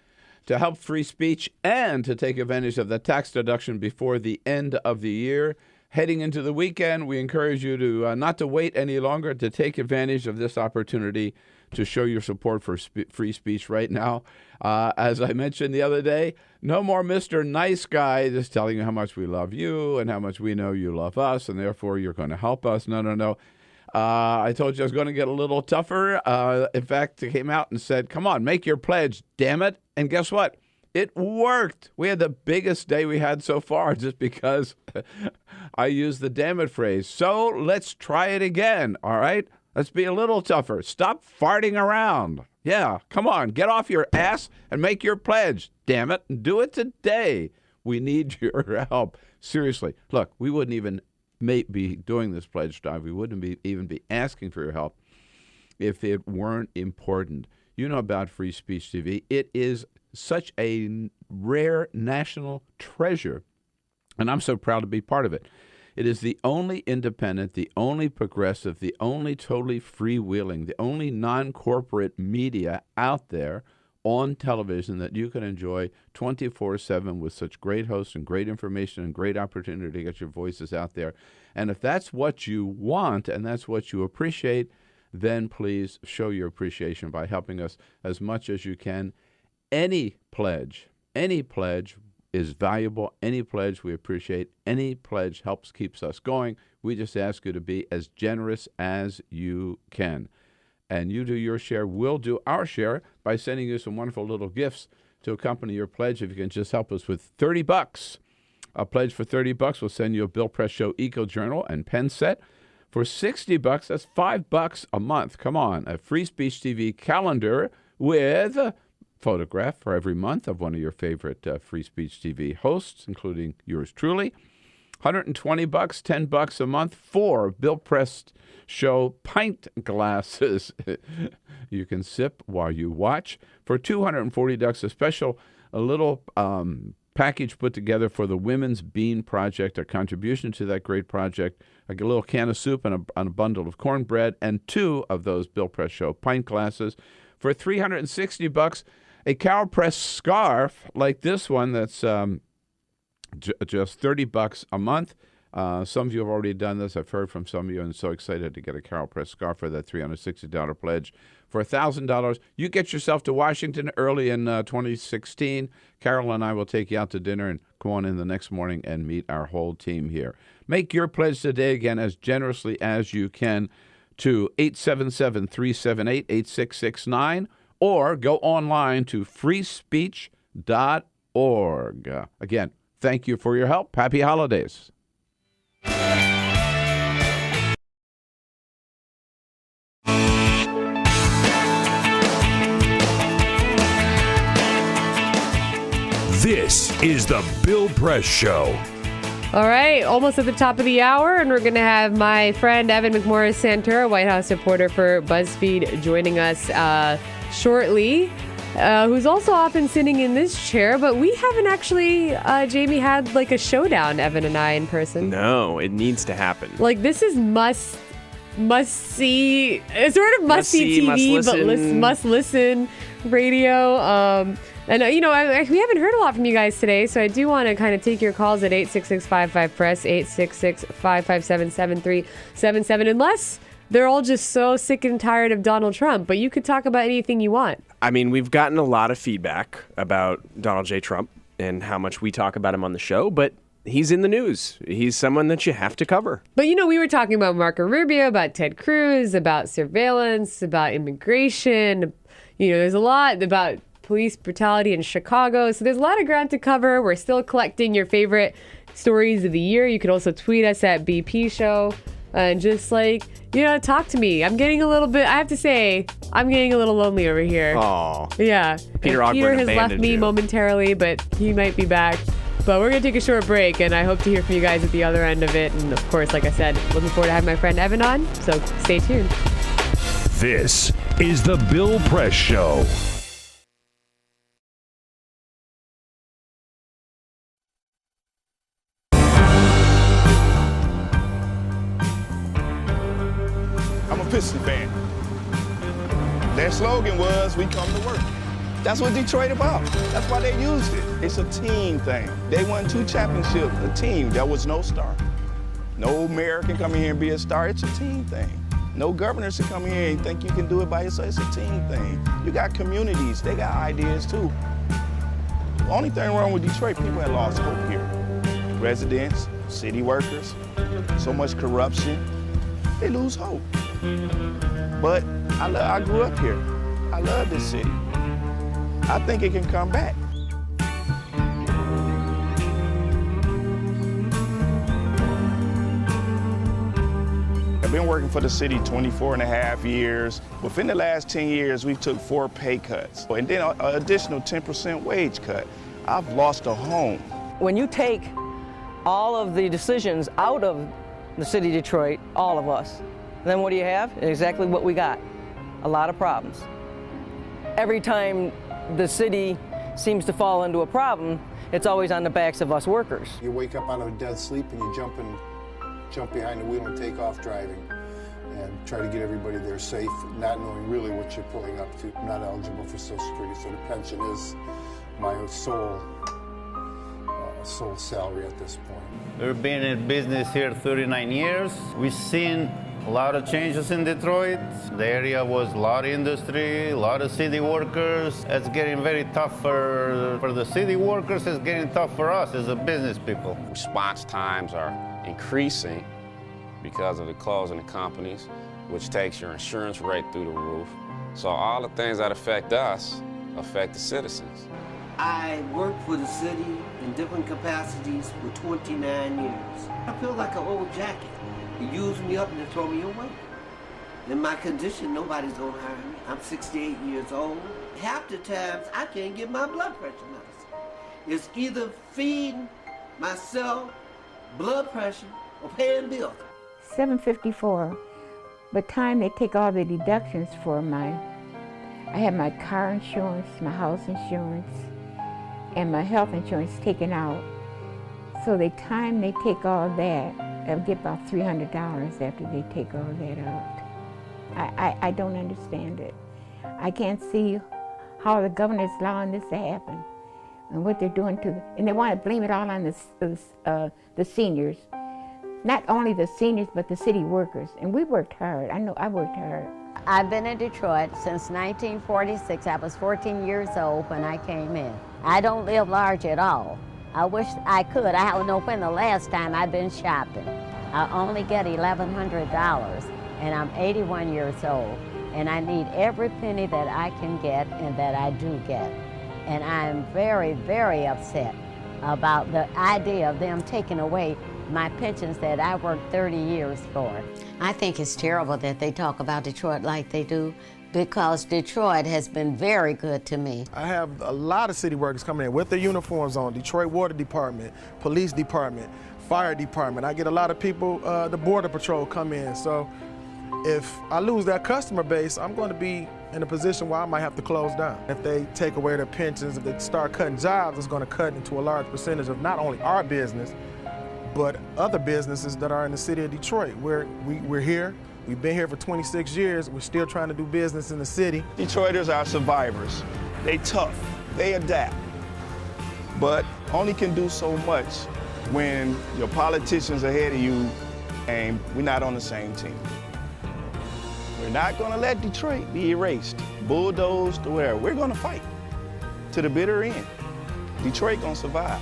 to help free speech and to take advantage of the tax deduction before the end of the year. Heading into the weekend, we encourage you to not to wait any longer, to take advantage of this opportunity to show your support for free speech right now. As I mentioned the other day, no more Mr. Nice Guy just telling you how much we love you and how much we know you love us, and therefore you're going to help us. No. I told you I was going to get a little tougher. In fact, it came out and said, come on, make your pledge, damn it. And guess what? It worked. We had the biggest day we had so far just because I used the damn it phrase. So let's try it again, all right? Let's be a little tougher. Stop farting around. Yeah, come on, get off your ass and make your pledge, damn it, and do it today. We need your help. Seriously, look, we wouldn't even be doing this pledge drive. We wouldn't even be asking for your help if it weren't important. You know about Free Speech TV. It is such a rare national treasure, and I'm so proud to be part of it. It is the only independent, the only progressive, the only totally freewheeling, the only non-corporate media out there on television that you can enjoy 24/7 with such great hosts and great information and great opportunity to get your voices out there. And if that's what you want and that's what you appreciate, then please show your appreciation by helping us as much as you can. Any pledge is valuable. Any pledge we appreciate. Any pledge keeps us going. We just ask you to be as generous as you can. And you do your share. We'll do our share by sending you some wonderful little gifts to accompany your pledge. If you can just help us with $30, a pledge for $30, we'll send you a Bill Press Show Eco Journal and pen set. For $60, that's $5 a month. Come on, a Free Speech TV calendar with a photograph for every month of one of your favorite Free Speech TV hosts, including yours truly. $120, $10 a month for Bill Press Show pint glasses. You can sip while you watch. For $240, a little package put together for the Women's Bean Project, a contribution to that great project, like a little can of soup and a bundle of cornbread, and 2 of those Bill Press Show pint glasses. For $360, a Cow Press scarf like this one that's just $30 a month. Some of you have already done this. I've heard from some of you, and I'm so excited to get a Carol Press scarf for that $360 pledge. For $1,000, you get yourself to Washington early in 2016. Carol and I will take you out to dinner and come on in the next morning and meet our whole team here. Make your pledge today, again, as generously as you can to 877-378-8669, or go online to freespeech.org. Again, thank you for your help. Happy holidays. This is the Bill Press Show. All right, almost at the top of the hour, and we're going to have my friend Evan McMorris-Santoro, White House reporter for BuzzFeed, joining us shortly, who's also often sitting in this chair, but we haven't actually, Jamie, had like a showdown, Evan and I, in person. No, it needs to happen. Like, this is must see, sort of must see TV, but must listen radio. And, we haven't heard a lot from you guys today, so I do want to kind of take your calls at 866-55-PRESS, 866-557-7377, unless they're all just so sick and tired of Donald Trump. But you could talk about anything you want. I mean, we've gotten a lot of feedback about Donald J. Trump and how much we talk about him on the show, but he's in the news. He's someone that you have to cover. But, we were talking about Marco Rubio, about Ted Cruz, about surveillance, about immigration. There's a lot about police brutality in Chicago. So there's a lot of ground to cover. We're still collecting your favorite stories of the year. You can also tweet us at BP Show and just talk to me. I'm getting a little bit, I have to say, I'm getting a little lonely over here. Oh. Yeah. Peter has left me momentarily, but he might be back. But we're going to take a short break, and I hope to hear from you guys at the other end of it. And of course, like I said, looking forward to having my friend Evan on, so stay tuned. This is the Bill Press Show. I'm a Piston fan. Their slogan was, "We come to work." That's what Detroit about. That's why they used it. It's a team thing. They won 2 championships, a team. There was no star. No mayor can come in here and be a star. It's a team thing. No governors can come in here and think you can do it by yourself. It's a team thing. You got communities. They got ideas, too. The only thing wrong with Detroit, people have lost hope here. Residents, city workers, so much corruption. They lose hope. But I grew up here. I love this city. I think it can come back. I've been working for the city 24 and a half years. Within the last 10 years, we've took 4 pay cuts, and then an additional 10% wage cut. I've lost a home. When you take all of the decisions out of the city of Detroit, all of us, then what do you have? Exactly what we got, a lot of problems. Every time the city seems to fall into a problem, it's always on the backs of us workers. You wake up out of a dead sleep and you jump behind the wheel and take off driving and try to get everybody there safe, not knowing really what you're pulling up to. I'm not eligible for Social Security, so the pension is my sole salary at this point. We've been in business here 39 years. We've seen a lot of changes in Detroit. The area was a lot of industry, a lot of city workers. It's getting very tough for the city workers. It's getting tough for us as a business people. Response times are increasing because of the closing of companies, which takes your insurance rate through the roof. So all the things that affect us affect the citizens. I worked for the city in different capacities for 29 years. I feel like an old jacket. You use me up and they throw me away. In my condition, nobody's gonna hire me. I'm 68 years old. Half the times, I can't get my blood pressure medicine. It's either feeding myself blood pressure or paying bills. $754. By the time they take all the deductions for I have my car insurance, my house insurance, and my health insurance taken out. So the time they take all that, I'll get about $300 after they take all that out. I don't understand it. I can't see how the governor's allowing this to happen and what they're doing and they want to blame it all on the seniors. Not only the seniors, but the city workers. And we worked hard. I know I worked hard. I've been in Detroit since 1946. I was 14 years old when I came in. I don't live large at all. I wish I could. I don't know when the last time I've been shopping. I only get $1,100, and I'm 81 years old, and I need every penny that I can get and that I do get. And I'm very, very upset about the idea of them taking away my pensions that I worked 30 years for. I think it's terrible that they talk about Detroit like they do, because Detroit has been very good to me. I have a lot of city workers coming in with their uniforms on, Detroit Water Department, Police Department, Fire Department. I get a lot of people, the Border Patrol come in. So if I lose that customer base, I'm going to be in a position where I might have to close down. If they take away their pensions, if they start cutting jobs, it's going to cut into a large percentage of not only our business, but other businesses that are in the city of Detroit. We're here. We've been here for 26 years. We're still trying to do business in the city. Detroiters are survivors. They tough. They adapt. But only can do so much when your politicians are ahead of you and we're not on the same team. We're not going to let Detroit be erased, bulldozed to where we're going to fight to the bitter end. Detroit going to survive.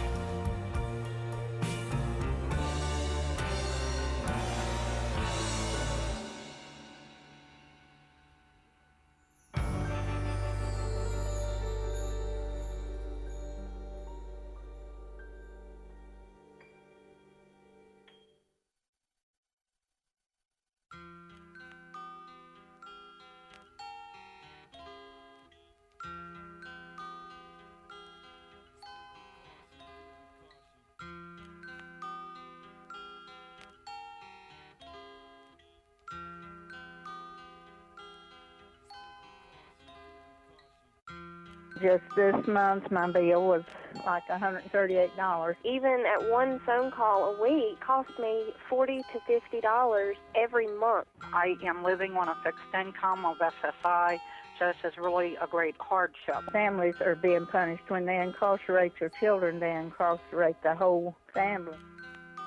just this month, my bill was like $138. Even at one phone call a week cost me $40 to $50 every month. I am living on a fixed income of SSI, so this is really a great hardship. Families are being punished. When they incarcerate their children, they incarcerate the whole family.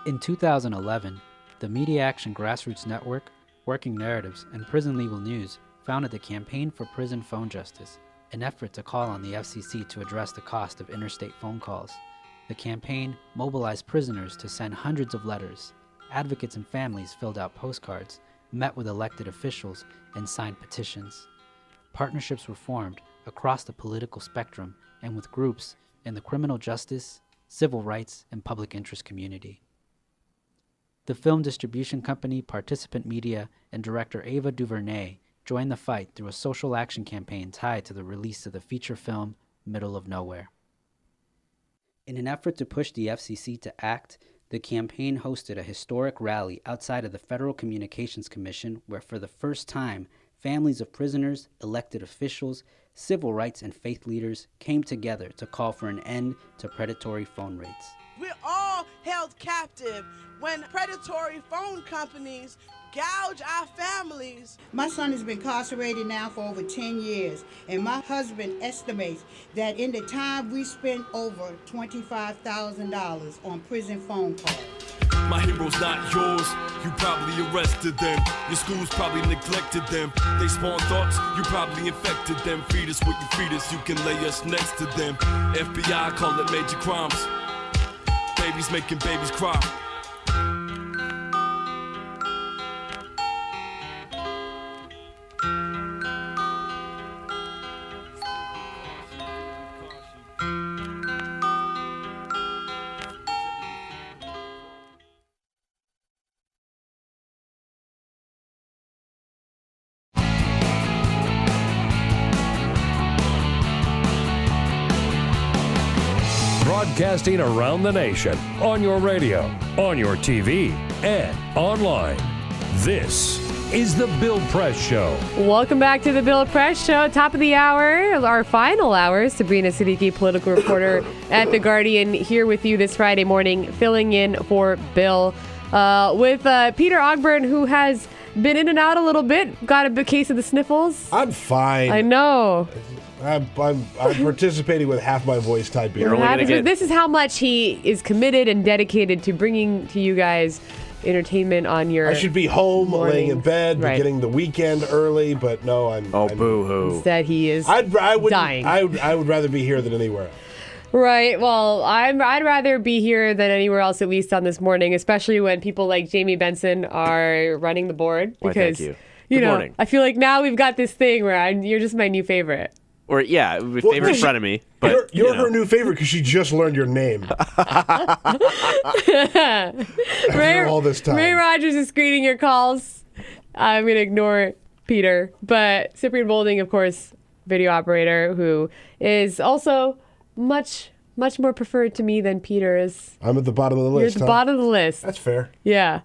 In 2011, the Media Action Grassroots Network, Working Narratives, and Prison Legal News founded the Campaign for Prison Phone Justice, an effort to call on the FCC to address the cost of interstate phone calls. The campaign mobilized prisoners to send hundreds of letters. Advocates and families filled out postcards, met with elected officials, and signed petitions. Partnerships were formed across the political spectrum and with groups in the criminal justice, civil rights, and public interest community. The film distribution company Participant Media and director Ava DuVernay joined the fight through a social action campaign tied to the release of the feature film Middle of Nowhere. In an effort to push the FCC to act, the campaign hosted a historic rally outside of the Federal Communications Commission where for the first time, families of prisoners, elected officials, civil rights and faith leaders came together to call for an end to predatory phone rates. We're all held captive when predatory phone companies gouge our families. My son has been incarcerated now for over 10 years, and my husband estimates that in the time we spent over $25,000 on prison phone calls. My hero's not yours, you probably arrested them. Your schools probably neglected them. They spawn thoughts, you probably infected them. Feed us what you feed us, you can lay us next to them. FBI call it major crimes. Babies making babies cry. Broadcasting around the nation, on your radio, on your TV, and online. This is The Bill Press Show. Welcome back to The Bill Press Show. Top of the hour, our final hour. Sabrina Siddiqui, political reporter at The Guardian, here with you this Friday morning, filling in for Bill. With Peter Ogburn, who has been in and out a little bit. Got a case of the sniffles. I'm fine. I know. I'm participating with half my voice typing. This is how much he is committed and dedicated to bringing to you guys entertainment on your. I should be home, morning. laying in bed, beginning the weekend early, but no, I'm. Boo-hoo. Instead, he is dying. I would rather be here than anywhere else. Right. Well, I'd rather be here than anywhere else, at least on this morning, especially when people like Jamie Benson are running the board. Because, thank you. Good morning. I feel like now we've got this thing where you're just my new favorite. Or, yeah, favorite frenemy. But you're her new favorite because she just learned your name. All this time. Ray Rogers is screening your calls. I'm going to ignore Peter. But Cyprian Bolding, of course, video operator, who is also much more preferred to me than Peter is. I'm at the bottom of the list. You're at the bottom of the list. That's fair. Yeah.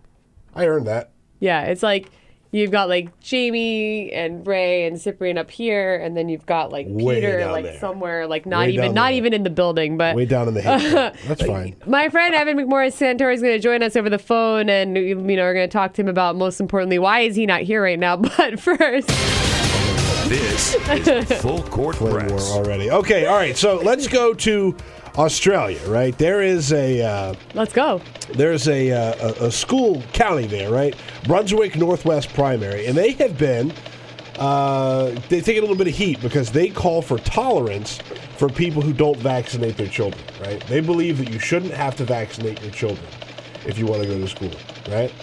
I earned that. Yeah, it's like you've got like Jamie and Ray and Cyprian up here, and then you've got like way Peter down like there. somewhere like not even in the building, but way down in the head. That's fine. My friend Evan McMorris Santori is going to join us over the phone, and we're going to talk to him about, most importantly, why is he not here right now? But first, this is Full Court Press already. Okay, all right. So let's go to Australia. Right, there is a. Let's go. There's a school county there, right? Brunswick Northwest Primary, and they have been. They take a little bit of heat because they call for tolerance for people who don't vaccinate their children. Right? They believe that you shouldn't have to vaccinate your children if you want to go to school. Right?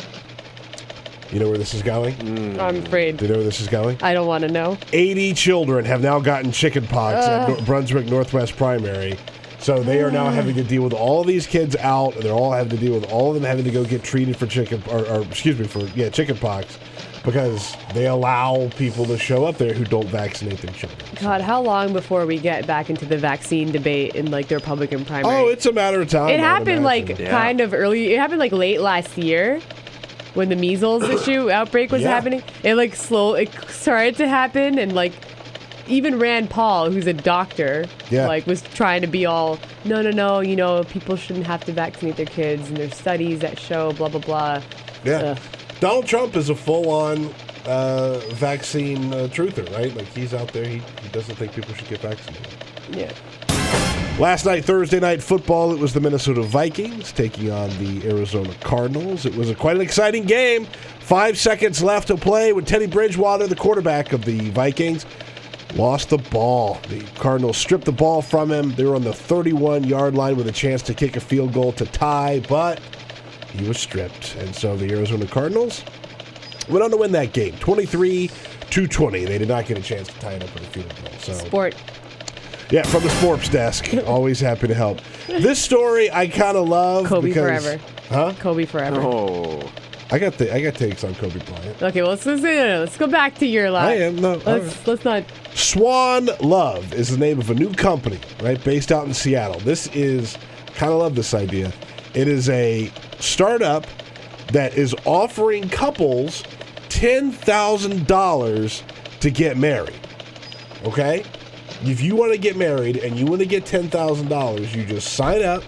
You know where this is going? I'm afraid. Do you know where this is going? I don't want to know. 80 children have now gotten chicken pox at Brunswick Northwest Primary. So they are now having to deal with all these kids out, and they're all having to deal with all of them having to go get treated for chicken pox, because they allow people to show up there who don't vaccinate their children. God, how long before we get back into the vaccine debate in like the Republican primary? Oh, it's a matter of time. It happened kind of early. It happened like late last year when the measles outbreak was happening. It started to happen, and like even Rand Paul, who's a doctor, Yeah. like was trying to be all, no, people shouldn't have to vaccinate their kids, and there's studies that show blah, blah, blah. Yeah. Donald Trump is a full-on vaccine truther, right? Like, he's out there, he doesn't think people should get vaccinated. Yeah. Last night, Thursday night football, it was the Minnesota Vikings taking on the Arizona Cardinals. It was quite an exciting game. 5 seconds left to play when Teddy Bridgewater, the quarterback of the Vikings, lost the ball. The Cardinals stripped the ball from him. They were on the 31-yard line with a chance to kick a field goal to tie, but he was stripped. And so the Arizona Cardinals went on to win that game, 23-20. They did not get a chance to tie it up with a field goal. So. Sport. Yeah, from the sports desk. Always happy to help. This story I kind of love. Kobe because, forever. Huh? Kobe forever. Oh. I got takes on Kobe Bryant. Okay, well, let's go back to your life. I am. No, let's not. Swan Love is the name of a new company, right, based out in Seattle. This is, kind of love this idea. It is a startup that is offering couples $10,000 to get married. Okay? If you want to get married and you want to get $10,000, you just sign up.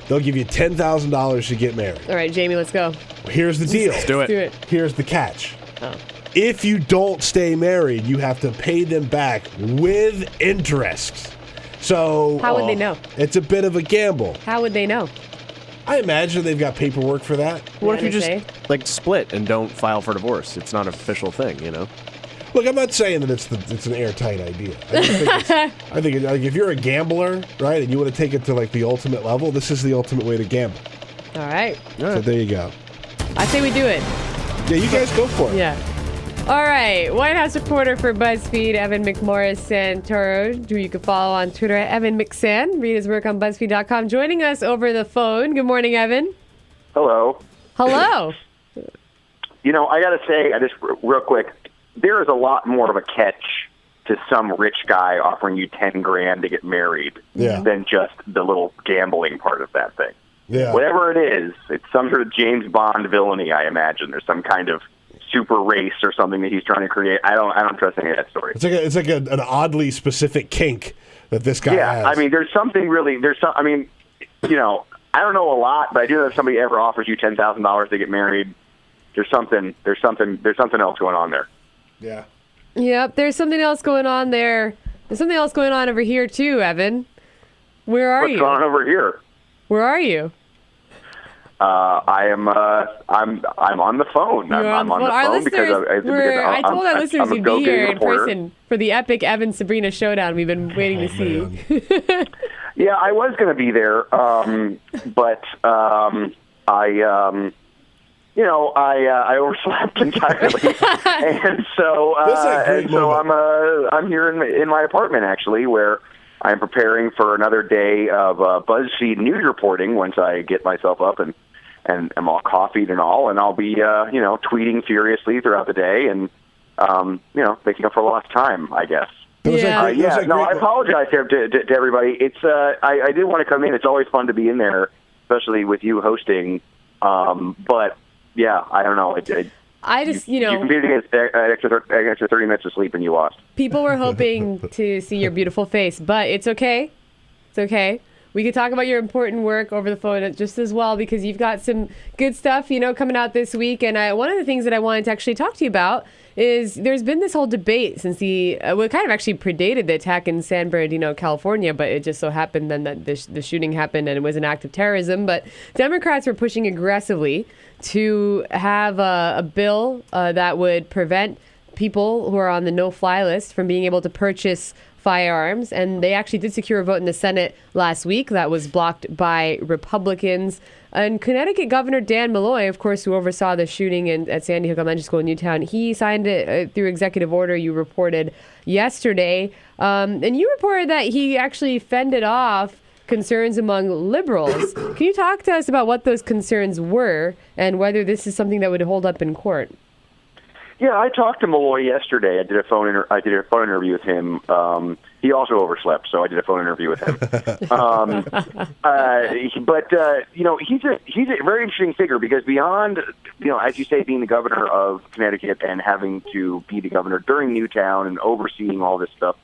They'll give you $10,000 to get married. All right, Jamie, let's go. Here's the deal. Let's do it. Here's the catch. Oh. If you don't stay married, you have to pay them back with interest. So How would they know? It's a bit of a gamble. How would they know? I imagine they've got paperwork for that. What if you just split and don't file for divorce? It's not an official thing, you know. Look, I'm not saying that it's an airtight idea. I think like, if you're a gambler, right, and you want to take it to like the ultimate level, this is the ultimate way to gamble. All right. So there you go. I say we do it. Yeah, you guys go for it. Yeah. All right. White House reporter for BuzzFeed, Evan McMorris Santoro, who you can follow on Twitter at Evan McSan. Read his work on BuzzFeed.com. Joining us over the phone. Good morning, Evan. Hello. Hello. You know, I got to say, just real quick, there is a lot more of a catch to some rich guy offering you $10,000 to get married than just the little gambling part of that thing. Yeah. Whatever it is, it's some sort of James Bond villainy, I imagine. There's some kind of super race or something that he's trying to create. I don't trust any of that story. It's like an oddly specific kink that this guy has. I mean, there's something really. I mean, you know, I don't know a lot, but I do know if somebody ever offers you $10,000 to get married, there's something else going on there. Yeah. Yep, there's something else going on there. There's something else going on over here too, Evan. Where are you? What's going on over here? Where are you? I'm on the phone. I'm on the phone because I told our listeners I'm you'd be here in reporter. person for the epic Evan Sabrina showdown we've been waiting to see. Yeah, I was going to be there, but I overslept entirely, and so I'm here in my apartment actually, where I'm preparing for another day of BuzzFeed news reporting. Once I get myself up and I'm all coffeed and all, and I'll be tweeting furiously throughout the day and making up for lost time, I guess. I apologize to everybody. It's I did want to come in. It's always fun to be in there, especially with you hosting. But yeah, I don't know. You competed against an extra 30 minutes of sleep and you lost. People were hoping to see your beautiful face, but it's okay. It's okay. We could talk about your important work over the phone just as well, because you've got some good stuff, coming out this week. And one of the things that I wanted to actually talk to you about is there's been this whole debate since it kind of actually predated the attack in San Bernardino, California, but it just so happened then that the shooting happened and it was an act of terrorism. But Democrats were pushing aggressively to have a bill that would prevent people who are on the no-fly list from being able to purchase firearms, and they actually did secure a vote in the Senate last week that was blocked by Republicans. And Connecticut Governor Dan Malloy, of course, who oversaw the shooting at Sandy Hook Elementary School in Newtown, he signed it through executive order, you reported yesterday. And you reported that he actually fended off concerns among liberals. Can you talk to us about what those concerns were and whether this is something that would hold up in court? Yeah, I talked to Malloy yesterday. I did a phone interview with him. He also overslept, so I did a phone interview with him. He's a very interesting figure because beyond, as you say, being the governor of Connecticut and having to be the governor during Newtown and overseeing all this stuff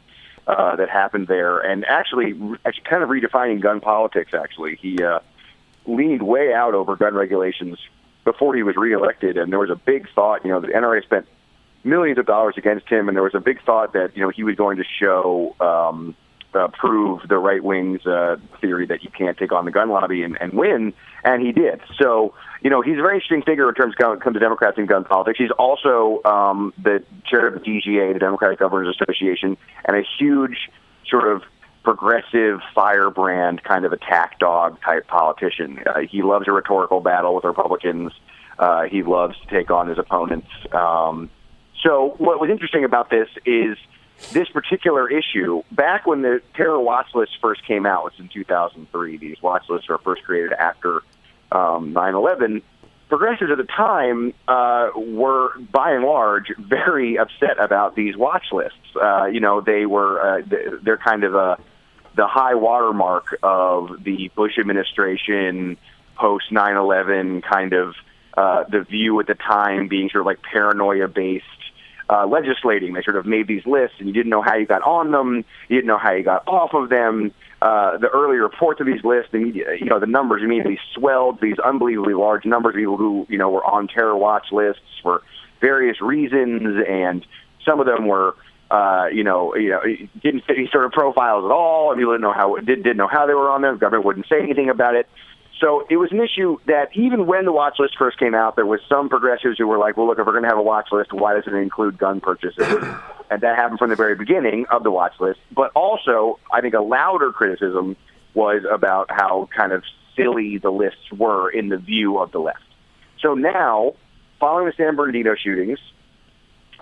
that happened there, and actually kind of redefining gun politics. Actually, he leaned way out over gun regulations before he was reelected, and there was a big thought. The NRA spent millions of dollars against him, and there was a big thought that he was going to prove the right wing's theory that you can't take on the gun lobby and win, and he did. So he's a very interesting figure in terms of come to Democrats in gun politics. He's also the chair of the DGA, the Democratic Governors Association, and a huge sort of progressive firebrand kind of attack dog type politician. He loves a rhetorical battle with Republicans. He loves to take on his opponents. So what was interesting about this is this particular issue, back when the terror watch list first came out, it was in 2003. These watch lists were first created after 9/11. Progressives at the time were, by and large, very upset about these watch lists. They were they're kind of the high watermark of the Bush administration post 9/11 kind of the view at the time being sort of like paranoia-based legislating. They sort of made these lists, and you didn't know how you got on them. You didn't know how you got off of them. The early reports of these lists, the numbers immediately swelled. These unbelievably large numbers of people who were on terror watch lists for various reasons, and some of them were didn't fit any sort of profiles at all. And people didn't know how they were on them. The government wouldn't say anything about it. So it was an issue that even when the watch list first came out, there was some progressives who were like, well, look, if we're going to have a watch list, why doesn't it include gun purchases? And that happened from the very beginning of the watch list. But also, I think a louder criticism was about how kind of silly the lists were in the view of the left. So now, following the San Bernardino shootings,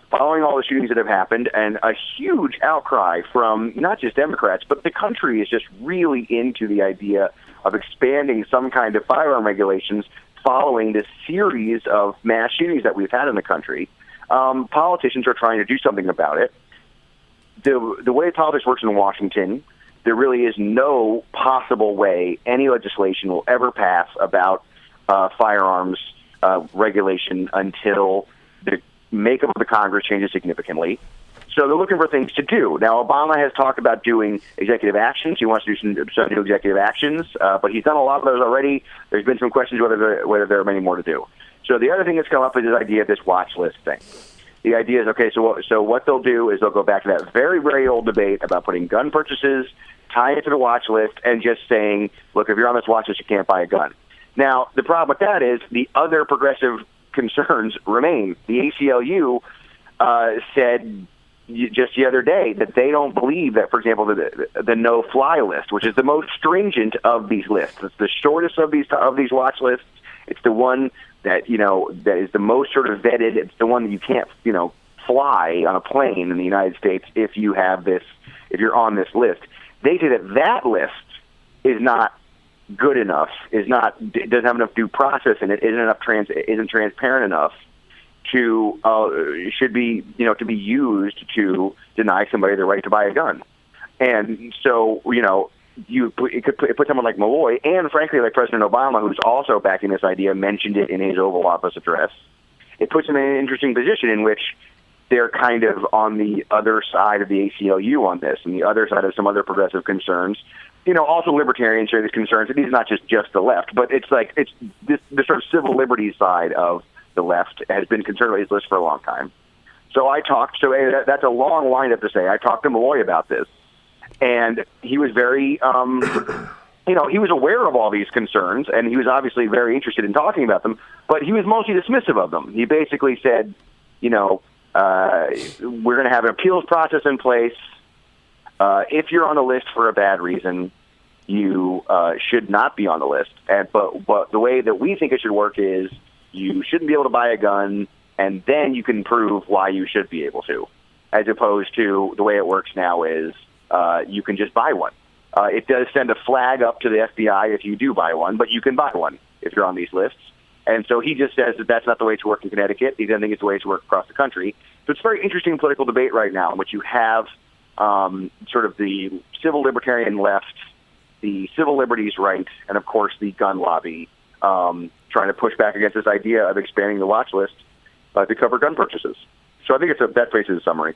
following all the shootings that have happened, and a huge outcry from not just Democrats, but the country is just really into the idea of expanding some kind of firearm regulations following this series of mass shootings that we've had in the country. Politicians are trying to do something about it. The way politics works in Washington, there really is no possible way any legislation will ever pass about firearms regulation until the makeup of the Congress changes significantly. So they're looking for things to do. Now, Obama has talked about doing executive actions. He wants to do some new executive actions, but he's done a lot of those already. There's been some questions whether there are many more to do. So the other thing that's come up is this idea of this watch list thing. The idea is, okay, so what they'll do is they'll go back to that very, very old debate about putting gun purchases, tying it to the watch list, and just saying, look, if you're on this watch list, you can't buy a gun. Now, the problem with that is the other progressive concerns remain. The ACLU said just the other day that they don't believe that, for example, the no-fly list, which is the most stringent of these lists, it's the shortest of these watch lists. It's the one that that is the most sort of vetted. It's the one that you can't fly on a plane in the United States if you're on this list. They say that list is not good enough, doesn't have enough due process in it, isn't transparent enough should be to be used to deny somebody the right to buy a gun. And so it put someone like Malloy and frankly like President Obama, who's also backing this idea, mentioned it in his Oval Office address. It puts them in an interesting position in which they're kind of on the other side of the ACLU on this, and the other side of some other progressive concerns. Also libertarians share these concerns. These are not just the left, but it's the sort of civil liberties side of the left has been concerned about these lists for a long time. So that's a long wind-up to say. I talked to Malloy about this, and he was very, he was aware of all these concerns, and he was obviously very interested in talking about them, but he was mostly dismissive of them. He basically said, we're going to have an appeals process in place. If you're on the list for a bad reason, you should not be on the list. But the way that we think it should work is you shouldn't be able to buy a gun, and then you can prove why you should be able to, as opposed to the way it works now is you can just buy one. It does send a flag up to the FBI if you do buy one, but you can buy one if you're on these lists. And so he just says that that's not the way to work in Connecticut. He doesn't think it's the way to work across the country. So it's a very interesting political debate right now in which you have sort of the civil libertarian left, the civil liberties right, and of course the gun lobby trying to push back against this idea of expanding the watch list to cover gun purchases. So I think that's basically the summary.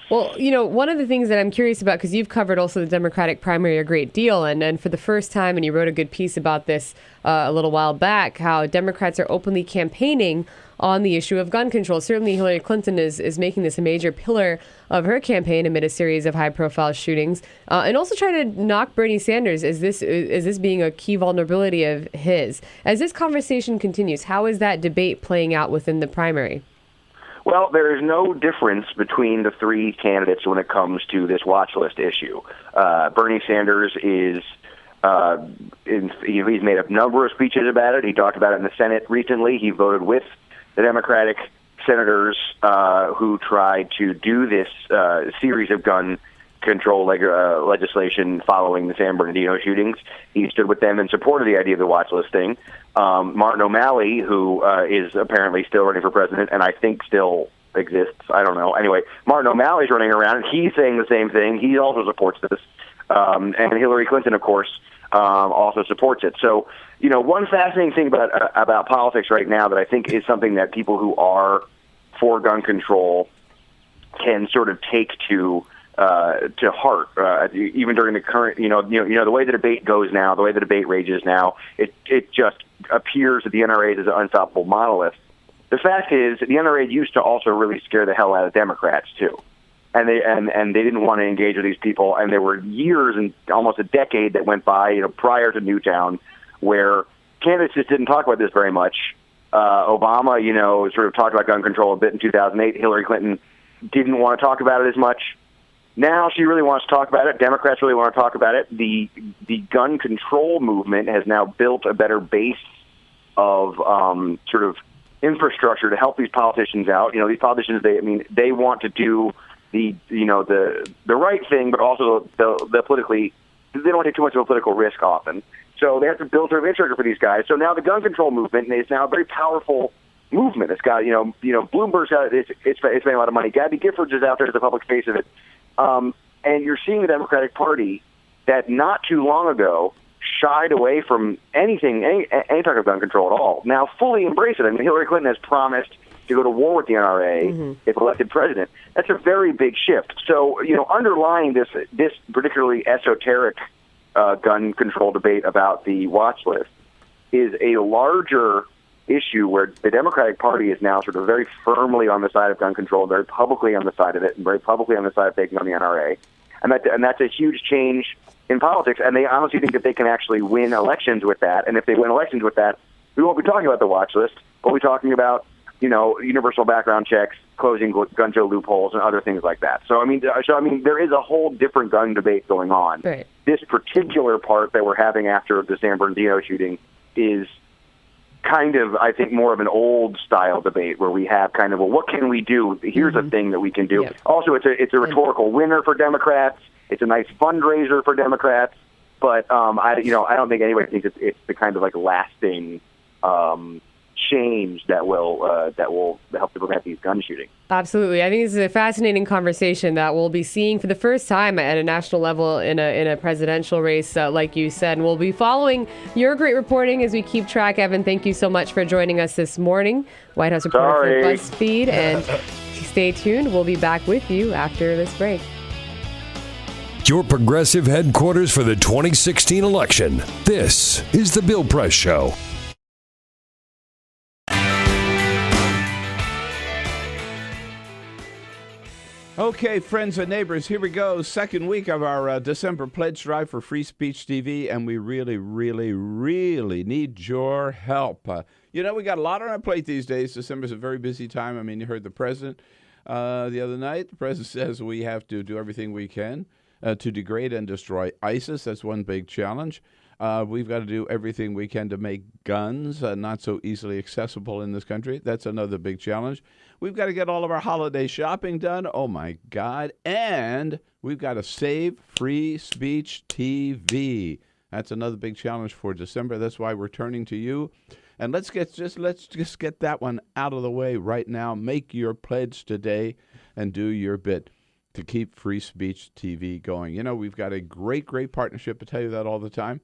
Well, one of the things that I'm curious about, because you've covered also the Democratic primary a great deal, and for the first time, and you wrote a good piece about this a little while back, how Democrats are openly campaigning on the issue of gun control. Certainly Hillary Clinton is making this a major pillar of her campaign amid a series of high-profile shootings, and also trying to knock Bernie Sanders. Is this being a key vulnerability of his? As this conversation continues, how is that debate playing out within the primary? Well, there is no difference between the three candidates when it comes to this watch list issue. Bernie Sanders he's made a number of speeches about it. He talked about it in the Senate recently. He voted with the Democratic senators who tried to do this series of gun control legislation following the San Bernardino shootings. He stood with them in support of the idea of the watch list thing. Martin O'Malley, who is apparently still running for president, and I think still exists. I don't know. Anyway, Martin O'Malley's running around, and he's saying the same thing. He also supports this. And Hillary Clinton, of course, also supports it. So, one fascinating thing about politics right now that I think is something that people who are for gun control can sort of take to heart, even during the current, the way the debate goes now, the way the debate rages now, it just appears that the NRA is an unstoppable monolith. The fact is, the NRA used to also really scare the hell out of Democrats too, and they didn't want to engage with these people. And there were years and almost a decade that went by, prior to Newtown, where candidates just didn't talk about this very much. Obama, sort of talked about gun control a bit in 2008. Hillary Clinton didn't want to talk about it as much. Now she really wants to talk about it. Democrats really want to talk about it. The gun control movement has now built a better base of sort of infrastructure to help these politicians out. These politicians, they want to do the right thing, but also the politically, they don't want to take too much of a political risk often. So they have to build sort of infrastructure for these guys. So now the gun control movement is now a very powerful movement. It's got, Bloomberg's got it's made a lot of money. Gabby Giffords is out there as the public face of it. And you're seeing the Democratic Party that not too long ago shied away from any talk of gun control at all, now fully embrace it. Hillary Clinton has promised to go to war with the NRA if elected president. That's a very big shift. So, underlying this particularly esoteric gun control debate about the watch list is a larger issue where the Democratic Party is now sort of very firmly on the side of gun control, very publicly on the side of it, and very publicly on the side of taking on the NRA. And that's a huge change in politics, and they honestly think that they can actually win elections with that. And if they win elections with that, we won't be talking about the watch list. We'll be talking about, universal background checks, closing gun show loopholes, and other things like that. So, there is a whole different gun debate going on. Right. This particular part that we're having after the San Bernardino shooting is kind of, I think, more of an old style debate where we have kind of, well, what can we do? Here's a thing that we can do. Yep. Also, it's a rhetorical winner for Democrats. It's a nice fundraiser for Democrats. But I don't think anybody thinks it's the kind of lasting change that will help to prevent these gun shootings. Absolutely. I think this is a fascinating conversation that we'll be seeing for the first time at a national level in a presidential race, like you said. And we'll be following your great reporting as we keep track. Evan, thank you so much for joining us this morning. White House reporter for BuzzFeed. And stay tuned. We'll be back with you after this break. Your progressive headquarters for the 2016 election. This is The Bill Press Show. Okay, friends and neighbors, here we go. Second week of our December pledge drive for Free Speech TV, and we really, really, really need your help. We got a lot on our plate these days. December's a very busy time. You heard the president the other night. The president says we have to do everything we can to degrade and destroy ISIS. That's one big challenge. We've got to do everything we can to make guns not so easily accessible in this country. That's another big challenge. We've got to get all of our holiday shopping done. Oh, my God. And we've got to save Free Speech TV. That's another big challenge for December. That's why we're turning to you. And let's just get that one out of the way right now. Make your pledge today and do your bit. to keep Free Speech TV going. You know, we've got a great, great partnership. I tell you that all the time.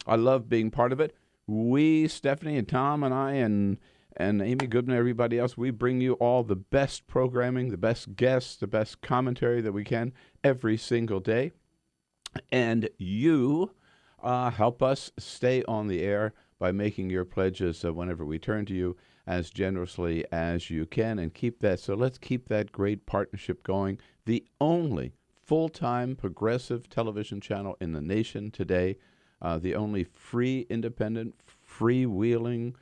I love being part of it. We, Stephanie and Tom and I and Amy Goodman, everybody else, we bring you all the best programming, the best guests, the best commentary that we can every single day. And you help us stay on the air by making your pledges whenever we turn to you as generously as you can and keep that. So let's keep that great partnership going. The only full-time progressive television channel in the nation today, the only free, independent, freewheeling,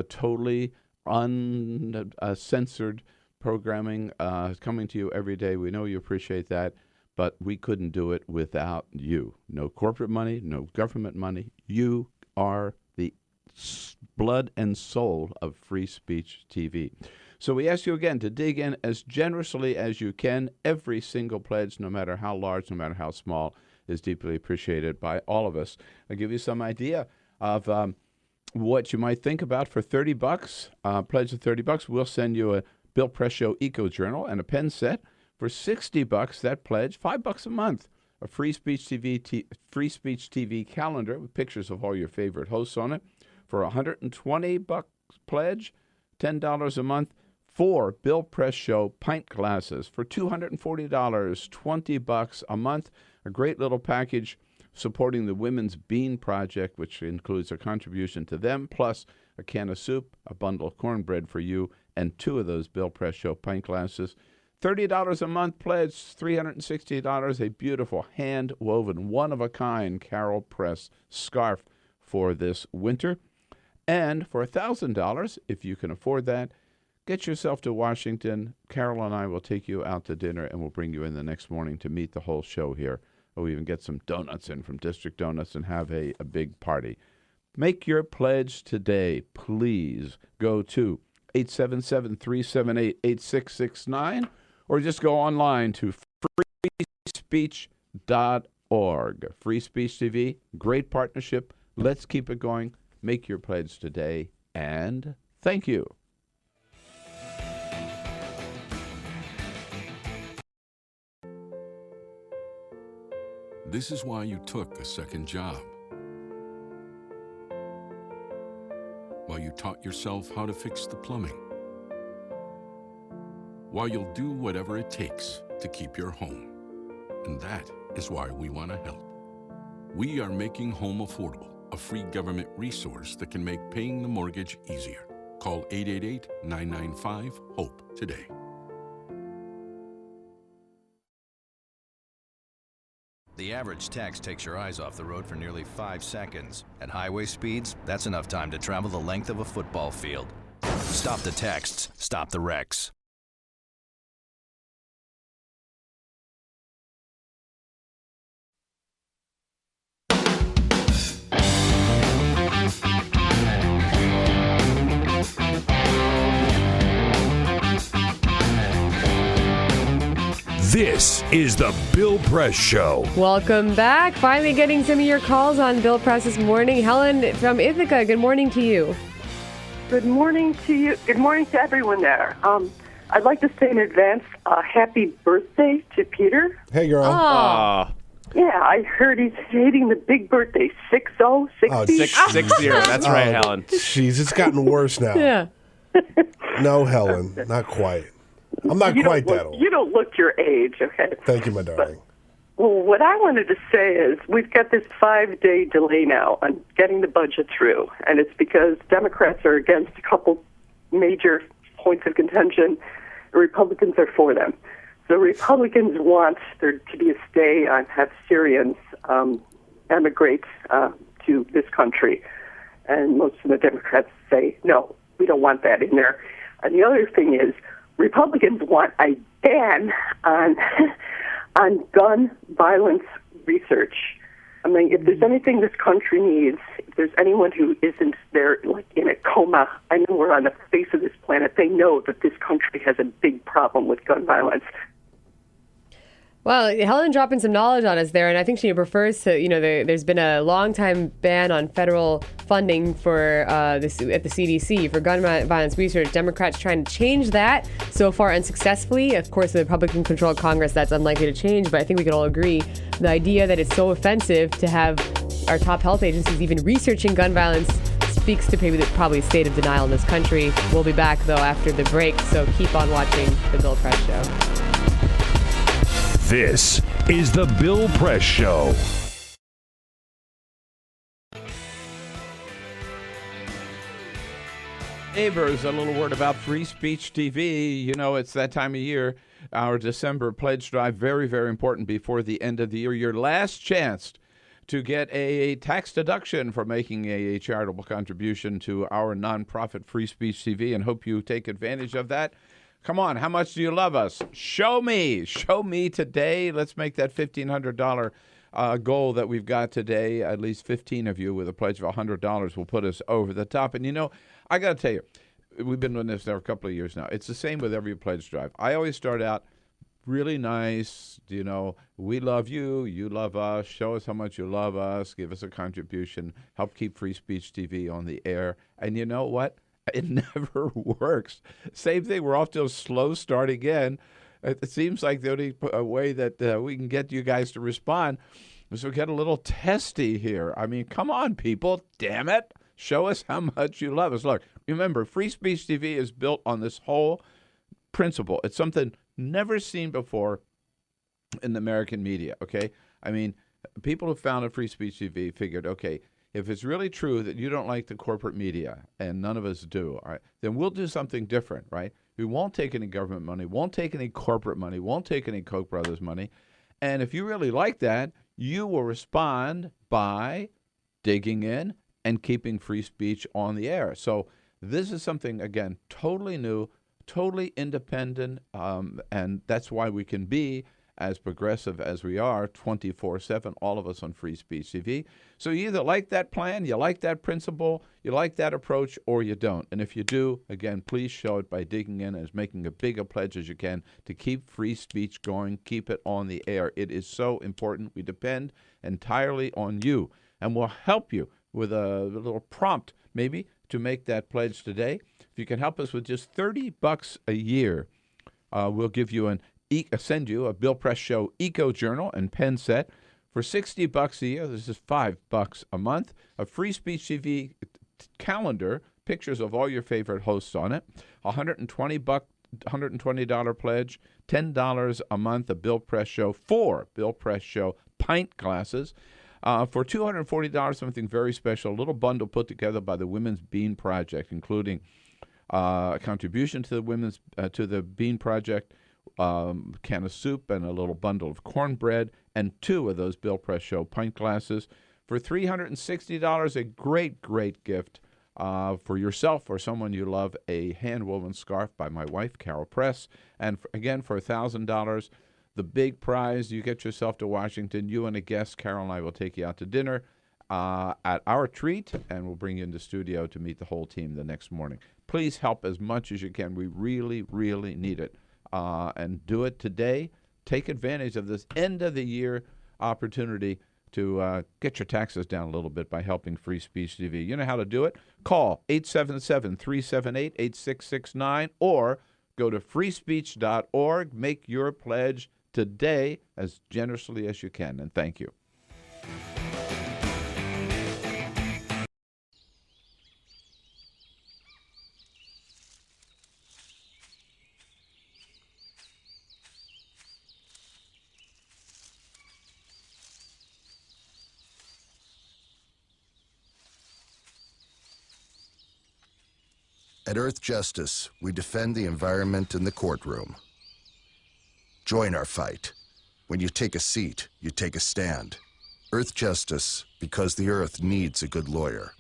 totally uncensored programming coming to you every day. We know you appreciate that, but we couldn't do it without you. No corporate money, no government money. You are the blood and soul of Free Speech TV. So we ask you again to dig in as generously as you can. Every single pledge, no matter how large, no matter how small, is deeply appreciated by all of us. I'll give you some idea of what you might think about for $30. Pledge of $30, we'll send you a Bill Press Show Eco Journal and a pen set. For $60, that pledge, $5 a month, a Free Speech TV calendar with pictures of all your favorite hosts on it. For $120 pledge, $10 a month, 4 Bill Press Show pint glasses. For $240, $20 a month, a great little package supporting the Women's Bean Project, which includes a contribution to them, plus a can of soup, a bundle of cornbread for you, and 2 of those Bill Press Show pint glasses. $30 a month pledge, $360, a beautiful hand-woven, one-of-a-kind Carol Press scarf for this winter. And for $1,000, if you can afford that, get yourself to Washington. Carol and I will take you out to dinner, and we'll bring you in the next morning to meet the whole show here. We'll even get some donuts in from District Donuts and have a big party. Make your pledge today. Please go to 877-378-8669 or just go online to freespeech.org. Free Speech TV, great partnership. Let's keep it going. Make your pledge today, and thank you. This is why you took a second job. Why you taught yourself how to fix the plumbing. Why you'll do whatever it takes to keep your home. And that is why we want to help. We are making home affordable, a free government resource that can make paying the mortgage easier. Call 888-995-HOPE today. The average text takes your eyes off the road for nearly 5 seconds. At highway speeds, that's enough time to travel the length of a football field. Stop the texts, stop the wrecks. This is the Bill Press Show. Welcome back. Finally getting some of your calls on Bill Press this morning. Helen from Ithaca, good morning to you. Good morning to you. Good morning to everyone there. I'd like to say in advance, happy birthday to Peter. Hey, girl. Yeah, I heard he's hitting the big birthday, 60, 60. Oh, 60. That's right, Helen. Jeez, it's gotten worse now. Yeah. No, Helen, not quite. I'm not quite that old. You don't look your age, okay? Thank you, my darling. Well, what I wanted to say is we've got this 5-day delay now on getting the budget through, and it's because Democrats are against a couple major points of contention. The Republicans are for them. The Republicans want there to be a stay on have Syrians emigrate to this country, and most of the Democrats say, no, we don't want that in there. And the other thing is Republicans want a ban on gun violence research. I mean, if there's anything this country needs, if there's anyone who isn't there, like in a coma, anywhere on the face of this planet, they know that this country has a big problem with gun violence. Well, Helen dropping some knowledge on us there, and I think she refers to, there's been a long-time ban on federal funding for this at the CDC for gun violence research. Democrats trying to change that, so far unsuccessfully. Of course, the Republican-controlled Congress, that's unlikely to change, but I think we can all agree the idea that it's so offensive to have our top health agencies even researching gun violence speaks to probably a state of denial in this country. We'll be back, though, after the break, so keep on watching The Bill Press Show. This is The Bill Press Show. Neighbors, a little word about Free Speech TV. It's that time of year, our December pledge drive, very, very important before the end of the year. Your last chance to get a tax deduction for making a charitable contribution to our nonprofit Free Speech TV, and hope you take advantage of that. Come on, how much do you love us? Show me today. Let's make that $1,500 goal that we've got today. At least 15 of you with a pledge of $100 will put us over the top. And I got to tell you, we've been doing this now a couple of years now. It's the same with every pledge drive. I always start out really nice, we love you, you love us, show us how much you love us, give us a contribution, help keep Free Speech TV on the air. And you know what? It never works. Same thing, we're off to a slow start again. It seems like the only way that we can get you guys to respond is to get a little testy here. I mean, come on, people, damn it. Show us how much you love us. Look, remember, Free Speech TV is built on this whole principle. It's something never seen before in the American media, okay? I mean, people who founded Free Speech TV figured, okay, if it's really true that you don't like the corporate media, and none of us do, all right, then we'll do something different, right? We won't take any government money, won't take any corporate money, won't take any Koch brothers money. And if you really like that, you will respond by digging in and keeping free speech on the air. So this is something, again, totally new, totally independent, and that's why we can be as progressive as we are 24/7, all of us on Free Speech TV. So you either like that plan, you like that principle, you like that approach, or you don't. And if you do, again, please show it by digging in and making a big a pledge as you can to keep free speech going, keep it on the air. It is so important. We depend entirely on you, and we'll help you with a little prompt maybe to make that pledge today. If you can help us with just $30 a year, we'll give you send you a Bill Press Show Eco Journal and pen set. For $60 a year, this is $5 a month. A Free Speech TV calendar, pictures of all your favorite hosts on it. $120 pledge, $10 a month. A Bill Press Show, 4 Bill Press Show pint glasses. For $240, something very special, a little bundle put together by the Women's Bean Project, including a contribution to the Bean Project, can of soup and a little bundle of cornbread, and 2 of those Bill Press Show pint glasses. For $360, a great, great gift for yourself or someone you love, a hand-woven scarf by my wife, Carol Press. And again, for $1,000, the big prize, you get yourself to Washington, you and a guest, Carol and I will take you out to dinner at our treat, and we'll bring you into studio to meet the whole team the next morning. Please help as much as you can. We really, really need it. And do it today. Take advantage of this end-of-the-year opportunity to get your taxes down a little bit by helping Free Speech TV. You know how to do it? Call 877-378-8669 or go to freespeech.org. Make your pledge today as generously as you can, and thank you. At Earth Justice, we defend the environment in the courtroom. Join our fight. When you take a seat, you take a stand. Earth Justice, because the Earth needs a good lawyer.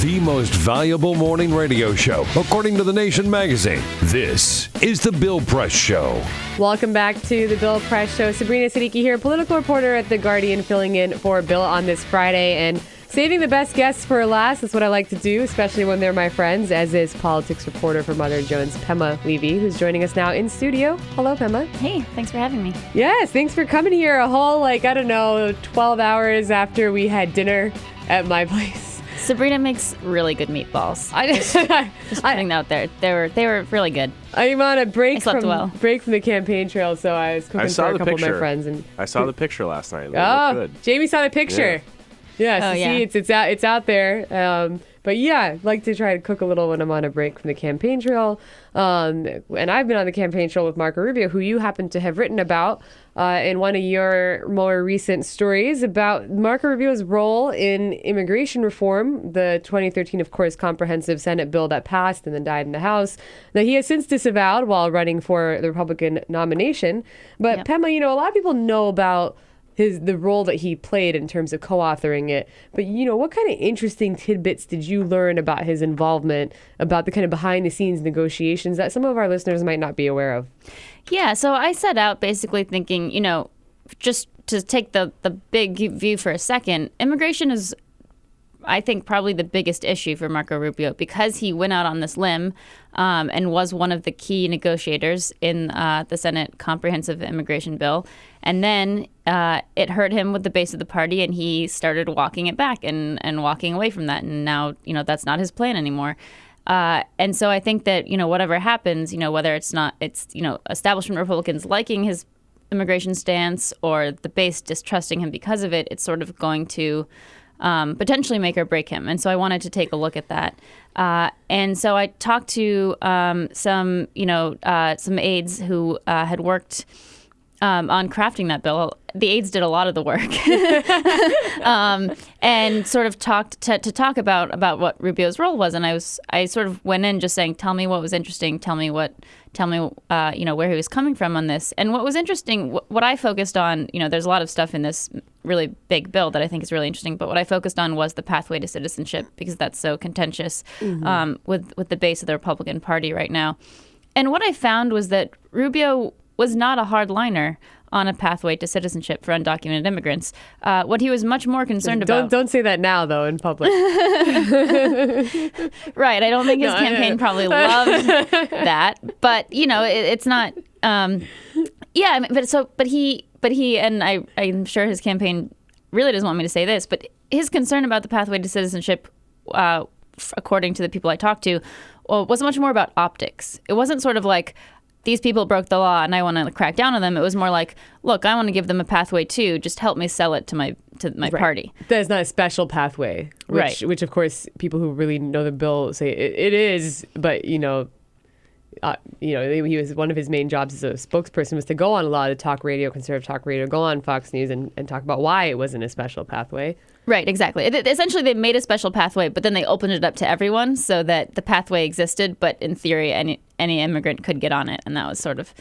The most valuable morning radio show, according to The Nation magazine. This is The Bill Press Show. Welcome back to The Bill Press Show. Sabrina Siddiqui here, political reporter at The Guardian, filling in for Bill on this Friday. And saving the best guests for last is what I like to do, especially when they're my friends, as is politics reporter for Mother Jones, Pema Levy, who's joining us now in studio. Hello, Pema. Hey, thanks for having me. Yes, thanks for coming here a whole, 12 hours after we had dinner at my place. Sabrina makes really good meatballs. Just putting that out there. They were really good. I'm on a break from the campaign trail, so I was cooking for a couple of my friends. And I saw the picture last night. It looked good. Jamie saw the picture. Yeah, it's out there. But yeah, I like to try to cook a little when I'm on a break from the campaign trail. And I've been on the campaign trail with Marco Rubio, who you happen to have written about in one of your more recent stories about Marco Rubio's role in immigration reform, the 2013, of course, comprehensive Senate bill that passed and then died in the House, that he has since disavowed while running for the Republican nomination. But Pema, a lot of people know about the role that he played in terms of co-authoring it. But, what kind of interesting tidbits did you learn about his involvement, about the kind of behind-the-scenes negotiations that some of our listeners might not be aware of? Yeah, so I set out basically thinking, just to take the big view for a second, immigration is, I think, probably the biggest issue for Marco Rubio because he went out on this limb and was one of the key negotiators in the Senate comprehensive immigration bill. And then it hurt him with the base of the party, and he started walking it back and walking away from that. And now, that's not his plan anymore. And so I think that, whatever happens, whether it's establishment Republicans liking his immigration stance or the base distrusting him because of it, it's sort of going to potentially make or break him. And so I wanted to take a look at that. And so I talked to some aides who had worked on crafting that bill. The aides did a lot of the work, and sort of talked to talk about what Rubio's role was. And I sort of went in just saying, tell me what was interesting, tell me where he was coming from on this. And what was interesting, what I focused on, there's a lot of stuff in this really big bill that I think is really interesting. But what I focused on was the pathway to citizenship, because that's so contentious with the base of the Republican Party right now. And what I found was that Rubio was not a hardliner on a pathway to citizenship for undocumented immigrants. What he was much more concerned about... Don't say that now, though, in public. Right. I don't think his campaign probably loved that. But, it's not... But he, and I'm sure his campaign really doesn't want me to say this, but his concern about the pathway to citizenship, according to the people I talked to, was much more about optics. It wasn't sort of like, these people broke the law and I want to crack down on them. It was more like, look, I want to give them a pathway too. Just help me sell it to my party. That is not a special pathway, which of course people who really know the bill say it is. But he was one of his main jobs as a spokesperson was to go on a lot of talk radio, conservative talk radio, go on Fox News and talk about why it wasn't a special pathway. Right, exactly. Essentially, they made a special pathway, but then they opened it up to everyone so that the pathway existed, but in theory, any immigrant could get on it, and that was sort of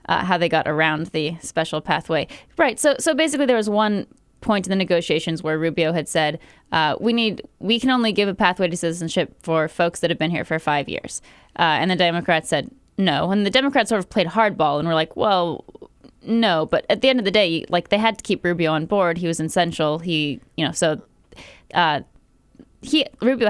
how they got around the special pathway. Right, so basically there was one point in the negotiations where Rubio had said, we can only give a pathway to citizenship for folks that have been here for 5 years. And the Democrats said no, and the Democrats sort of played hardball and were like, well, no, but at the end of the day, they had to keep Rubio on board. He was essential. Rubio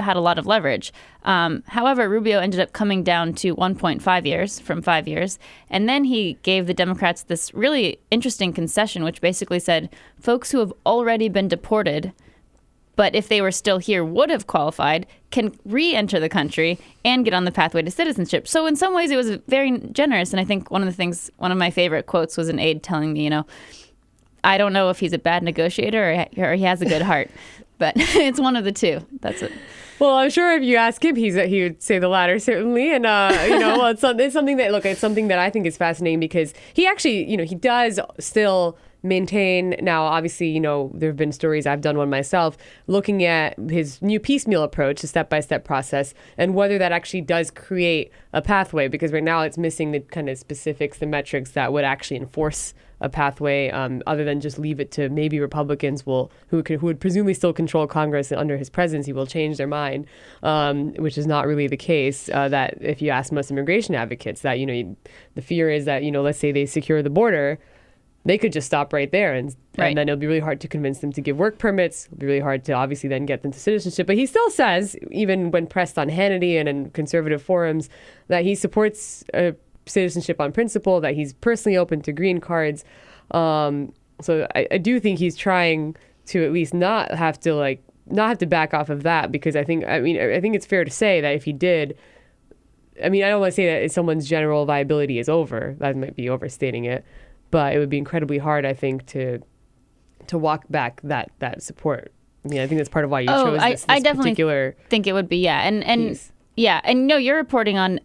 had a lot of leverage. However, Rubio ended up coming down to 1.5 years from 5 years. And then he gave the Democrats this really interesting concession, which basically said folks who have already been deported, but if they were still here would have qualified, can re-enter the country and get on the pathway to citizenship. So in some ways it was very generous. And I think one of my favorite quotes was an aide telling me, I don't know if he's a bad negotiator or he has a good heart, but it's one of the two. That's it. Well, I'm sure if you ask him, he would say the latter, certainly. And, it's something that I think is fascinating because he actually, he does still maintain. Now, obviously, there have been stories, I've done one myself, looking at his new piecemeal approach, the step-by-step process, and whether that actually does create a pathway, because right now it's missing the kind of specifics, the metrics that would actually enforce a pathway other than just leave it to maybe Republicans who would presumably still control Congress under his presidency will change their mind, which is not really the case. That if you ask most immigration advocates, that the fear is that let's say they secure the border, they could just stop right there, and then it'll be really hard to convince them to give work permits. It'll be really hard to obviously then get them to citizenship. But he still says, even when pressed on Hannity and in conservative forums, that he supports citizenship on principle, that he's personally open to green cards. So I do think he's trying to at least not have to back off of that, because I think it's fair to say that if he did, I don't want to say that someone's general viability is over. That might be overstating it. But it would be incredibly hard, I think, to walk back that support. I think that's part of why you chose this I definitely particular think it would be, and piece. Yeah, and your reporting on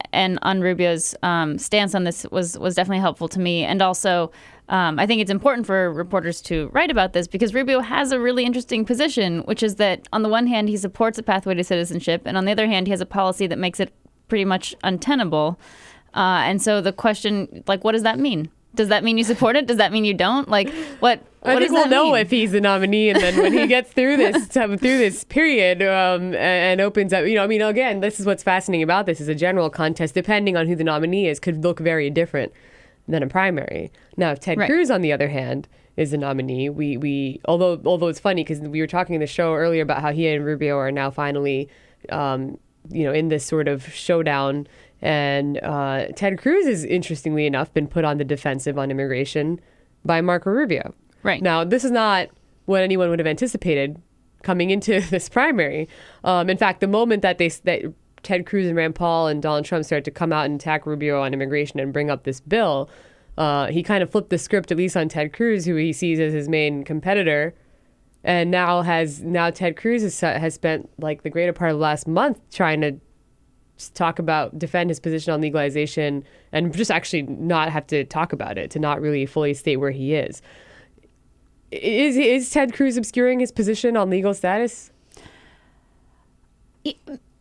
Rubio's stance on this was definitely helpful to me, and also I think it's important for reporters to write about this, because Rubio has a really interesting position, which is that on the one hand he supports a pathway to citizenship, and on the other hand he has a policy that makes it pretty much untenable. And so the question, what does that mean? Does that mean you support it? Does that mean you don't? What I think we'll know if he's the nominee, and then when he gets through this period and opens up, again, this is what's fascinating about this, is a general contest, depending on who the nominee is, could look very different than a primary. Now, if Ted Cruz, on the other hand, is the nominee, we although it's funny because we were talking in the show earlier about how he and Rubio are now finally, in this sort of showdown. And Ted Cruz has, interestingly enough, been put on the defensive on immigration by Marco Rubio. Right. Now, this is not what anyone would have anticipated coming into this primary. In fact, the moment that Ted Cruz and Rand Paul and Donald Trump started to come out and attack Rubio on immigration and bring up this bill, he kind of flipped the script, at least on Ted Cruz, who he sees as his main competitor. And now Ted Cruz has spent the greater part of the last month trying to defend his position on legalization and just actually not have to talk about it, to not really fully state where he is. Is Ted Cruz obscuring his position on legal status?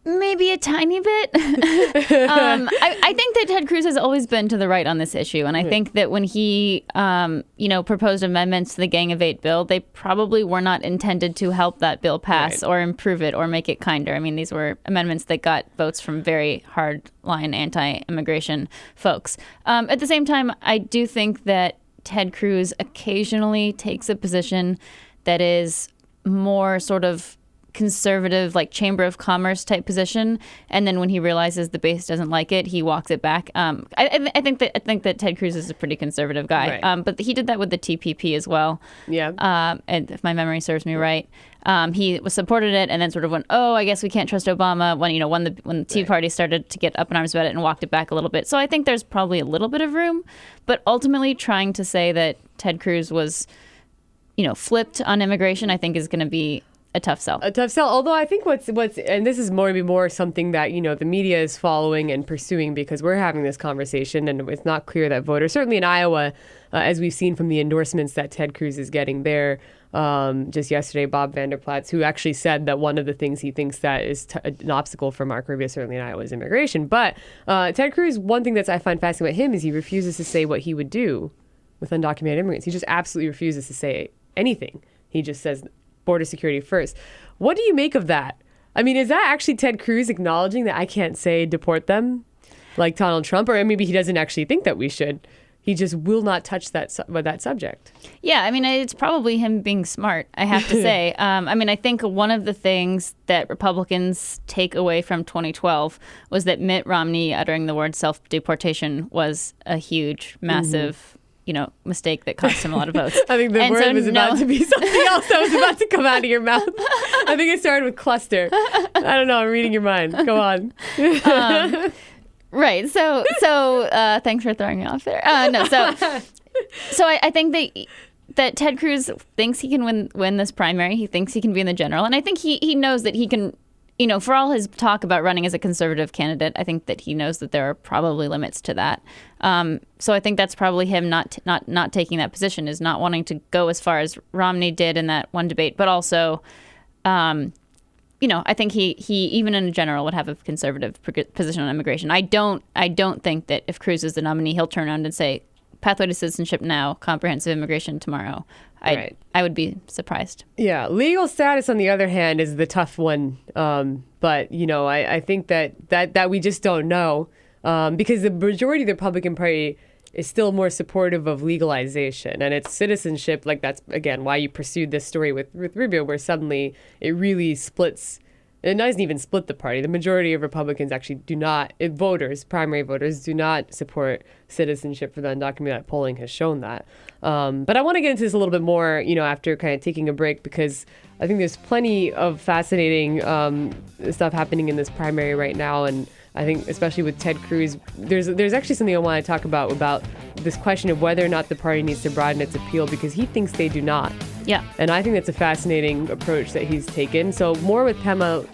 Maybe a tiny bit. I think that Ted Cruz has always been to the right on this issue. And I think that when he, proposed amendments to the Gang of Eight bill, they probably were not intended to help that bill pass or improve it or make it kinder. These were amendments that got votes from very hard-line anti-immigration folks. At the same time, I do think that Ted Cruz occasionally takes a position that is more sort of conservative, Chamber of Commerce type position, and then when he realizes the base doesn't like it, he walks it back. I think that Ted Cruz is a pretty conservative guy, but he did that with the TPP as well. Yeah. And if my memory serves me right, he supported it, and then sort of went, "Oh, I guess we can't trust Obama." When the Tea Party started to get up in arms about it, and walked it back a little bit. So I think there's probably a little bit of room, but ultimately trying to say that Ted Cruz was, flipped on immigration, I think is going to be a tough sell. Although I think what's and this is maybe more something that the media is following and pursuing, because we're having this conversation, and it's not clear that voters, certainly in Iowa, as we've seen from the endorsements that Ted Cruz is getting there. Just yesterday, Bob Vanderplatz, who actually said that one of the things he thinks that is an obstacle for Marco Rubio, certainly in Iowa, is immigration. But Ted Cruz, one thing that I find fascinating about him is he refuses to say what he would do with undocumented immigrants. He just absolutely refuses to say anything. He just says border security first. What do you make of that? Is that actually Ted Cruz acknowledging that I can't say deport them like Donald Trump? Or maybe he doesn't actually think that we should. He just will not touch that subject. Yeah, it's probably him being smart, I have to say. I think one of the things that Republicans take away from 2012 was that Mitt Romney uttering the word self-deportation was a huge, massive mistake that cost him a lot of votes. I think the word was about to be something else that was about to come out of your mouth. I think it started with cluster. I don't know. I'm reading your mind. Go on. Right. So thanks for throwing me off there. So I think that Ted Cruz thinks he can win this primary. He thinks he can be in the general, and I think he knows that he can. For all his talk about running as a conservative candidate, I think that he knows that there are probably limits to that. So I think that's probably him not taking that position, is not wanting to go as far as Romney did in that one debate, but also, I think he even in general would have a conservative position on immigration. I don't think that if Cruz is the nominee, he'll turn around and say, pathway to citizenship now, comprehensive immigration tomorrow, I would be surprised. Yeah. Legal status, on the other hand, is the tough one. But, I think that we just don't know because the majority of the Republican Party is still more supportive of legalization, and it's citizenship. Like, that's, again, why you pursued this story with Rubio, where suddenly it really splits. It doesn't even split the party. The majority of Republicans actually do not, primary voters, do not support citizenship for the undocumented. Polling has shown that. But I want to get into this a little bit more, after kind of taking a break, because I think there's plenty of fascinating stuff happening in this primary right now. And I think especially with Ted Cruz, there's actually something I want to talk about this question of whether or not the party needs to broaden its appeal, because he thinks they do not. Yeah. And I think that's a fascinating approach that he's taken. So more with Pema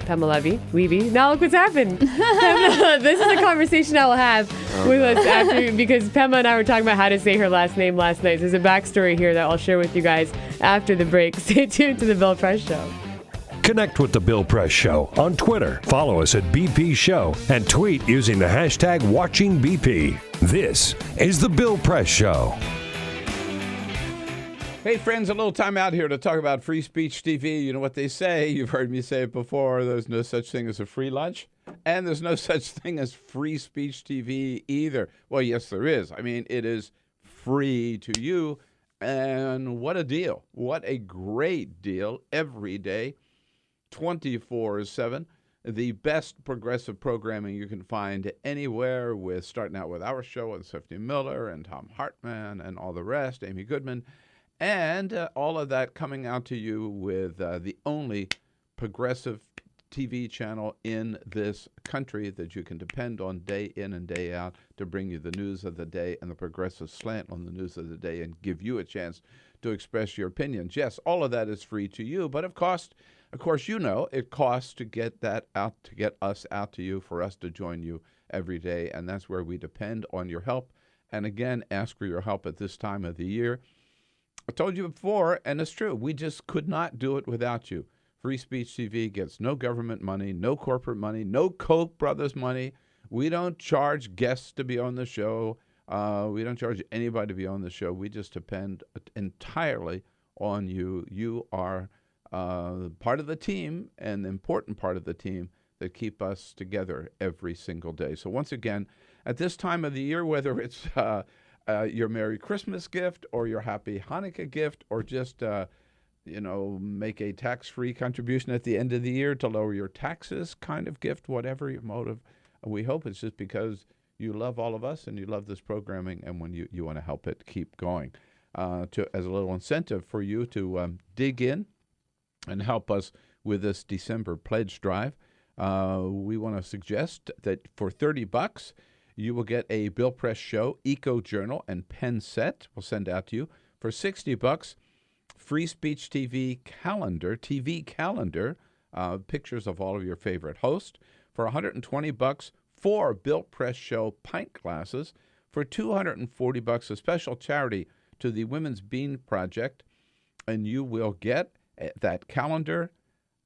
Levy. Now look what's happened. Pema, this is a conversation I will have with us after, because Pema and I were talking about how to say her last name last night. So there's a backstory here that I'll share with you guys after the break. Stay tuned to The Bill Press Show. Connect with The Bill Press Show on Twitter. Follow us at BP Show and tweet using the hashtag WatchingBP. This is The Bill Press Show. Hey, friends, a little time out here to talk about Free Speech TV. You know what they say. You've heard me say it before. There's no such thing as a free lunch. And there's no such thing as Free Speech TV either. Well, yes, there is. I mean, it is free to you. And what a deal. What a great deal every day. 24/7, the best progressive programming you can find anywhere, with starting out with our show with Stephanie Miller and Tom Hartman and all the rest, Amy Goodman, and all of that coming out to you with the only progressive TV channel in this country that you can depend on day in and day out to bring you the news of the day and the progressive slant on the news of the day and give you a chance to express your opinions. Yes, all of that is free to you, but of course, it costs to get that out, to get us out to you, for us to join you every day, and that's where we depend on your help. And again, ask for your help at this time of the year. I told you before, and it's true, we just could not do it without you. Free Speech TV gets no government money, no corporate money, no Koch brothers money. We don't charge guests to be on the show. We don't charge anybody to be on the show. We just depend entirely on you. You are part of the team, and the important part of the team that keep us together every single day. So once again, at this time of the year, whether it's your Merry Christmas gift or your Happy Hanukkah gift, or just make a tax-free contribution at the end of the year to lower your taxes kind of gift, whatever your motive, we hope it's just because you love all of us and you love this programming, and when you want to help it keep going, as a little incentive for you to dig in and help us with this December pledge drive. We want to suggest that for $30, you will get a Bill Press Show Eco Journal and pen set. We'll send out to you. For $60, Free Speech TV calendar, pictures of all of your favorite hosts. For $120, 4 Bill Press Show pint glasses. For $240, a special charity to the Women's Bean Project, and you will get that calendar,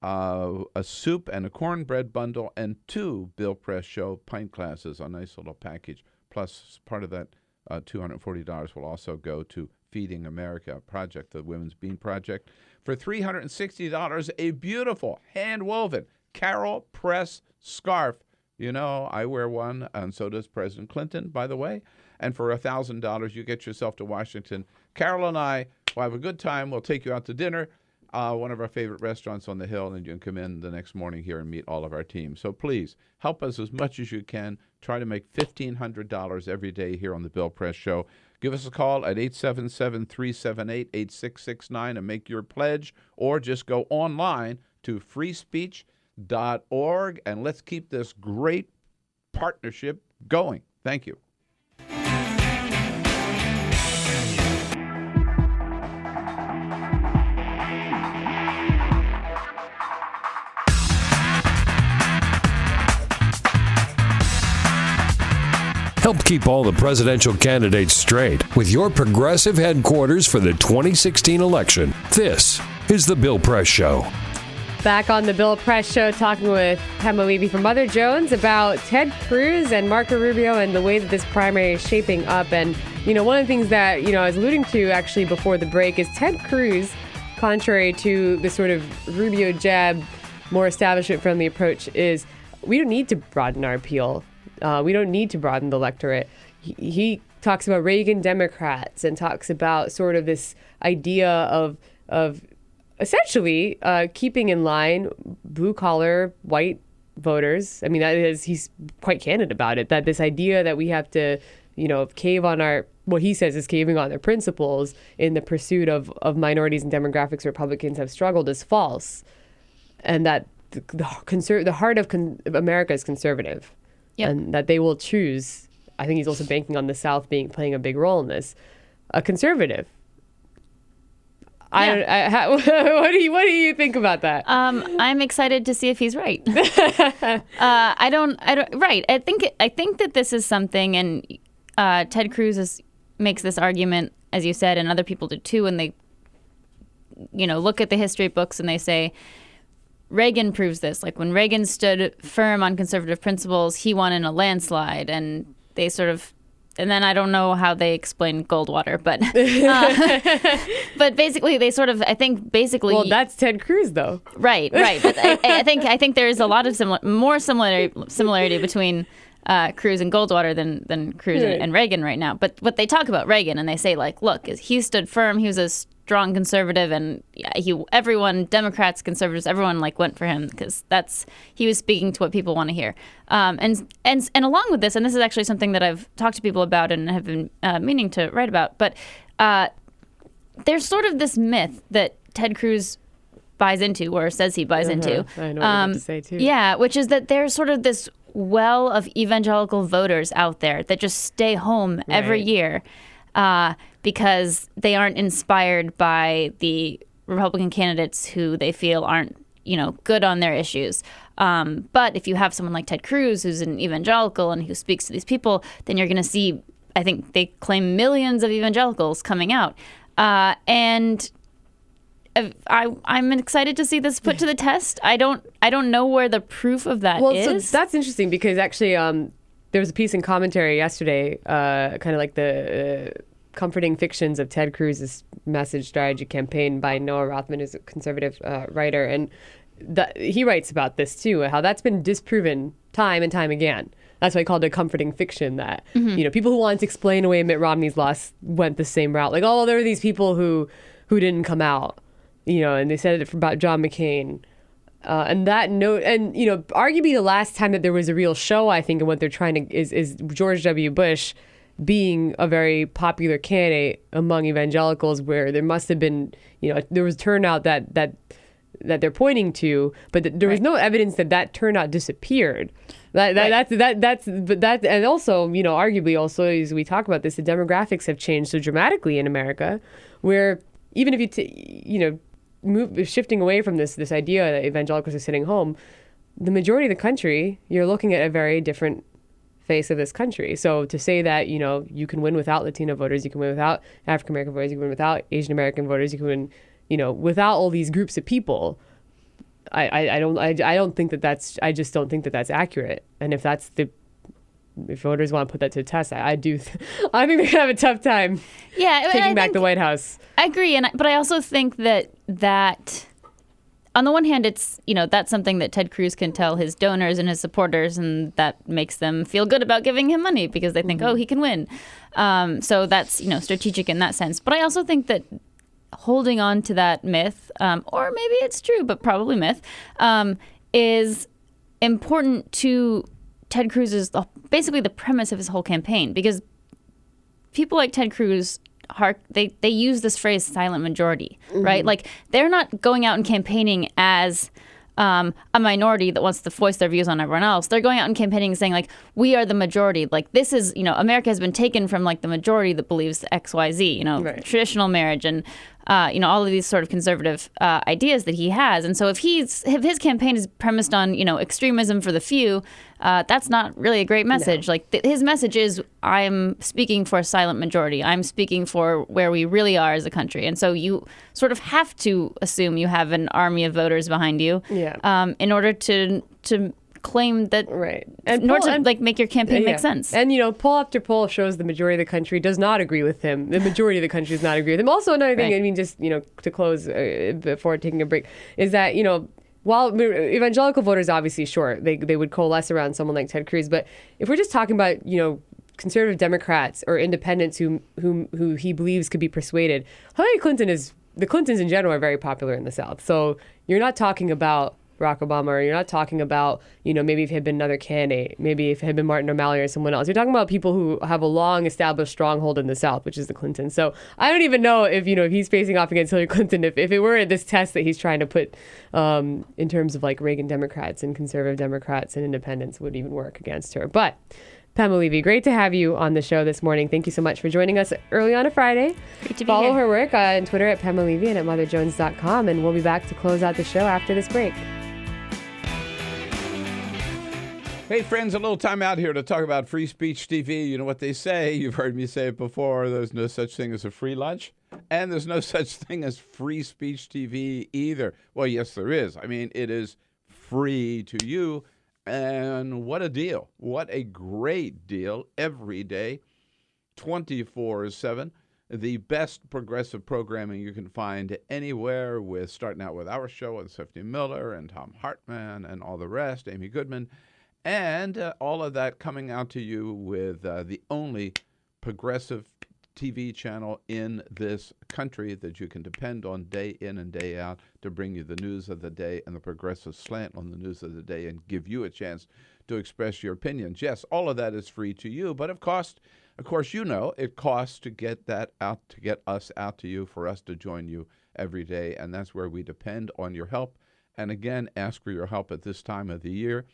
a soup and a cornbread bundle, and 2 Bill Press Show pint glasses, a nice little package. Plus, part of that $240 will also go to Feeding America Project, the Women's Bean Project. For $360, a beautiful hand-woven Carol Press scarf. You know, I wear one, and so does President Clinton, by the way. And for $1,000, you get yourself to Washington. Carol and I will have a good time. We'll take you out to dinner, one of our favorite restaurants on the Hill, and you can come in the next morning here and meet all of our team. So please, help us as much as you can. Try to make $1,500 every day here on the Bill Press Show. Give us a call at 877-378-8669 and make your pledge, or just go online to freespeech.org, and let's keep this great partnership going. Thank you. Help keep all the presidential candidates straight with your progressive headquarters for the 2016 election. This is The Bill Press Show. Back on the Bill Press Show, talking with Pamela Levy from Mother Jones about Ted Cruz and Marco Rubio and the way that this primary is shaping up. And, one of the things that, I was alluding to actually before the break is Ted Cruz, contrary to the sort of Rubio jab, more establishment-friendly approach, is we don't need to broaden our appeal. We don't need to broaden the electorate. He talks about Reagan Democrats and talks about sort of this idea of essentially keeping in line blue-collar white voters. I mean, he's quite candid about it, that this idea that we have to, cave on what he says is caving on their principles in the pursuit of minorities and demographics Republicans have struggled is false. And that the heart of America is conservative. Yep. And that they will choose, I think he's also banking on the South playing a big role in this, a conservative. Yeah. What do you think about that? I'm excited to see if he's right. Right. I think that this is something, and Ted Cruz makes this argument, as you said, and other people do too, and they, look at the history books and they say, Reagan proves this. Like when Reagan stood firm on conservative principles, he won in a landslide, and they sort of. And then I don't know how they explain Goldwater, but but basically they sort of, I think basically. Well, that's Ted Cruz though. Right. But I think there is a lot of similarity between Cruz and Goldwater than Cruz and Reagan right now. But what they talk about Reagan and they say like, look, he stood firm. He was a strong conservative, and everyone, Democrats, conservatives, everyone went for him because he was speaking to what people want to hear. And along with this, and this is actually something that I've talked to people about and have been meaning to write about, but there's sort of this myth that Ted Cruz buys into, or says he buys into. I know what you're about to say too. Yeah, which is that there's sort of this well of evangelical voters out there that just stay home every year. Because they aren't inspired by the Republican candidates who they feel aren't, good on their issues. But if you have someone like Ted Cruz, who's an evangelical and who speaks to these people, then you're going to see, I think they claim millions of evangelicals coming out. And I'm excited to see this put to the test. I don't know where the proof of that is. So that's interesting because actually there was a piece in commentary yesterday, kind of like the comforting fictions of Ted Cruz's message strategy campaign by Noah Rothman, who's a conservative writer. And he writes about this too, how that's been disproven time and time again. That's why I called it a comforting fiction that, people who wanted to explain away Mitt Romney's loss went the same route. Like, there were these people who didn't come out, and they said it about John McCain. And that note, and, arguably the last time that there was a real show, I think, and what they're trying to, is George W. Bush being a very popular candidate among evangelicals, where there must have been, there was turnout that they're pointing to, but there was no evidence that turnout disappeared. And also, arguably also, as we talk about this, the demographics have changed so dramatically in America, where even if you shifting away from this idea that evangelicals are sitting home, the majority of the country, you're looking at a very different face of this country. So to say that, you can win without Latino voters, you can win without African American voters, you can win without Asian American voters, you can win, without all these groups of people, I don't think that's accurate. And if voters want to put that to the test, I think they're going to have a tough time taking back the White House. I agree. But I also think that on the one hand, it's, that's something that Ted Cruz can tell his donors and his supporters, and that makes them feel good about giving him money because they think, he can win. So that's, strategic in that sense. But I also think that holding on to that myth, or maybe it's true, but probably myth, is important to Ted Cruz's, basically the premise of his whole campaign, because people like Ted Cruz, they use this phrase silent majority, right? Like they're not going out and campaigning as a minority that wants to voice their views on everyone else. They're going out and campaigning and saying like, we are the majority. Like this is, America has been taken from like the majority that believes XYZ, traditional marriage and all of these sort of conservative ideas that he has. And so if his campaign is premised on, extremism for the few, that's not really a great message. No. His message is, I'm speaking for a silent majority. I'm speaking for where we really are as a country. And so you sort of have to assume you have an army of voters behind you in order to claim that, and in order to make your campaign make sense. And poll after poll shows the majority of the country does not agree with him. The majority of the country does not agree with him. Also, another thing, just to close before taking a break, is that while evangelical voters, obviously, sure, they would coalesce around someone like Ted Cruz, but if we're just talking about conservative Democrats or independents who he believes could be persuaded, the Clintons in general are very popular in the South. So you're not talking about Barack Obama, or you're not talking about, maybe if it had been another candidate, maybe if it had been Martin O'Malley or someone else. You're talking about people who have a long established stronghold in the South, which is the Clintons. So I don't even know if, if he's facing off against Hillary Clinton, if it were this test that he's trying to put in terms of Reagan Democrats and conservative Democrats and independents would even work against her. But Pamela Levy, great to have you on the show this morning. Thank you so much for joining us early on a Friday. Great to be Follow here. her work on Twitter at Pamela Levy and at motherjones.com, and we'll be back to close out the show after this break. Hey, friends, a little time out here to talk about Free Speech TV. You know what they say. You've heard me say it before. There's no such thing as a free lunch. And there's no such thing as Free Speech TV either. Well, yes, there is. I mean, it is free to you. And what a deal. What a great deal every day, 24/7. The best progressive programming you can find anywhere, starting out with our show with Stephanie Miller and Tom Hartman and all the rest, Amy Goodman. And all of that coming out to you with the only progressive TV channel in this country that you can depend on day in and day out to bring you the news of the day and the progressive slant on the news of the day and give you a chance to express your opinions. Yes, all of that is free to you, but of course, it costs to get that out, to get us out to you, for us to join you every day, and that's where we depend on your help. And again, ask for your help at this time of the year.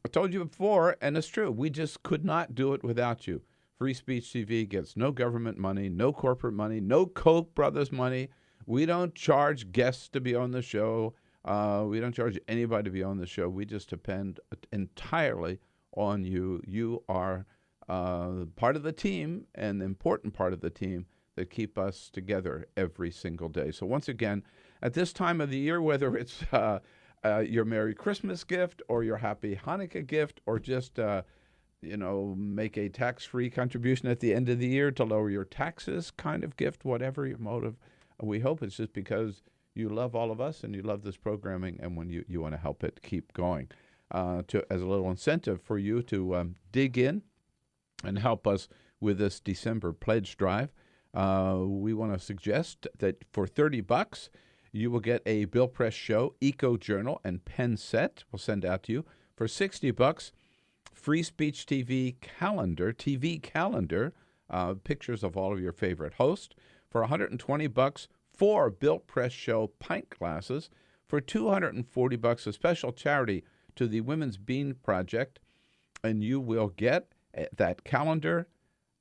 I told you before, and it's true, we just could not do it without you. Free Speech TV gets no government money, no corporate money, no Koch brothers money. We don't charge guests to be on the show. We don't charge anybody to be on the show. We just depend entirely on you. You are part of the team, and the important part of the team that keep us together every single day. So once again, at this time of the year, whether it's your Merry Christmas gift or your Happy Hanukkah gift, or just, make a tax-free contribution at the end of the year to lower your taxes kind of gift, whatever your motive, we hope it's just because you love all of us and you love this programming, and when you want to help it keep going. As a little incentive for you to dig in and help us with this December pledge drive, we want to suggest that for $30, you will get a Bill Press Show Eco Journal and pen set. We'll send out to you. For $60, Free Speech TV calendar, pictures of all of your favorite hosts. For $120, 4 Bill Press Show pint glasses. For $240, a special charity to the Women's Bean Project, and you will get that calendar,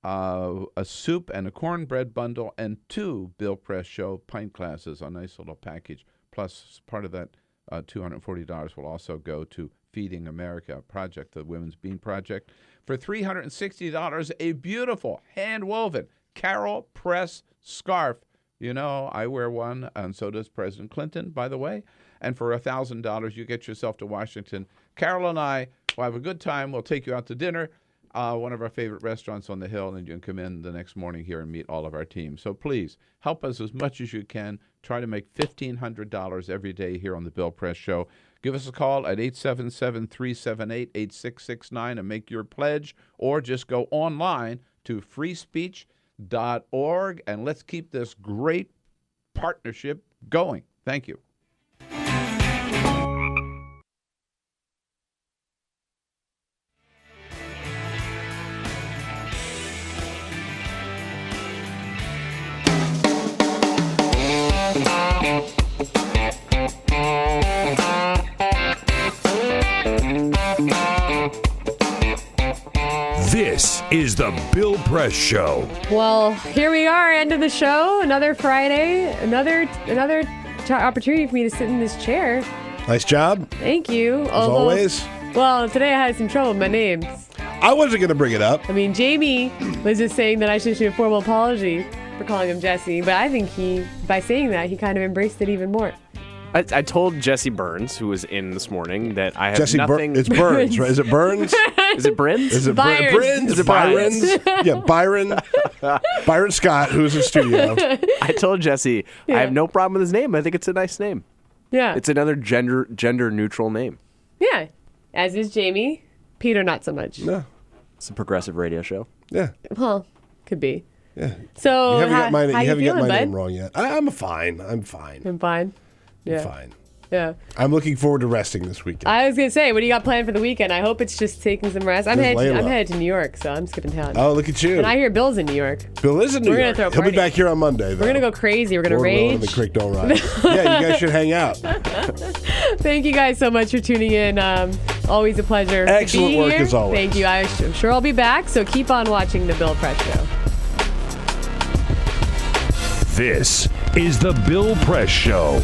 a soup and a cornbread bundle, and 2 Bill Press Show pint glasses, a nice little package. Plus, part of that $240 will also go to Feeding America Project, the Women's Bean Project. For $360, a beautiful hand-woven Carol Press scarf. I wear one, and so does President Clinton, by the way. And for $1,000, you get yourself to Washington. Carol and I will have a good time. We'll take you out to dinner. One of our favorite restaurants on the Hill, and you can come in the next morning here and meet all of our team. So please, help us as much as you can. Try to make $1,500 every day here on the Bill Press Show. Give us a call at 877-378-8669 and make your pledge, or just go online to freespeech.org, and let's keep this great partnership going. Thank you. This is the Bill Press Show. Well, here we are, end of the show. Another Friday. Another opportunity for me to sit in this chair. Nice job. Thank you. As always. Well, today I had some trouble with my names. I wasn't going to bring it up. I mean, Jamie was just saying that I should issue a formal apology for calling him Jesse, but I think by saying that, he kind of embraced it even more. I told Jesse Burns, who was in this morning, that I have Jesse nothing... It's Burns, right? Is it Burns? Is it Brins? Is it Byron. Brins? Is it Byron's? Yeah, Byron. Byron Scott, who's in studio. I told Jesse, Yeah. I have no problem with his name. I think it's a nice name. Yeah. It's another gender neutral name. Yeah. As is Jamie. Peter, not so much. No. It's a progressive radio show. Yeah. Well, could be. Yeah. So, You haven't got my, how you haven't got feeling, my bud? name wrong yet. I'm fine. I'm fine. I'm fine. Yeah. I'm fine. Yeah. I'm looking forward to resting this weekend. I was going to say, what do you got planned for the weekend? I hope it's just taking some rest. I'm Just headed laying low. to New York, so I'm skipping town. Oh, look at you. And I hear Bill's in New York. Bill is in New We're gonna York. throw a He'll be party. back here on Monday, though. We're going to go crazy. We're going to Lord willing, rage. and the creek don't rise. Yeah, you guys should hang out. Thank you guys so much for tuning in. Always a pleasure. to Excellent be work here. as always. Thank you. I'm sure I'll be back, so keep on watching The Bill Press Show. This is the Bill Press Show.